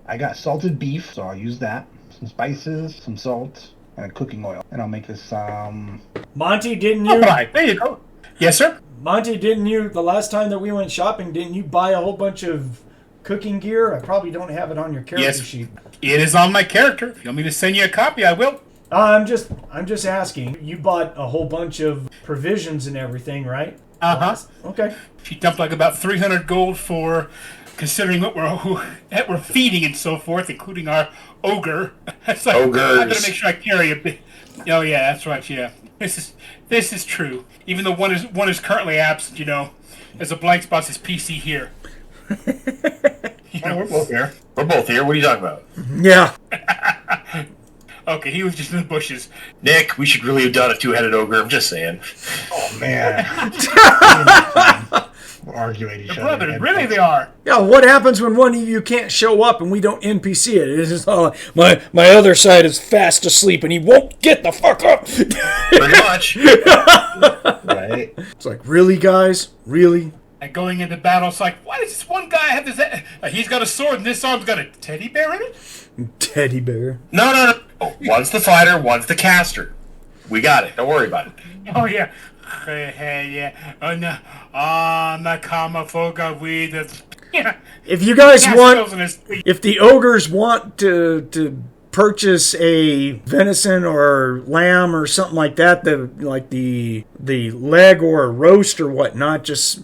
I got salted beef, so I'll use that. Some spices, some salt, and a cooking oil. And I'll make this, Monte, didn't you? All right, there you go. Yes, sir. Monte, didn't you, the last time that we went shopping, didn't you buy a whole bunch of cooking gear? I probably don't have it on your character sheet. It is on my character. If you want me to send you a copy, I will. I'm just asking. You bought a whole bunch of provisions and everything, right? Uh-huh. Okay. She dumped like about 300 gold for considering what we're feeding and so forth, including our ogre. It's like, Ogres. I gotta make sure I carry a bit. Oh yeah, that's right. Yeah, this is true. Even though one is currently absent, as a blank spot says PC here. We're both here. We're both here. What are you talking about? Yeah. Okay, he was just in the bushes. Nick, we should really have done a 2-headed ogre. I'm just saying. oh, man. We're arguing each They're other. brothers, really they are. Yeah, what happens when one of you can't show up and we don't NPC it? It's just all like, my other side is fast asleep and he won't get the fuck up. Pretty much. Right? It's like, really, guys? Really? And going into battle, it's like, why does this one guy have this? He's got a sword, and this arm's got a teddy bear in it. Teddy bear. No. One's the fighter, one's the caster. We got it. Don't worry about it. Oh yeah. Hey, yeah. Oh no. Nakama weed. Yeah. If you guys want, if the ogres want to purchase a venison or lamb or something like that, the leg or a roast or whatnot, just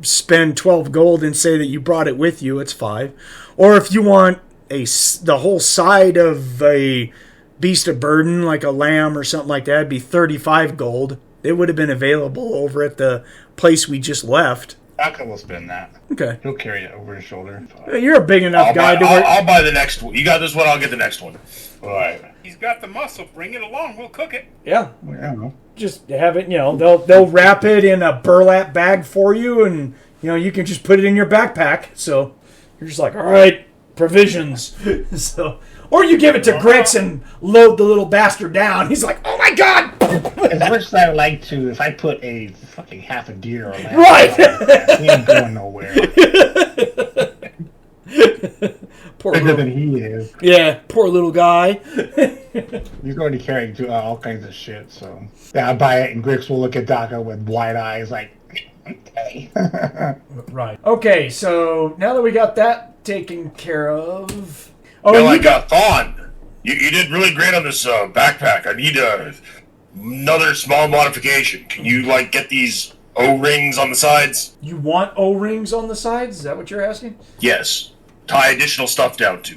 spend 12 gold and say that you brought it with you. It's 5. Or if you want the whole side of a beast of burden, like a lamb or something like that, it'd be 35 gold. It would have been available over at the place we just left. Dakka will spend that. Okay. He'll carry it over his shoulder. You're a big enough guy to work. I'll buy the next one. You got this one, I'll get the next one. All right. He's got the muscle. Bring it along. We'll cook it. Yeah. Well, I don't know. Just have it, they'll wrap it in a burlap bag for you, and, you can just put it in your backpack. So you're just like, all right, provisions. Or you give it to Grix and load the little bastard down. He's like, oh my god! As much as I would like to, if I put a fucking half a deer or lamb, right, he ain't going nowhere. Poor Bigger little, than he is. yeah, poor little guy. He's already carrying all kinds of shit. So yeah, I buy it, and Grix will look at Dakka with wide eyes, like, okay. Right. Okay, so now that we got that taken care of. Oh, Well, you got Thonn. You did really great on this backpack. I need another small modification. Can you get these O-rings on the sides? You want O-rings on the sides? Is that what you're asking? Yes. Tie additional stuff down to.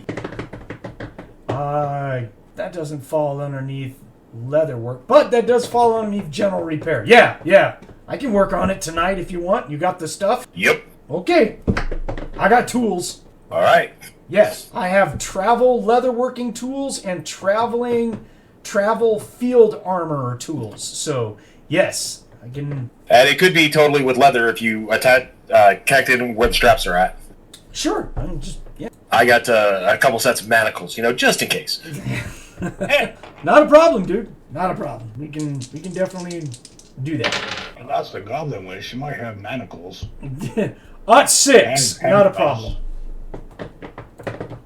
That doesn't fall underneath leather work, but that does fall underneath general repair. Yeah. I can work on it tonight if you want. You got the stuff? Yep. Okay. I got tools. All right. Yes, I have travel leatherworking tools and travel field armor tools. So, yes, I can... And it could be totally with leather if you connect it where the straps are at. Sure. I got a couple sets of manacles, just in case. Not a problem, dude. Not a problem. We can definitely do that. Well, that's the goblin way. She might have manacles. At 6. And Not a problem.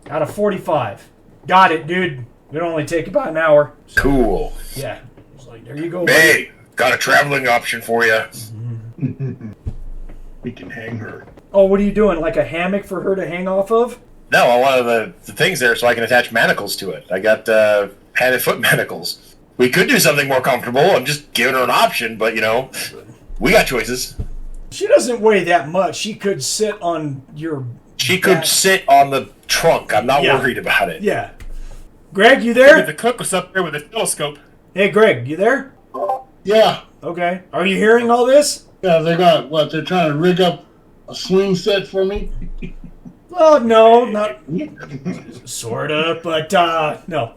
Out of 45. Got it, dude. It'll only take about an hour. Cool. Yeah. It's like, there you go. Hey, got a traveling option for you. We can hang her. Oh, what are you doing? Like a hammock for her to hang off of? No, I wanted the things there so I can attach manacles to it. I got hand and foot manacles. We could do something more comfortable. I'm just giving her an option, but, we got choices. She doesn't weigh that much. She could sit on your... She could sit on the trunk. I'm not worried about it. Yeah. Greg, you there? The cook was up there with a telescope. Hey, Greg, you there? Yeah. Okay. Are you hearing all this? Yeah, they got what? They're trying to rig up a swing set for me. Well, no, not sort of, but no.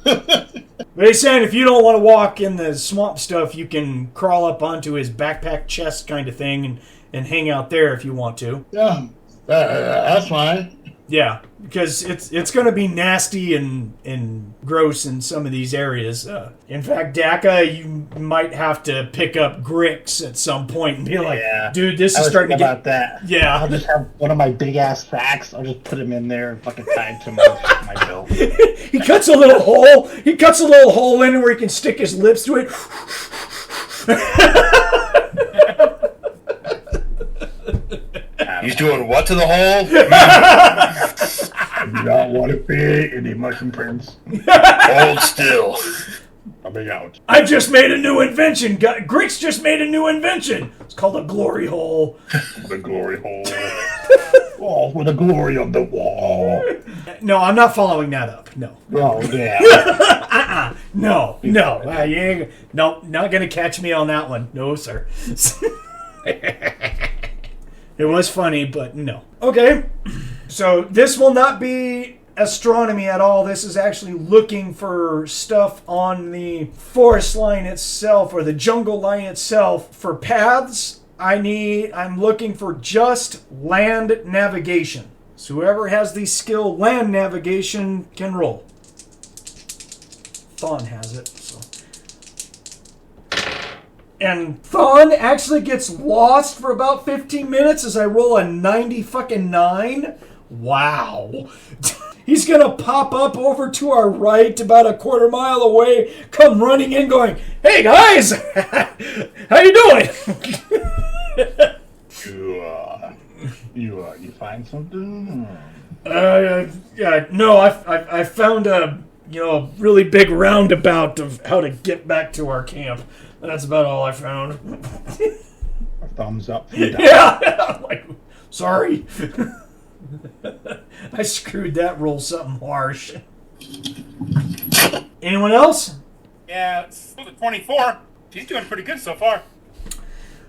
But he's saying if you don't want to walk in the swamp stuff, you can crawl up onto his backpack chest kind of thing and hang out there if you want to. Yeah, that's fine. Yeah, because it's going to be nasty and gross in some of these areas. In fact, Dakka, you might have to pick up Grix at some point and be like, dude, this is starting to get... about that. Yeah. I'll just have one of my big-ass sacks. I'll just put him in there and fucking tie him to my belt. He cuts a little hole. He cuts a little hole in where he can stick his lips to it. He's doing what to the hole? I do not want to pay any mushroom prints. Hold still. Coming out. I just made a new invention. Grix just made a new invention. It's called a glory hole. The glory hole. Oh, with the glory on the wall. No, I'm not following that up. No. Oh, yeah. No. You ain't, no, not going to catch me on that one. No, sir. It was funny, but no. Okay. So this will not be astronomy at all. This is actually looking for stuff on the forest line itself or the jungle line itself. For paths, I'm looking for just land navigation. So whoever has the skill land navigation can roll. Thonn has it. So And Thonn actually gets lost for about 15 minutes as I roll a 90-fucking-9. Wow. He's going to pop up over to our right about a quarter mile away, come running in going, "Hey, guys! How you doing?" You find something? Yeah, no, I found a really big roundabout of how to get back to our camp. That's about all I found. A thumbs up. From Yeah, I'm like, sorry. I screwed that roll something harsh. Anyone else? Yeah, it's 24. She's doing pretty good so far.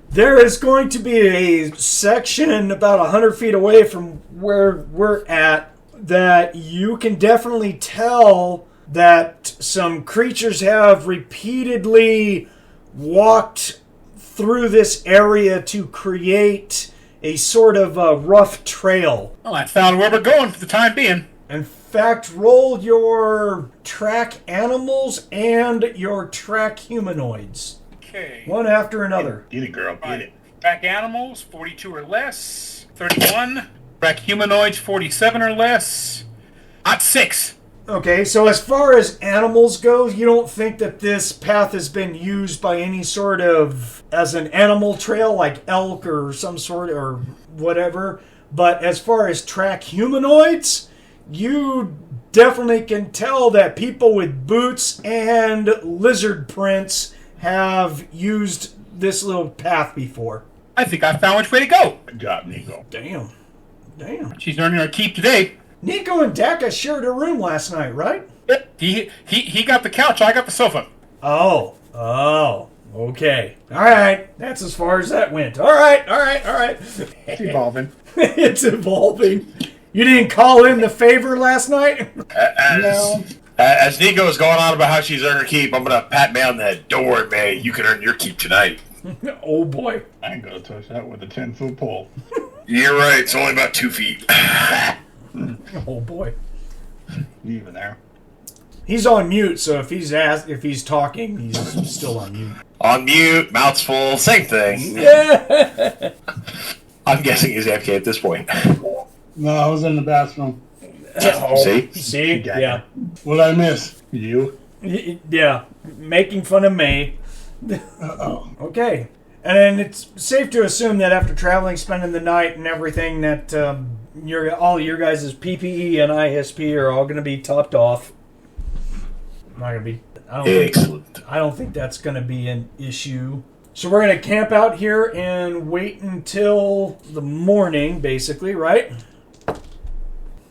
There is going to be a section about 100 feet away from where we're at that you can definitely tell that some creatures have repeatedly walked through this area to create a sort of a rough trail. Well, I found where we're going for the time being. In fact, roll your track animals and your track humanoids. Okay. One after another. Get it, girl. Get it. Track animals, 42 or less. 31. Track humanoids, 47 or less. At 6. Okay, so as far as animals go, you don't think that this path has been used by any sort of, as an animal trail, like elk or some sort, or whatever. But as far as track humanoids, you definitely can tell that people with boots and lizard prints have used this little path before. I think I found which way to go. Good job, Nikko. Damn. She's earning her keep today. Nikko and Dakka shared a room last night, right? He got the couch, I got the sofa. Oh, okay. All right, that's as far as that went. All right. It's evolving. It's evolving. You didn't call in the favor last night? As Nikko is going on about how she's earned her keep, I'm going to pat me on the head. Don't worry, man. You can earn your keep tonight. Oh, boy. I ain't gonna touch that with a 10-foot pole. You're right. It's only about 2 feet. Oh, boy. You even there? He's on mute, so if he's talking, he's still on mute. On mute, mouth's full, same thing. Yeah. I'm guessing he's AFK at this point. No, I was in the bathroom. See? Yeah. What'd I miss? You? Yeah. Making fun of May. Uh-oh. Okay. And then it's safe to assume that after traveling, spending the night and everything, that all your guys' PPE and ISP are all going to be topped off. Not going to be. Excellent. I don't think that's going to be an issue. So we're going to camp out here and wait until the morning, basically, right?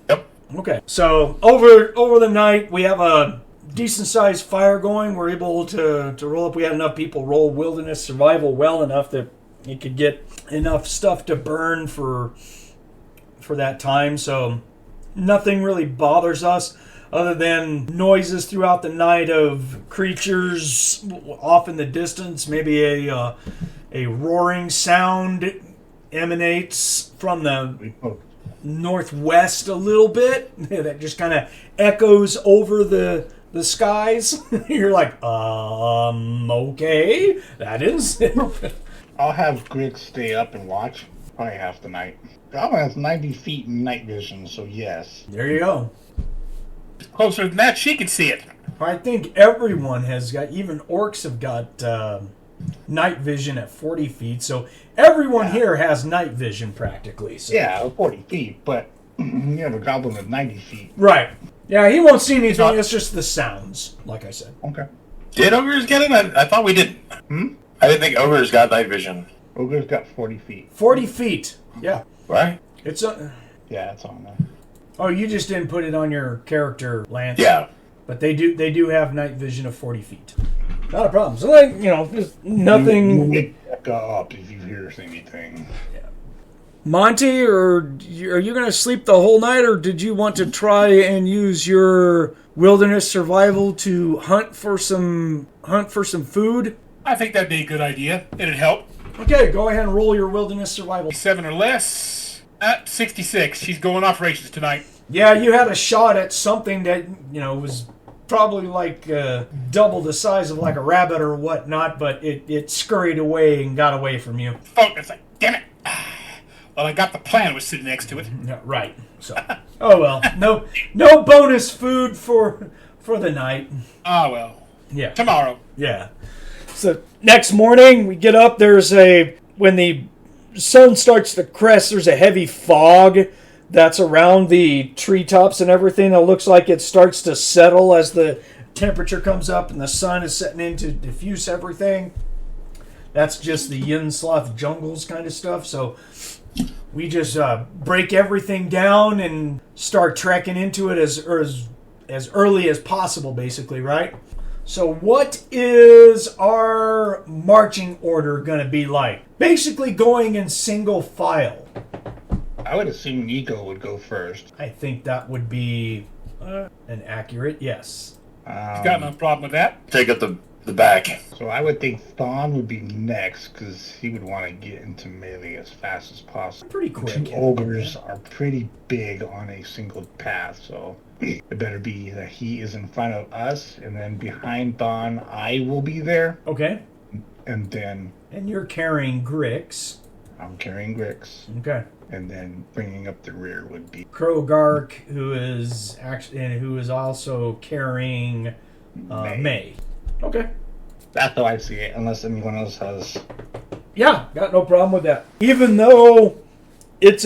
Yep. Okay. So over the night, we have a decent-sized fire going. We're able to roll up. We had enough people roll wilderness survival well enough that you could get enough stuff to burn for that time. So nothing really bothers us other than noises throughout the night of creatures off in the distance. Maybe a roaring sound emanates from the northwest a little bit that just kind of echoes over the skies. You're like, okay, that is. I'll have Grix stay up and watch. Probably half the night. Goblin has 90 feet in night vision, so yes. There you go. Closer than that, she can see it. I think everyone has got, even orcs have got night vision at 40 feet, so everyone here has night vision practically. So. Yeah, 40 feet, but you have a goblin at 90 feet. Right. Yeah, he won't see anything, it's just the sounds, like I said. Okay. Did Ogres get it? I thought we didn't. I didn't think Ogres got night vision. Ogre's got 40 feet. 40 feet, yeah. Right? It's Yeah, it's on there. Oh, you just didn't put it on your character, Lance. Yeah. But they do have night vision of 40 feet. Not a problem. So, like, just nothing. You wake up if you hear anything. Yeah. Monte, or are you going to sleep the whole night, or did you want to try and use your wilderness survival to hunt for some food? I think that'd be a good idea. It'd help. Okay, go ahead and roll your wilderness survival. 7 or less. At 66. She's going off races tonight. Yeah, you had a shot at something that, was probably like double the size of like a rabbit or whatnot, but it scurried away and got away from you. Focus, like, damn it. Well, I got the plan was sitting next to it. Yeah, right. So, oh well, no bonus food for the night. Ah, well. Yeah. Tomorrow. Yeah. So next morning we get up. When the sun starts to crest, there's a heavy fog that's around the treetops and everything. It looks like it starts to settle as the temperature comes up and the sun is setting in to diffuse everything. That's just the Yin Sloth jungles kind of stuff. So we just break everything down and start trekking into it as early as possible, basically, right? So what is our marching order going to be like? Basically going in single file. I would assume Nikko would go first. I think that would be an accurate yes. He's got no problem with that. Take up the back. So I would think Thonn would be next, because he would want to get into melee as fast as possible. Pretty quick. Two ogres are pretty big on a single path, so it better be that he is in front of us, and then behind Thonn, I will be there. Okay. And then And you're carrying Grix. I'm carrying Grix. Okay. And then bringing up the rear would be Krogark, who is also carrying May. Okay. That's how I see it, unless anyone else has. Yeah, got no problem with that. Even though it's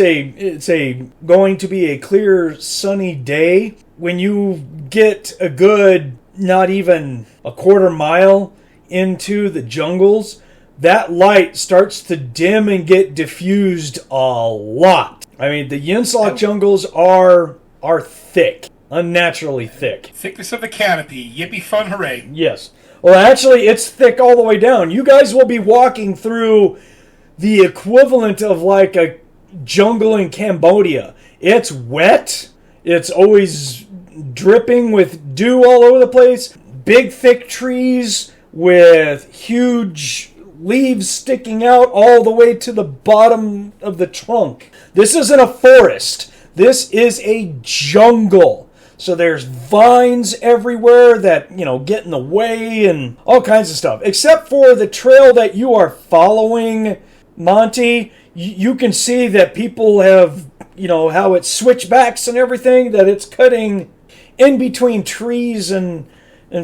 going to be a clear sunny day, when you get a good not even a quarter mile into the jungles, that light starts to dim and get diffused a lot. I mean, the Yin Sloth jungles are thick, unnaturally thick. Thickness of the canopy. Yippee fun hooray. Yes. Well, actually, it's thick all the way down. You guys will be walking through the equivalent of like a jungle in Cambodia. It's wet. It's always dripping with dew all over the place. Big, thick trees with huge leaves sticking out all the way to the bottom of the trunk. This isn't a forest. This is a jungle. So there's vines everywhere that, get in the way and all kinds of stuff. Except for the trail that you are following, Monte, you can see that people have, how it switchbacks and everything, that it's cutting in between trees and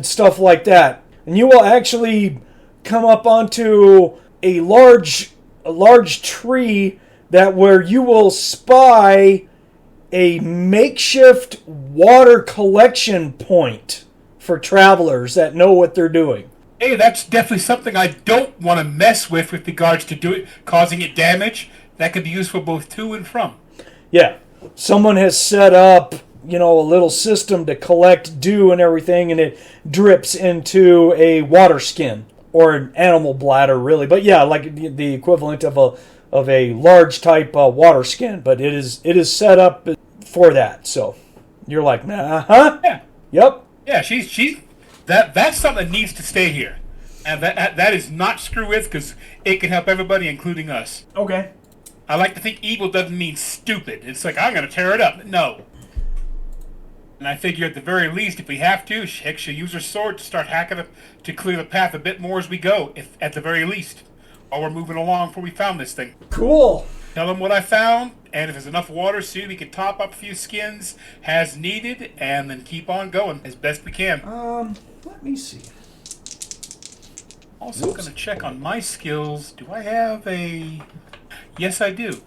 stuff like that. And you will actually come up onto a large tree where you will spy a makeshift water collection point for travelers that know what they're doing. Hey, that's definitely something I don't want to mess with regards to causing it damage. That could be useful both to and from. Yeah. Someone has set up, a little system to collect dew and everything, and it drips into a water skin. Or an animal bladder, really. But yeah, like the equivalent of a large type water skin. But it is set up for that. So you're like, huh? Yeah. Yep. Yeah, that's something that needs to stay here. And that is not screw with, because it can help everybody, including us. Okay. I like to think evil doesn't mean stupid. It's like, I'm going to tear it up. No. And I figure at the very least, if we have to, heck, she'll use her sword to start hacking to clear the path a bit more as we go, if at the very least. While we're moving along before we found this thing. Cool. Tell them what I found, and if there's enough water soon, we can top up a few skins as needed, and then keep on going as best we can. Let me see. Also going to check on my skills. Do I have a... Yes, I do.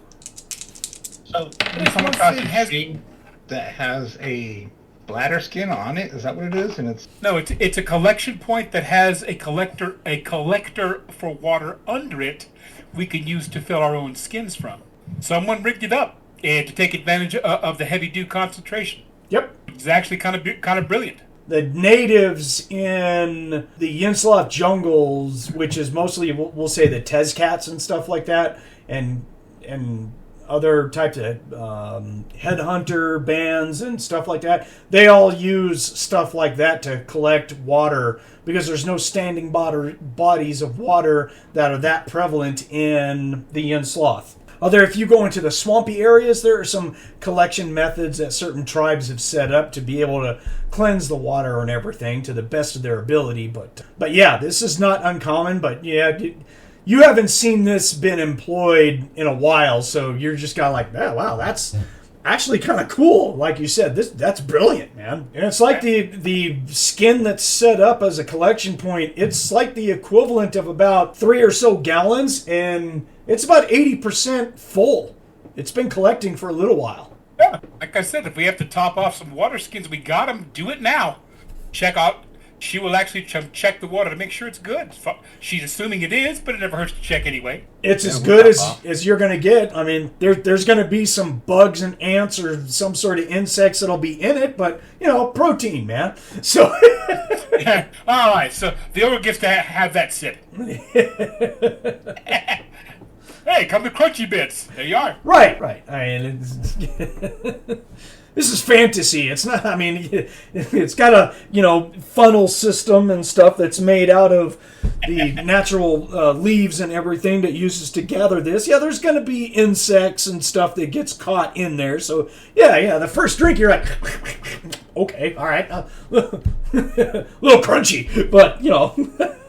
So, you come across a tree that has a bladder skin on it? Is that what it is? And it's No, it's a collection point that has a collector for water under it we can use to fill our own skins from. Someone rigged it up to take advantage of the heavy dew concentration. Yep. It's actually kind of brilliant. The natives in the Yin Sloth jungles, which is mostly, we'll say, the Tezcats and stuff like that, and other types of headhunter bands and stuff like that, they all use stuff like that to collect water, because there's no standing bodies of water that are that prevalent in the Yin Sloth. If you go into the swampy areas, there are some collection methods that certain tribes have set up to be able to cleanse the water and everything to the best of their ability. But yeah, this is not uncommon. But yeah, you haven't seen this been employed in a while, so you're just kind of like, oh, wow, that's actually kind of cool. Like you said, that's brilliant, man. And it's like the skin that's set up as a collection point. It's like the equivalent of about 3 or so gallons, and it's about 80% full. It's been collecting for a little while. Yeah, like I said, if we have to top off some water skins, we got them. Do it now. Check out. She will actually check the water to make sure it's good. She's assuming it is, but it never hurts to check anyway. It's as good as you're going to get. I mean, there's going to be some bugs and ants or some sort of insects that'll be in it, but, protein, man. So, yeah. All right, so the ogre gets to have that sip. Hey, come to crunchy bits. There you are. Right. I mean, this is fantasy. It's not, I mean, it's got a, funnel system and stuff that's made out of the natural leaves and everything that uses to gather this. Yeah, there's going to be insects and stuff that gets caught in there. So, yeah, the first drink, you're like, okay, all right. A little crunchy, but,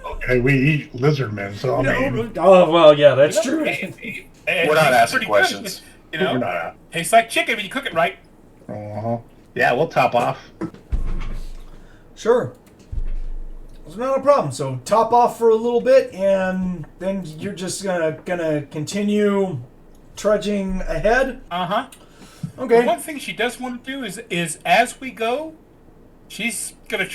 Okay, we eat lizard men, so I mean... Oh, well, yeah, that's true. We're not asking questions. We're not. Tastes like chicken when you cook it right. Uh-huh. Yeah, we'll top off. Sure. It's not a problem. So top off for a little bit, and then you're just gonna continue trudging ahead. Okay. Well, one thing she does want to do is as we go, she's gonna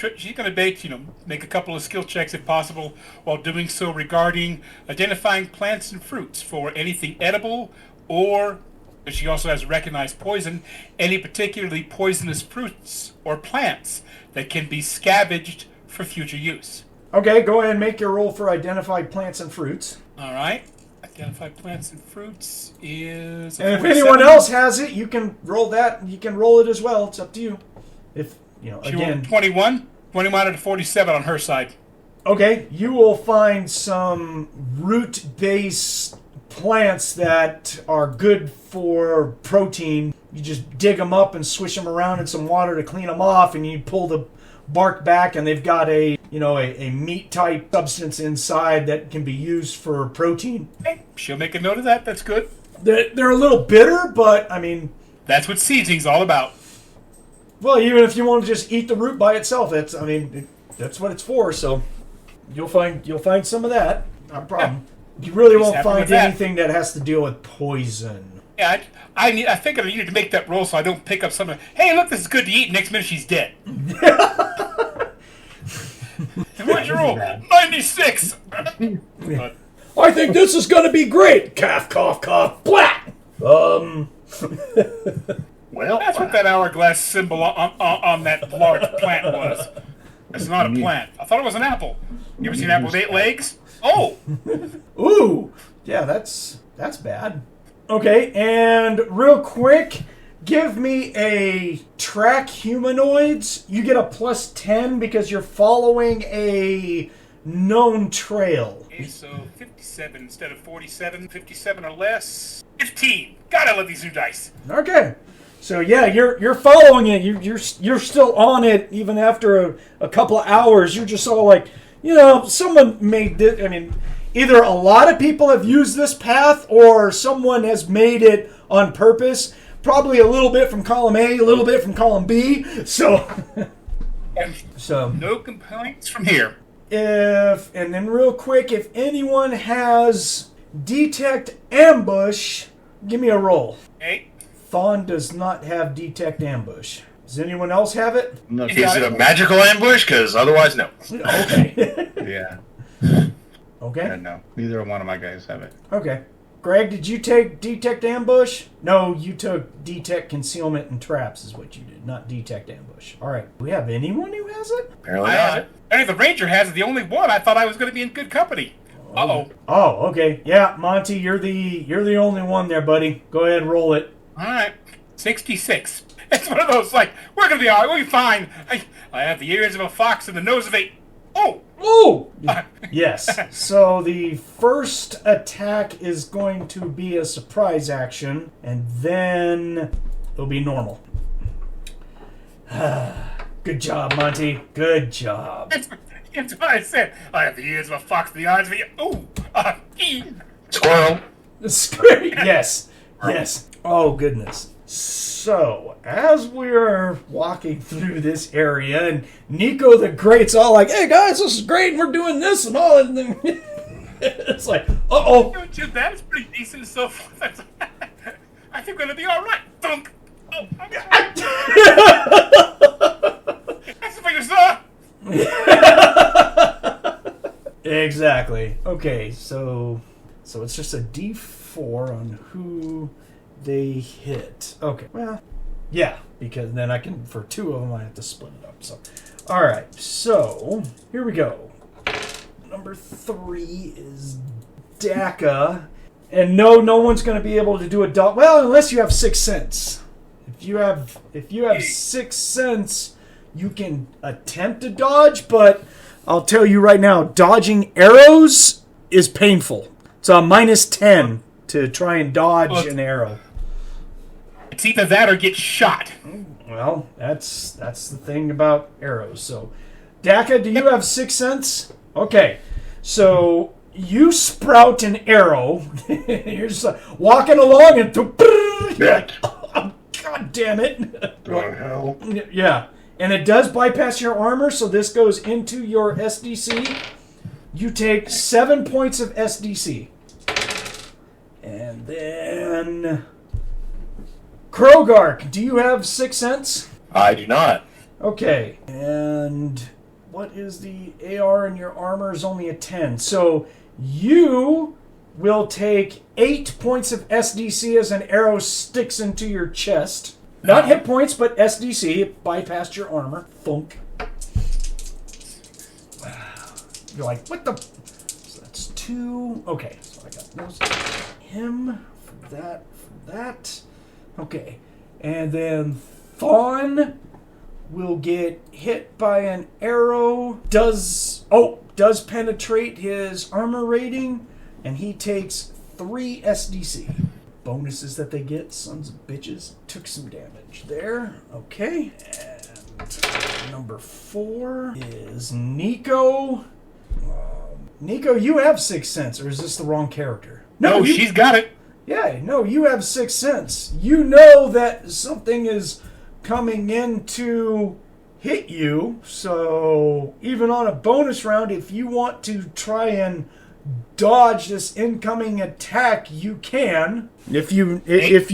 make a couple of skill checks if possible, while doing so regarding identifying plants and fruits for anything edible, or she also has recognized poison, any particularly poisonous fruits or plants that can be scavenged for future use. Okay, go ahead and make your roll for identified plants and fruits. All right. Identified plants and fruits is... And if anyone else has it, you can roll that. You can roll it as well. It's up to you. If, She again... rolled 21. 21 out of 47 on her side. Okay, you will find some root-based plants that are good for protein. You just dig them up and swish them around in some water to clean them off, and you pull the bark back, and they've got a meat type substance inside that can be used for protein. Okay, she'll make a note of that. That's good. They're a little bitter, but I mean, that's what seasoning's all about. Well, even if you want to just eat the root by itself, that's what it's for. So you'll find some of that. Not a problem. You really won't find anything that has to deal with poison. Yeah, I figured I needed to make that roll so I don't pick up something. Hey, look, this is good to eat. Next minute, she's dead. What'd you roll? 96. I think this is going to be great. Cough, cough, cough. Blat. Well, that's what that hourglass symbol on that large plant was. It's not a plant. I thought it was an apple. You ever seen an apple with 8 legs? Oh. Ooh. Yeah, that's bad. Okay, and real quick, give me a track humanoids. You get a plus 10 because you're following a known trail. Okay, so 57 instead of 47. 57 or less. 15. God, I love these new dice. Okay. So yeah, you're following it. You're still on it even after a couple of hours. You're just all like, someone made this. I mean, either a lot of people have used this path or someone has made it on purpose. Probably a little bit from column A, a little bit from column B. So no complaints from here. And then real quick, if anyone has detect ambush, give me a roll. Okay. Thonn does not have detect ambush. Does anyone else have it? No, Is it a magical ambush? Because otherwise, no. Okay. Yeah. Okay. Yeah, no. Neither one of my guys have it. Okay. Greg, did you take detect ambush? No, you took detect concealment and traps is what you did, not detect ambush. All right. Do we have anyone who has it? Apparently I have not. it. And if the ranger has it, the only one, I thought I was going to be in good company. Uh-oh. Oh, okay. Yeah, Monte, you're the only one there, buddy. Go ahead and roll it. All right. 66. It's one of those, like, we're going to be all right. We'll be fine. I have the ears of a fox and the nose of a... Oh! Oh! Yes. So the first attack is going to be a surprise action, and then it'll be normal. Good job, Monte. Good job. That's what I said. I have the ears of a fox, the eyes of a... Ooh! Squirrel. Yes. Yes. Oh, goodness. So, as we're walking through this area, and Nikko the Great's all like, hey guys, this is great, and we're doing this and all, and then it's like, uh-oh. That is pretty decent so far. I think we're going to be alright. Thunk! Oh, that's the figure, sir! Exactly. Okay, so it's just a D4 on who they hit. Okay, well, yeah, because then I can, for two of them, I have to split it up. So, all right, so here we go. Number 3 is Dakka, and no one's going to be able to do a dodge. Well, unless you have 6 Sense. If you have 6 Sense, you can attempt to dodge, but I'll tell you right now, dodging arrows is painful. It's a -10 to try and dodge an arrow. It's either that or get shot. Well, that's the thing about arrows. So, Dakka, do you have 6 Sense? Okay, so you sprout an arrow. You're just like walking along and you're like, oh, God damn it! The hell? Yeah, and it does bypass your armor, so this goes into your SDC. You take 7 points of SDC, and then. Krogark, do you have 6 Sense? I do not. Okay, and what is the AR in your armor is only a 10. So you will take 8 points of SDC as an arrow sticks into your chest. Not hit points, but SDC. It bypassed your armor. Thunk. You're like, what the? So that's 2. Okay, so I got those. Him for that. Okay, and then Thonn will get hit by an arrow. Does penetrate his armor rating, and he takes 3 SDC. Bonuses that they get, sons of bitches. Took some damage there. Okay, and number 4 is Nikko. Nikko, you have 6 Sense, or is this the wrong character? No, she's got it. Yeah, no, you have 6 Sense. You know that something is coming in to hit you, so even on a bonus round, if you want to try and dodge this incoming attack, you can. If you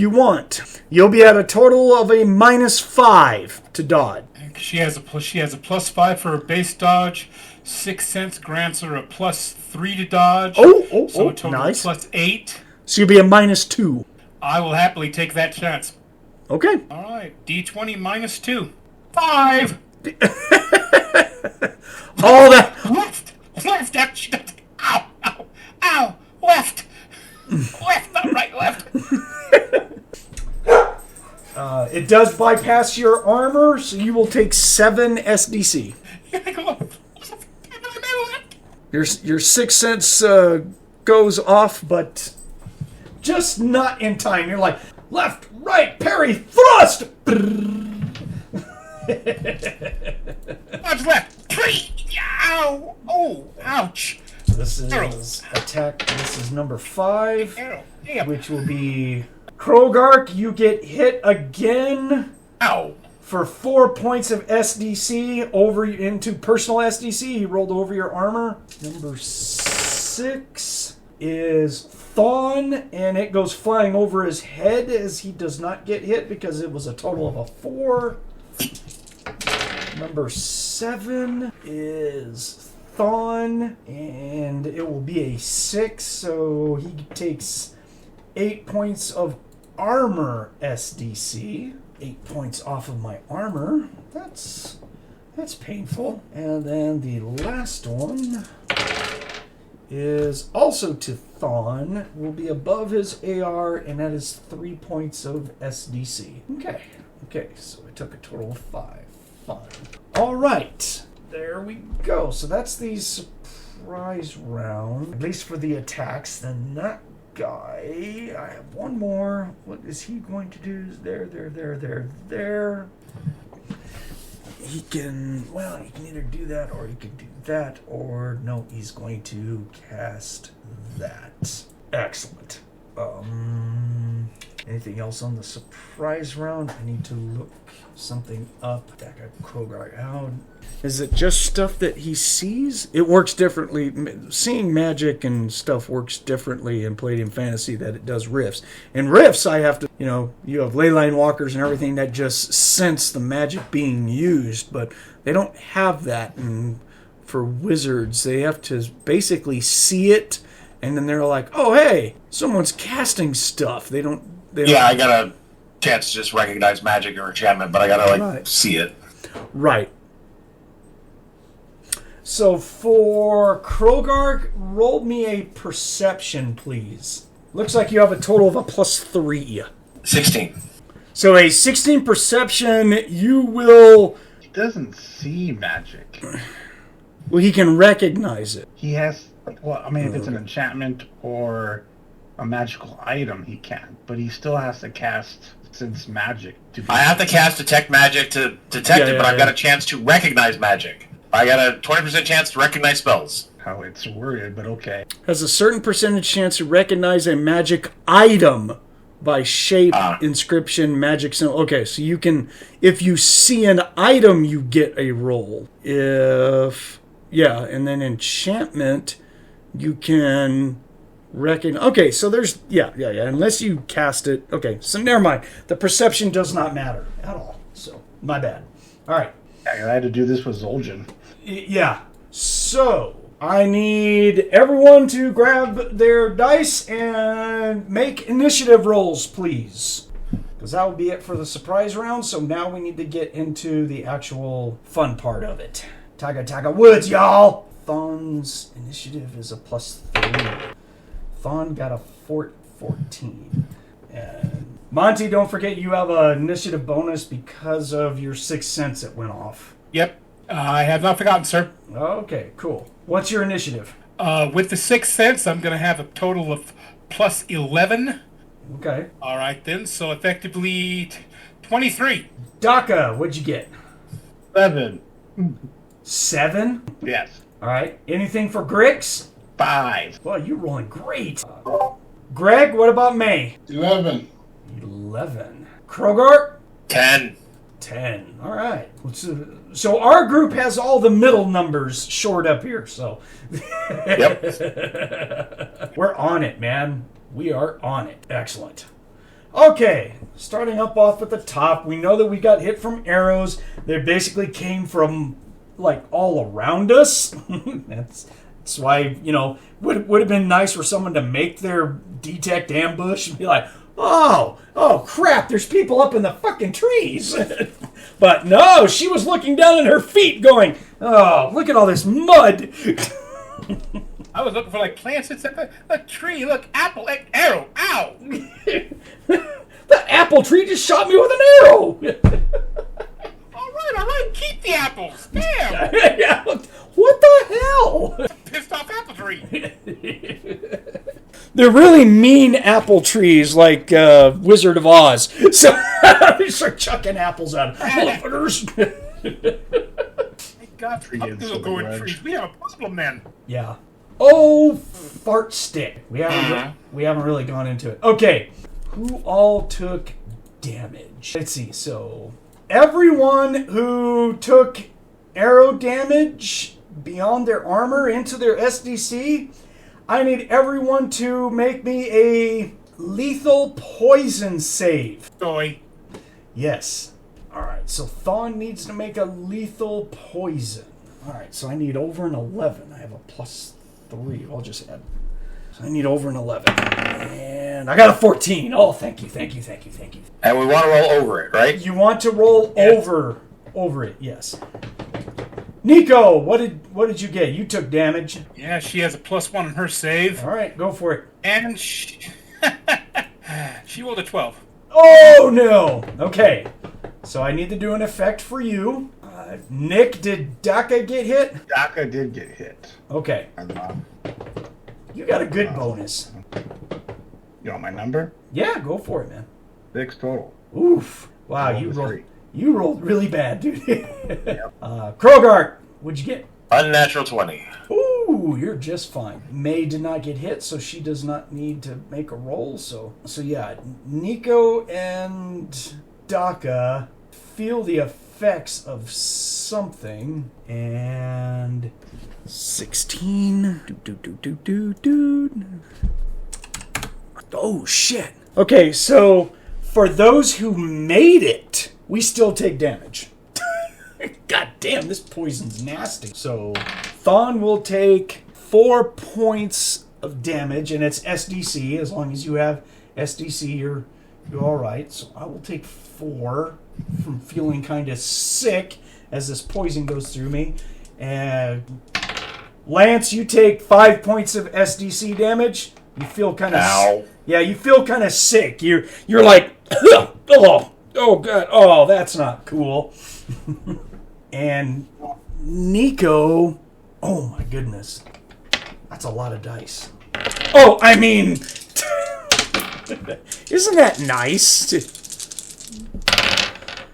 want. You'll be at a total of a -5 to dodge. She has a +5 for her base dodge. 6 Sense grants her a +3 to dodge. So a total nice. of +8. So you'll be a -2. I will happily take that chance. Okay. All right, D20 -2. 5. All that. Left. Ow. Left. Not right. Left. It does bypass your armor, so you will take 7 SDC. Your 6 Sense goes off, but just not in time. You're like, left, right, parry, thrust! Dodge left. Ow. Oh, ouch. This is attack. This is number 5, Damn. which will be Krogark. You get hit again. Ow. For 4 points of SDC over into personal SDC. He rolled over your armor. Number 6 is Thonn, and it goes flying over his head as he does not get hit because it was a total of a 4. Number 7 is Thonn, and it will be a 6, so he takes 8 points of armor SDC. 8 points off of my armor. That's painful. And then the last one is also to Thonn. Will be above his AR, and that is 3 points of SDC. Okay, so I took a total of 5. Fine. All right. There we go. So that's the surprise round. At least for the attacks. Then that guy. I have one more. What is he going to do? There. He can either do that or he can do that, or no, he's going to cast that. Excellent. Anything else on the surprise round? I need to look something up. Dakka, Krogark. How is it? Just stuff that he sees? It works differently. Seeing magic and stuff works differently in Palladium Fantasy than it does Rifts. In Rifts, I have to, you have leyline walkers and everything that just sense the magic being used, but they don't have that. And for wizards, they have to basically see it, and then they're like, "Oh, hey, someone's casting stuff." They don't. Yeah, I got a chance to just recognize magic or enchantment, but I gotta see it. Right. So for Krogark, roll me a perception, please. Looks like you have a total of a +3. 16. So a 16 perception, you will... He doesn't see magic. Well, he can recognize it. He has... Well, I mean, if it's an enchantment or a magical item, he can. But he still has to cast Sense Magic. I have to cast Detect Magic to detect it, but I've got a chance to recognize magic. I got a 20% chance to recognize spells. How it's worded, but okay. Has a certain percentage chance to recognize a magic item by shape, inscription, magic symbol. Okay, so you can... If you see an item, you get a roll. If... Yeah, and then enchantment, you can... Okay, so there's... Yeah. Unless you cast it... Okay, so never mind. The perception does not matter at all. So, my bad. All right. I had to do this with Zul'jin. Yeah. So, I need everyone to grab their dice and make initiative rolls, please. Because that will be it for the surprise round. So now we need to get into the actual fun part of it. Taga Woods, y'all! Thonn's initiative is a +3. Thonn got a 14. And Monte, don't forget you have an initiative bonus because of your Sixth Sense that went off. Yep. I have not forgotten, sir. Okay, cool. What's your initiative? With the Sixth Sense, I'm going to have a total of +11. Okay. All right, then. So effectively 23. Dakka, what'd you get? 7. 7? Yes. All right. Anything for Grix? 5. Well, you're rolling great. Greg, what about May? 11. 11. Krogark? 10. 10. All right. So our group has all the middle numbers shored up here, so. Yep. We're on it, man. We are on it. Excellent. Okay, starting up off at the top, we know that we got hit from arrows. They basically came from, like, all around us. That's why, would have been nice for someone to make their detect ambush and be like, oh crap, there's people up in the fucking trees. But no, she was looking down at her feet going, oh, look at all this mud. I was looking for like plants. It's a tree. Look, apple, arrow. Ow! The apple tree just shot me with an arrow. All right. Keep the apples. Damn. Yeah, what the hell? Pissed off apple tree. They're really mean apple trees, like Wizard of Oz. So they start chucking apples at motherfuckers. Thank God, pumpkins will go in trees. We have a problem then. Yeah. Oh, fart stick. We haven't really gone into it. Okay, who all took damage? Let's see. So everyone who took arrow damage beyond their armor into their SDC, I need everyone to make me a lethal poison save. Soy. Yes. All right. So Thonn needs to make a lethal poison. All right. So I need over an 11. I have a +3. I'll just add. So I need over an 11. And I got a 14. Oh, thank you. And we want to roll over it, right? You want to roll over it, yes. Nikko, what did you get? You took damage. Yeah, she has a +1 on her save. All right, go for it. And she rolled a 12. Oh, no. Okay. So I need to do an effect for you. Nick, did Dakka get hit? Dakka did get hit. Okay. And, You got a good bonus. you want my number? Yeah, go for it, man. 6 total. Oof. Wow, Roll you the rolled. 3. You rolled really bad, dude. Krogark, what'd you get? Unnatural 20. Ooh, you're just fine. May did not get hit, so she does not need to make a roll. So yeah, Nikko and Dakka feel the effects of something, and 16. Oh shit. Okay, so for those who made it, we still take damage. God damn, this poison's nasty. So Thonn will take 4 points of damage, and it's SDC. As long as you have SDC, you're all right. So I will take 4 from feeling kind of sick as this poison goes through me. And Lance, you take 5 points of SDC damage. You feel kind of you feel kind of sick. You're like, oh god, oh that's not cool. And Nikko, oh my goodness, that's a lot of dice. Oh, I mean, isn't that nice?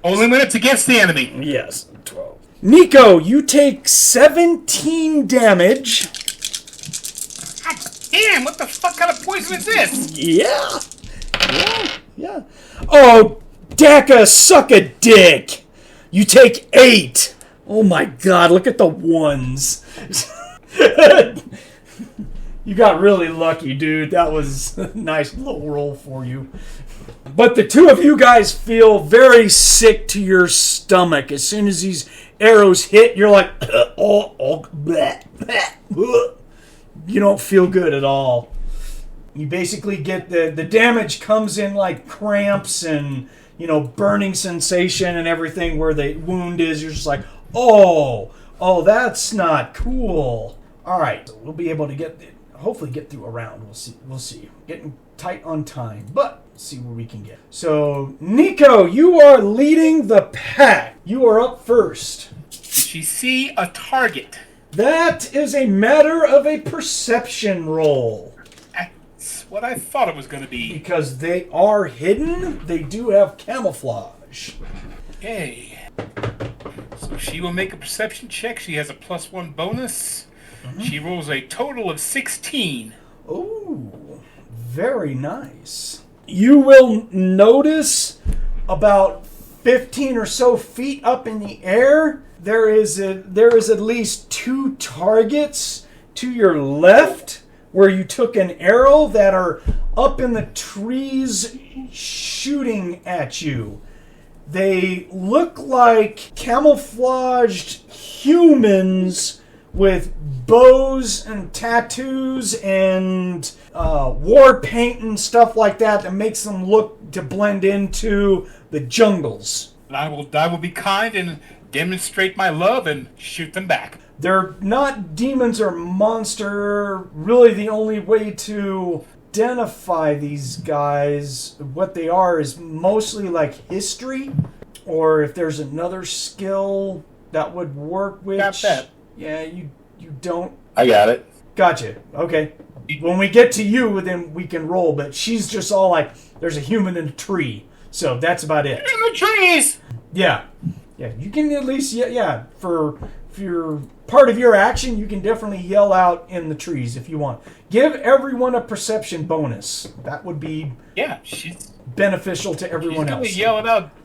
Only when it's against the enemy. Yes, 12. Nikko, you take 17 damage. God damn, what the fuck kind of poison is this? Yeah. Oh, Dakka, suck a dick. You take 8. Oh my god, look at the ones. You got really lucky, dude. That was a nice little roll for you. But the two of you guys feel very sick to your stomach. As soon as these arrows hit, you're like, bleh, bleh. You don't feel good at all. You basically get the damage comes in like cramps and, burning sensation and everything where the wound is. You're just like, oh, that's not cool. All right, so we'll be able to hopefully get through a round. We'll see. Getting tight on time, but see where we can get. So, Nikko, you are leading the pack. You are up first. Did she see a target? That is a matter of a perception roll. That's what I thought it was going to be. Because they are hidden, they do have camouflage. Okay. So she will make a perception check. She has a +1 bonus. Mm-hmm. She rolls a total of 16. Ooh, very nice. You will notice about 15 or so feet up in the air, there is at least 2 targets to your left where you took an arrow that are up in the trees shooting at you. They look like camouflaged humans with bows and tattoos and war paint and stuff like that makes them look to blend into the jungles. I will be kind and demonstrate my love and shoot them back. They're not demons or monster. Really, the only way to identify these guys, what they are, is mostly like history, or if there's another skill that would work. Which, got that. Yeah, you don't. I got it. Gotcha. Okay. When we get to you, then we can roll. But she's just all like, there's a human in a tree. So that's about it. In the trees! Yeah. You can at least, for your part of your action, you can definitely yell out in the trees if you want. Give everyone a perception bonus. That would be she's beneficial to everyone else.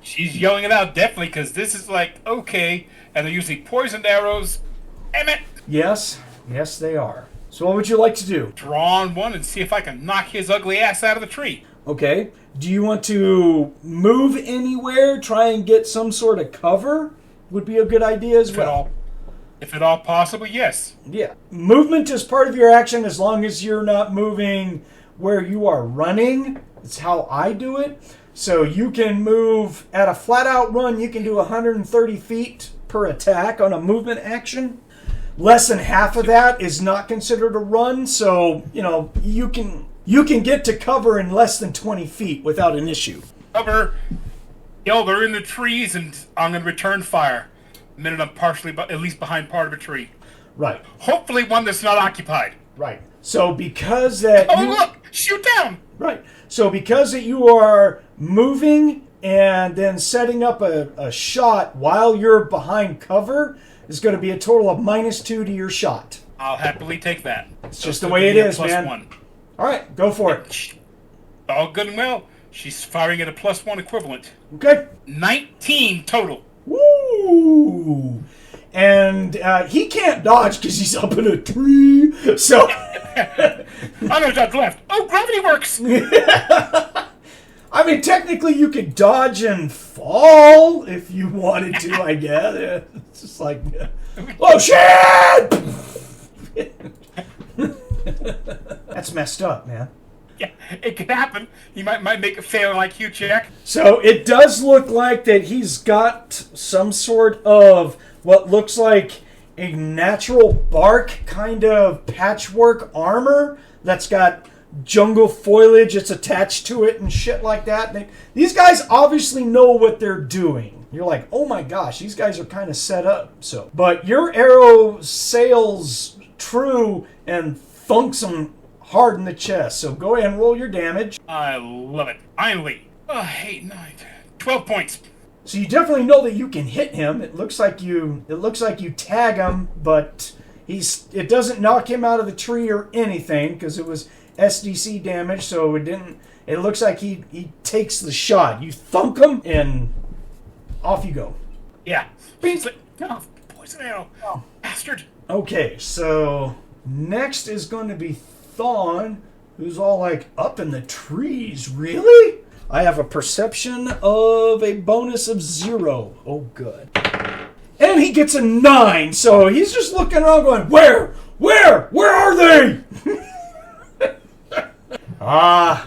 She's yelling it out definitely because this is like, okay, and they're using poisoned arrows. Damn it! Yes, they are. So what would you like to do? Draw on one and see if I can knock his ugly ass out of the tree. Okay. Do you want to move anywhere, try and get some sort of cover? Would be a good idea as well. If at all possible, yes. Yeah. Movement is part of your action as long as you're not moving where you are running. It's how I do it. So you can move at a flat out run, you can do 130 feet per attack on a movement action. Less than half of that is not considered a run, so, you can get to cover in less than 20 feet without an issue. Cover. They're in the trees, and I'm going to return fire. minute I'm partially, at least behind part of a tree. Right. Hopefully one that's not occupied. Right. So because that Look! Shoot down! Right. So because that you are moving and then setting up a shot while you're behind cover is going to be a total of -2 to your shot. I'll happily take that. It's just the way it is, man. +1. All right, go for it. All good and well. She's firing at a +1 equivalent. Okay. 19 total. Woo! And he can't dodge because he's up in a tree. So I know dodge left. Oh, gravity works! I mean, technically you could dodge and fall if you wanted to, I guess. It's just like, oh shit! That's messed up, man. Yeah, it could happen. You might make a fail like IQ check. So it does look like that he's got some sort of what looks like a natural bark kind of patchwork armor that's got jungle foliage that's attached to it and shit like that. These guys obviously know what they're doing. You're like, oh my gosh, these guys are kind of set up. So, but your arrow sails true and thunks them hard in the chest. So go ahead and roll your damage. I love it. Finally. 8, 9, 12 points. So you definitely know that you can hit him. It looks like you tag him, but it doesn't knock him out of the tree or anything because it was SDC damage, so it didn't. It looks like he takes the shot. You thunk him, and off you go. Yeah. Oh, poison arrow. Oh, bastard. Okay, so next is going to be Thonn, who's all like up in the trees. Really? I have a perception of a bonus of 0. Oh, good. And he gets a 9, so he's just looking around going, Where are they?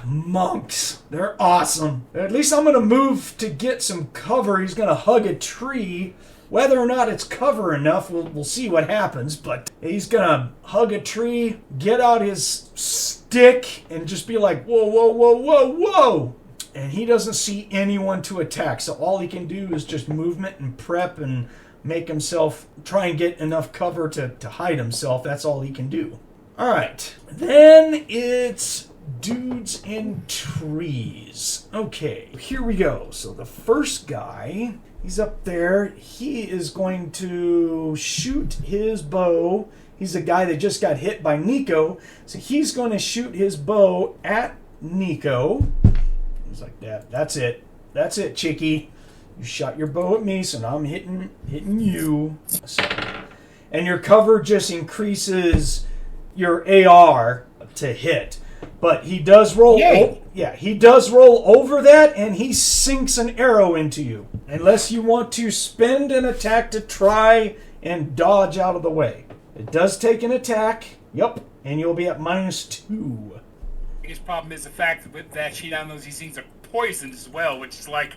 Monks. They're awesome. At least I'm going to move to get some cover. He's going to hug a tree. Whether or not it's cover enough, we'll see what happens. But he's going to hug a tree, get out his stick, and just be like, whoa, whoa, whoa, whoa, whoa. And he doesn't see anyone to attack. So all he can do is just movement and prep and make himself, try and get enough cover to hide himself. That's all he can do. All right. Then it's dudes in trees. Okay, here we go. So the first guy, he's up there. He is going to shoot his bow. He's a guy that just got hit by Nikko. So he's going to shoot his bow at Nikko. He's like, that's it. That's it, chickie. You shot your bow at me, so now I'm hitting you. So, and your cover just increases your AR to hit. But he does roll. He does roll over that, and he sinks an arrow into you. Unless you want to spend an attack to try and dodge out of the way. It does take an attack. Yep, and you'll be at -2. Biggest problem is the fact that with that she now knows these things are poisoned as well, which is like,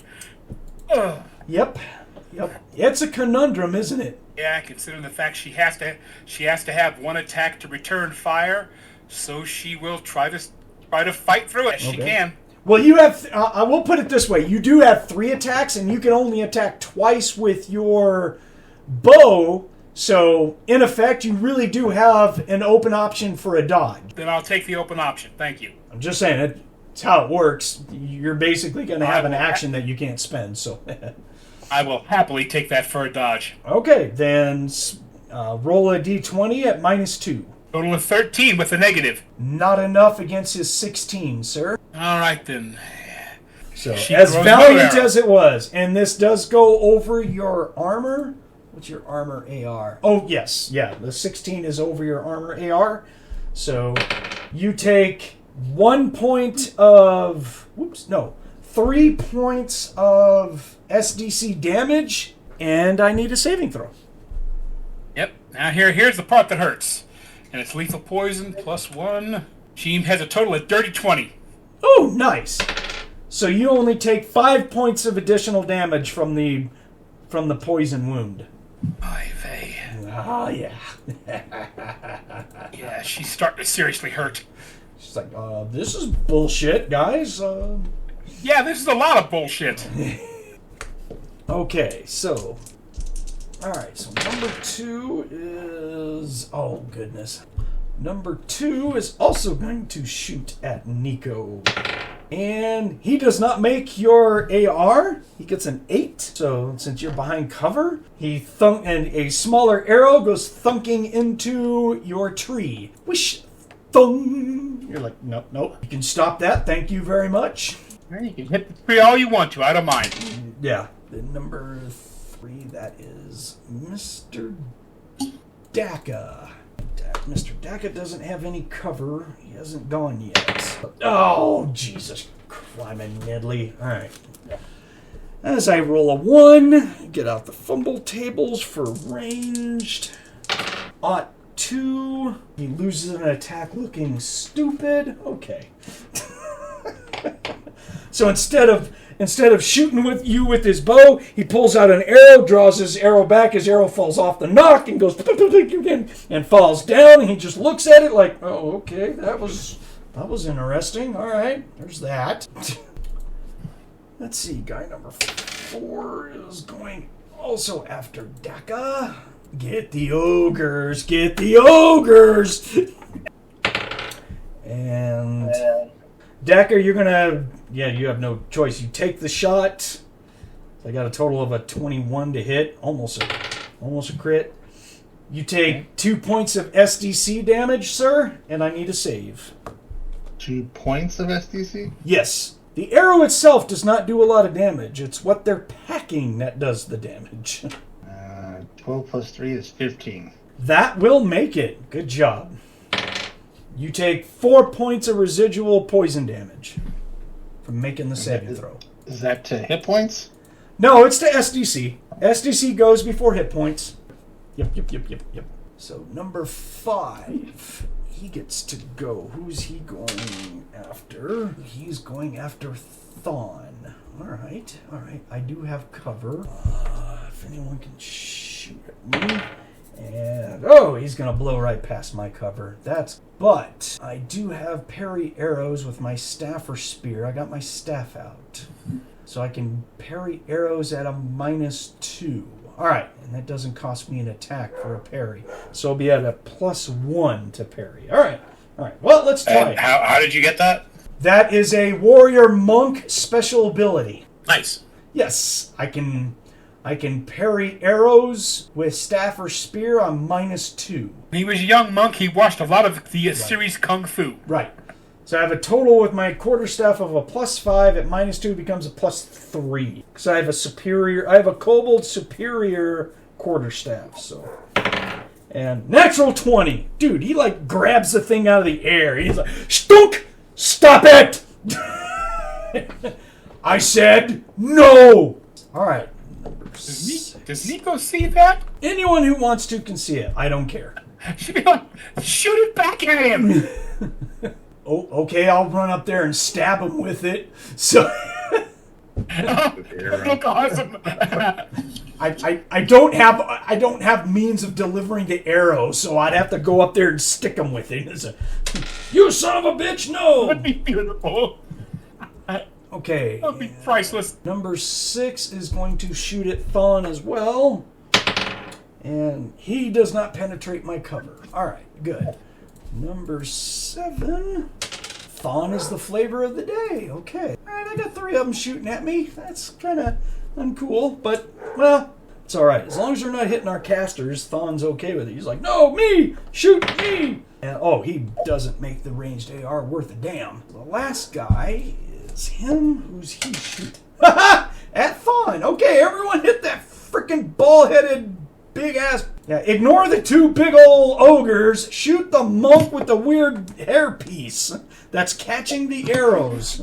Yep. It's a conundrum, isn't it? Yeah, considering the fact she has to have one attack to return fire, so she will try to fight through it as she can. Well, you have. I will put it this way: you do have 3 attacks, and you can only attack twice with your bow. So, in effect, you really do have an open option for a dodge. Then I'll take the open option. Thank you. I'm just saying it's how it works. You're basically going to have an action that you can't spend. So, I will happily take that for a dodge. Okay, then roll a d20 at -2. Total of 13 with a negative. Not enough against his 16, sir. All right, then. So, as valiant as it was, and this does go over your armor. What's your armor AR? Oh, yes. Yeah, the 16 is over your armor AR. So, you take 1 point of... 3 points of SDC damage, and I need a saving throw. Yep. Now, here's the part that hurts. And it's lethal poison, +1. She has a total of dirty 20. Oh, nice. So you only take 5 points of additional damage from the poison wound. Oy vey. Oh, yeah. Yeah, she's starting to seriously hurt. She's like, this is bullshit, guys. Yeah, this is a lot of bullshit. Okay, so Alright, so number 2 is... Oh, goodness. Number 2 is also going to shoot at Nikko. And he does not make your AR. He gets an 8. So since you're behind cover, and a smaller arrow goes thunking into your tree. Wish, thung. You're like, nope, nope. You can stop that. Thank you very much. You can hit the tree all you want to. I don't mind. Yeah. The number 3, that is Mr. Dakka. Mr. Dakka doesn't have any cover. He hasn't gone yet. Oh, Jesus. Climbing Nedley. All right. As I roll a 1, get out the fumble tables for ranged. Ought 2. He loses an attack looking stupid. Okay. So instead of shooting with his bow, he pulls out an arrow, draws his arrow back, his arrow falls off the nock and goes and falls down, and he just looks at it like, oh, okay, that was interesting. All right, there's that. Let's see, guy number 4 is going also after Dakka. Get the ogres, get the ogres! And Dakka, you're gonna... Yeah, you have no choice. You take the shot. I got a total of a 21 to hit. Almost a crit. You take 2 points of SDC damage, sir, and I need a save. 2 points of SDC? Yes. The arrow itself does not do a lot of damage. It's what they're packing that does the damage. 12 plus 3 is 15. That will make it. Good job. You take 4 points of residual poison damage from making the saving throw. Is that to hit points? No, it's to SDC. SDC goes before hit points. Yep. So number 5, he gets to go. Who's he going after? He's going after Thonn. All right. I do have cover. If anyone can shoot at me. And, he's going to blow right past my cover. But I do have parry arrows with my staff or spear. I got my staff out. So I can parry arrows at a -2. Alright, and that doesn't cost me an attack for a parry. So I'll be at a +1 to parry. Alright, well, let's try it. How did you get that? That is a warrior monk special ability. Nice. Yes, I can parry arrows with staff or spear on -2. When he was a young monk, he watched a lot of the series Kung Fu. Right. So I have a total with my quarterstaff of a +5. At -2 becomes a +3. Because I have a kobold superior quarterstaff. So, and natural 20. Dude, he grabs the thing out of the air. He's like, Stunk! Stop it! I said no! Alright. Does Nikko see that? Anyone who wants to can see it. I don't care. She'd be like, shoot it back at him! Oh, okay, I'll run up there and stab him with it. So look awesome. I don't have means of delivering the arrow, so I'd have to go up there and stick him with it. You son of a bitch, no! That'd be beautiful. Okay. That'd be priceless. Number 6 is going to shoot at Thonn as well. And he does not penetrate my cover. Alright, good. Number 7. Thonn is the flavor of the day. Okay. Alright, I got 3 of them shooting at me. That's kind of uncool, but, well, it's alright. As long as they're not hitting our casters, Thonn's okay with it. He's like, no, me! Shoot me! And, he doesn't make the ranged AR worth a damn. The last guy is him. Who's he shoot? At Thonn. Okay, everyone hit that freaking ball-headed big-ass... Yeah, ignore the 2 big old ogres. Shoot the monk with the weird hairpiece that's catching the arrows.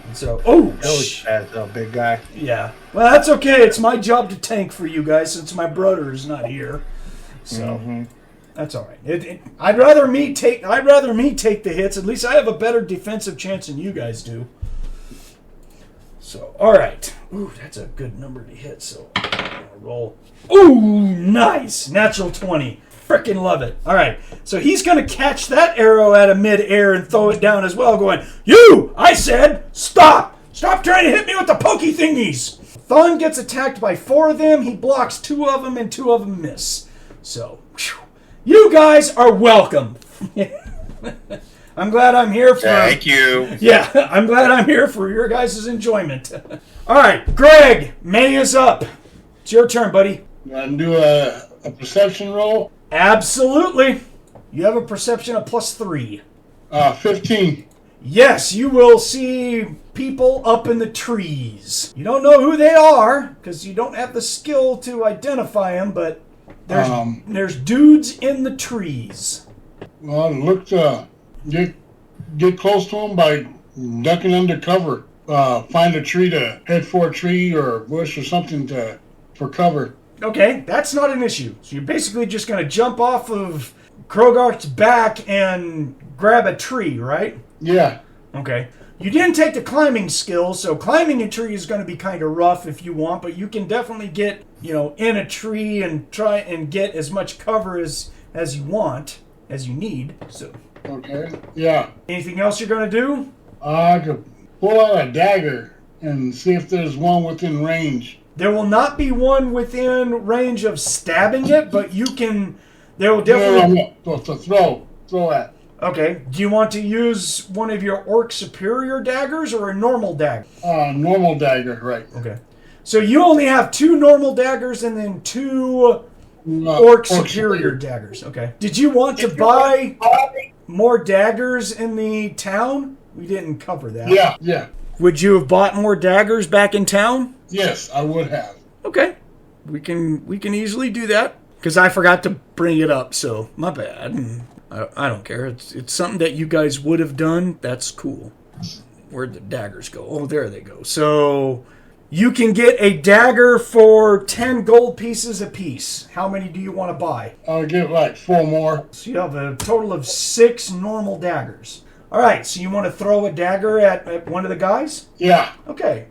And so, That's a big guy. Yeah. Well, that's okay. It's my job to tank for you guys since my brother is not here. So, that's all right. I'd rather me take the hits. At least I have a better defensive chance than you guys do. So, all right. Ooh, that's a good number to hit. So, I'm gonna roll. Ooh, nice. Natural 20. Frickin' love it. All right. So he's going to catch that arrow out of mid-air and throw it down as well, going, I said, stop! Stop trying to hit me with the pokey thingies! Thonn gets attacked by 4 of them. He blocks 2 of them, and 2 of them miss. So, whew, you guys are welcome. I'm glad I'm here for... Thank you. Yeah, I'm glad I'm here for your guys' enjoyment. All right, Greg, May is up. It's your turn, buddy. You want to do a perception roll? Absolutely. You have a perception of +3. 15. Yes, you will see people up in the trees. You don't know who they are, because you don't have the skill to identify them, but there's dudes in the trees. Well, look to get close to them by ducking under cover. Find a tree to head for a tree or a bush or something for cover. Okay, that's not an issue. So you're basically just going to jump off of Krogark's back and grab a tree, right? Yeah. Okay. You didn't take the climbing skill, so climbing a tree is going to be kind of rough if you want, but you can definitely get, in a tree and try and get as much cover as you want, as you need. So. Okay. Yeah. Anything else you're going to do? I could pull out a dagger and see if there's one within range. There will not be one within range of stabbing it, but you can... There will definitely... No. To throw at. Okay. Do you want to use one of your Orc Superior daggers or a normal dagger? Normal dagger, right. Okay. So you only have 2 normal daggers and then 2 Orc Superior daggers. Okay. Did you want to buy more daggers in the town? We didn't cover that. Yeah. Would you have bought more daggers back in town? Yes, I would have. Okay. We can easily do that. Because I forgot to bring it up, so my bad. I don't care. It's something that you guys would have done. That's cool. Where'd the daggers go? Oh, there they go. So you can get a dagger for 10 gold pieces apiece. How many do you want to buy? I'll give like 4 more. So you have a total of 6 normal daggers. All right, so you want to throw a dagger at one of the guys? Yeah. Okay.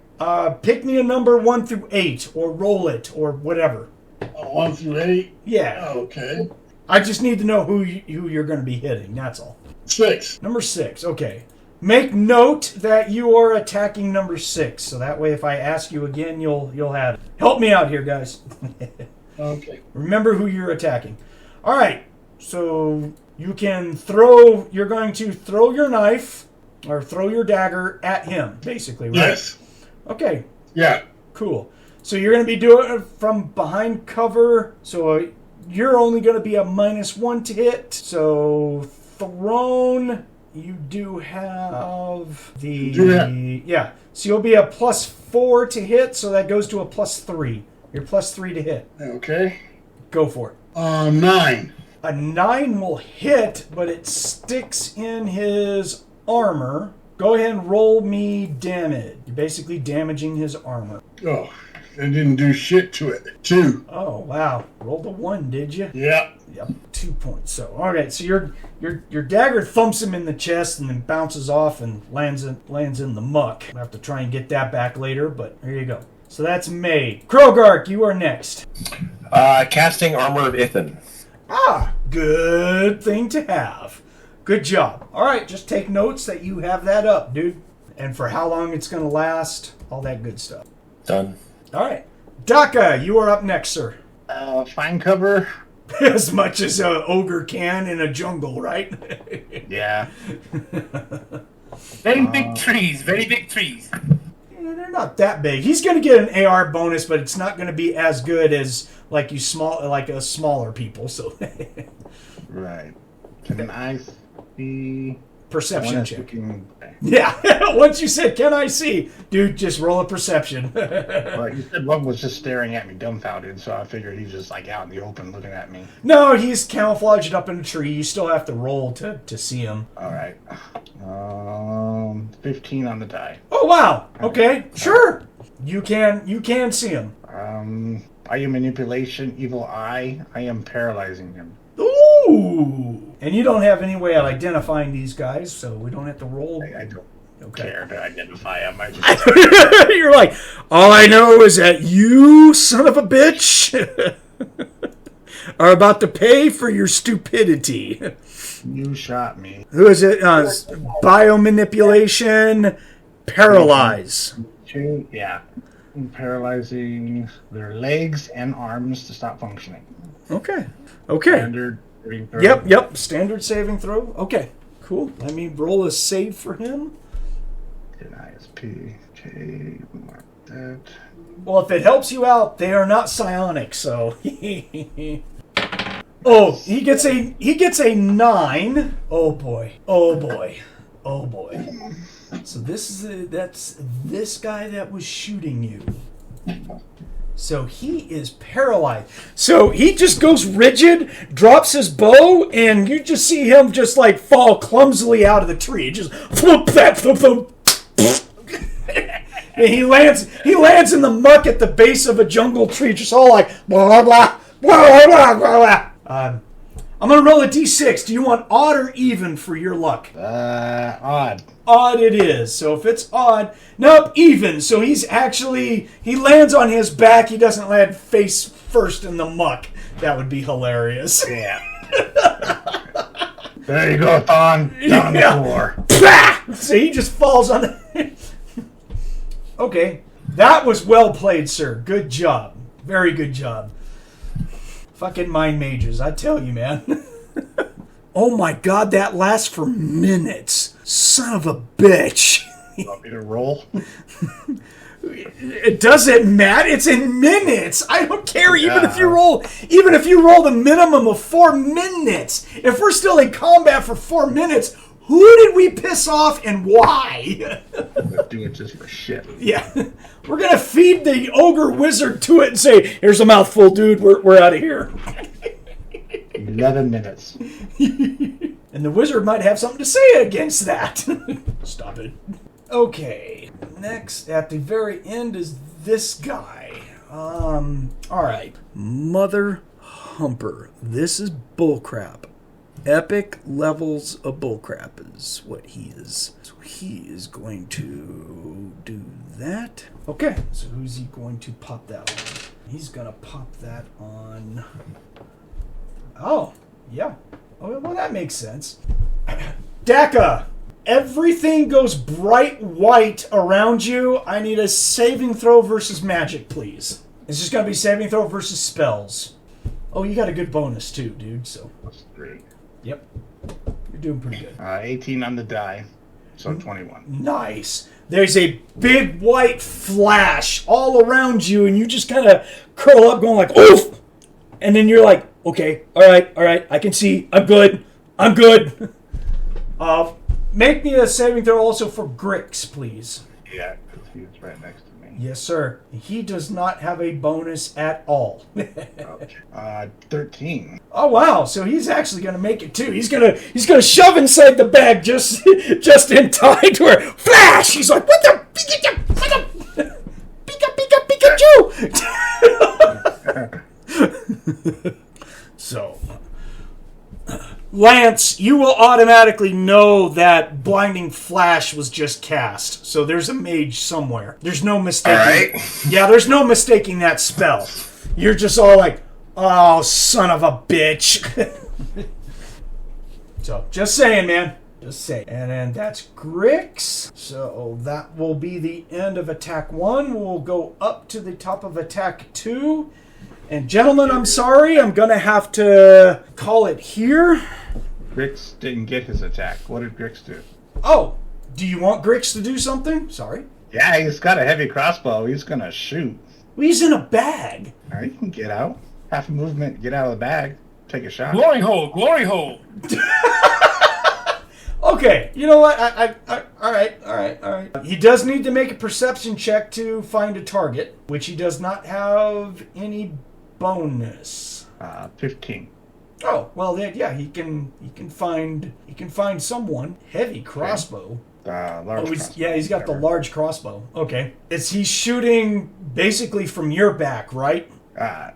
Pick me a number 1 through 8, or roll it, or whatever. 1 through 8? Yeah. Okay. I just need to know who you're going to be hitting, that's all. 6. Number 6, okay. Make note that you are attacking number 6, so that way if I ask you again, you'll have it. Help me out here, guys. Okay. Remember who you're attacking. All right, so you're going to throw your knife, or throw your dagger at him, basically, right? Yes. Okay. Yeah. Cool. So you're going to be doing it from behind cover, so you're only going to be a -1 to hit. So thrown, you do have the... Yeah, so you'll be a +4 to hit, so that goes to a +3. You're +3 to hit. Okay. Go for it. 9. A 9 will hit, but it sticks in his armor. Go ahead and roll me damage. You're basically damaging his armor. Oh, it didn't do shit to it. 2. Oh, wow. Rolled a 1, did you? Yeah. Yep, 2 points. So, all right. So your dagger thumps him in the chest and then bounces off and lands in the muck. I'll have to try and get that back later, but here you go. So that's May. Krogark, you are next. Casting Armor of Ithin. Ah, good thing to have. Good job. All right, just take notes that you have that up, dude. And for how long it's going to last, all that good stuff. Done. All right. Dakka, you are up next, sir. Find cover. As much as an ogre can in a jungle, right? Yeah. Very big trees, very big trees. Yeah, they're not that big. He's going to get an AR bonus, but it's not going to be as good as like smaller people. So, Right. Can I see? Perception check. Yeah. Once you said, "Can I see?" Dude, just roll a perception. Well, you said one was just staring at me dumbfounded, so I figured he's just like out in the open looking at me. No, he's camouflaged up in a tree. You still have to roll to see him. All right. 15 on the die. Oh wow. Okay. Sure. You can see him. Are you manipulation, evil eye? I am paralyzing him. Ooh. And you don't have any way of identifying these guys, so we don't have to roll. I don't Okay. care to identify him. I just You're like, all I know is that you, son of a bitch, are about to pay for your stupidity. you shot me. Who is it? Biomanipulation, paralyze. 2, yeah. paralyzing their legs and arms to stop functioning. Okay. Standard saving throw. Yep. Standard saving throw. Okay. Cool. Let me roll a save for him. ISP. Okay. Mark that. Well, if it helps you out, they are not psionic, so. Oh, he gets a 9. Oh boy. So that's this guy that was shooting you. So he is paralyzed. So he just goes rigid, drops his bow, and you just see him just like fall clumsily out of the tree. Just flip. And he lands in the muck at the base of a jungle tree, just all like blah blah blah blah blah. I'm gonna roll a d6. Do you want odd or even for your luck? Odd. Odd it is. So if it's odd, nope, even. So he lands on his back. He doesn't land face first in the muck. That would be hilarious. Yeah. There you go, Thonn. Down on the floor. So he just falls on the... Okay. That was well played, sir. Good job. Very good job. Fucking mind mages, I tell you, man. Oh my god, that lasts for minutes. Son of a bitch. You want me to roll? It doesn't matter. It's in minutes. I don't care. Even if you roll the minimum of 4 minutes. If we're still in combat for 4 minutes, who did we piss off and why? We're doing it just for shit. Yeah. We're going to feed the ogre wizard to it and say, here's a mouthful, dude. We're out of here. 11 minutes. And the wizard might have something to say against that. Stop it. Okay. Next, at the very end, is this guy. Alright. Mother Humper. This is bullcrap. Epic levels of bullcrap is what he is. So he is going to do that. Okay. So who's he going to pop that on? He's going to pop that on... Oh, yeah. Oh, well, that makes sense. Dakka, everything goes bright white around you. I need a saving throw versus magic, please. It's just going to be saving throw versus spells. Oh, you got a good bonus, too, dude. So That's 3. Yep. You're doing pretty good. 18 on the die, so 21. Nice. There's a big white flash all around you, and you just kind of curl up going like, oof! And then you're like, okay, all right, I can see. I'm good. Make me a saving throw also for Grix, please. Yeah, because he was right next to me. Yes, sir. He does not have a bonus at all. 13. Oh wow! So he's actually going to make it too. He's gonna shove inside the bag just in time to where flash. He's like, what the Pikachu. So, Lance, you will automatically know that Blinding Flash was just cast. So there's a mage somewhere. There's no mistaking. All right. Yeah, there's no mistaking that spell. You're just all like, oh, son of a bitch. So, just saying, man. Just saying. And then that's Grix. So that will be the end of attack 1. We'll go up to the top of attack 2. And gentlemen, I'm sorry. I'm going to have to call it here. Grix didn't get his attack. What did Grix do? Oh, do you want Grix to do something? Sorry. Yeah, he's got a heavy crossbow. He's going to shoot. Well, he's in a bag. All right, you can get out. Half a movement, get out of the bag. Take a shot. Glory hole. Okay, you know what? All right. He does need to make a perception check to find a target, which he does not have any bonus. 15. Oh, well then, yeah, he can find someone. Heavy crossbow. Large crossbow. Yeah, he's got the large crossbow. Okay. He's shooting basically from your back, right?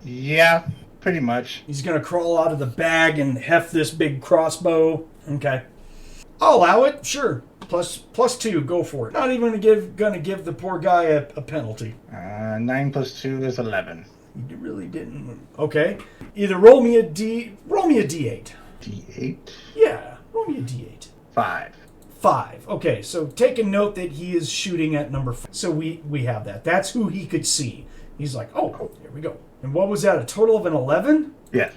Yeah, pretty much. He's gonna crawl out of the bag and heft this big crossbow. Okay. I'll allow it, sure. Plus 2, go for it. Not even gonna give the poor guy a penalty. 9 plus 2 is 11. You really didn't. Okay. Either roll me a D8. D8? Yeah, roll me a D8. 5. 5. Okay, so take a note that he is shooting at number 5. So we have that. That's who he could see. He's like, oh, here we go. And what was that, a total of an 11? Yes.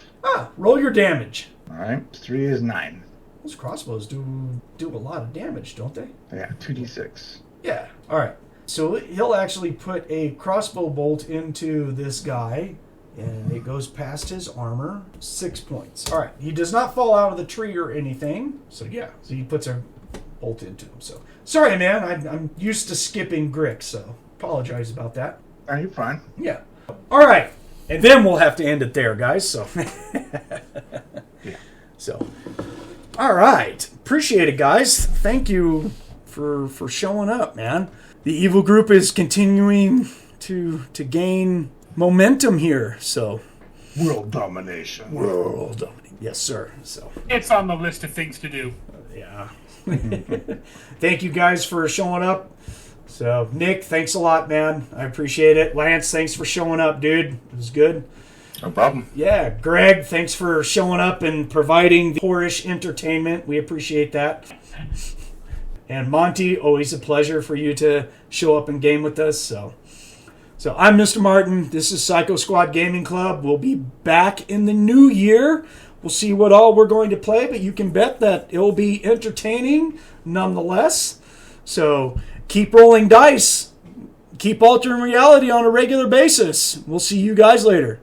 Roll your damage. All right. 3 is 9. Those crossbows do a lot of damage, don't they? Yeah, 2d6. Yeah. All right. So he'll actually put a crossbow bolt into this guy, and it goes past his armor. 6 points. All right. He does not fall out of the tree or anything. So yeah. So he puts a bolt into him. So sorry, man. I'm used to skipping Grix, so apologize about that. Are you fine? Yeah. All right. And then we'll have to end it there, guys. So. Yeah. So. All right. Appreciate it, guys. Thank you for showing up, man. The evil group is continuing to gain momentum here. So. World domination. Yes, sir. So. It's on the list of things to do. Yeah. Thank you guys for showing up. So, Nick, thanks a lot, man. I appreciate it. Lance, thanks for showing up, dude. It was good. No problem. Yeah, Greg, thanks for showing up and providing the poorish entertainment. We appreciate that. And Monte, always a pleasure for you to show up and game with us. So I'm Mr. Martin. This is Psycho Squad Gaming Club. We'll be back in the new year. We'll see what all we're going to play, but you can bet that it'll be entertaining nonetheless. So keep rolling dice. Keep altering reality on a regular basis. We'll see you guys later.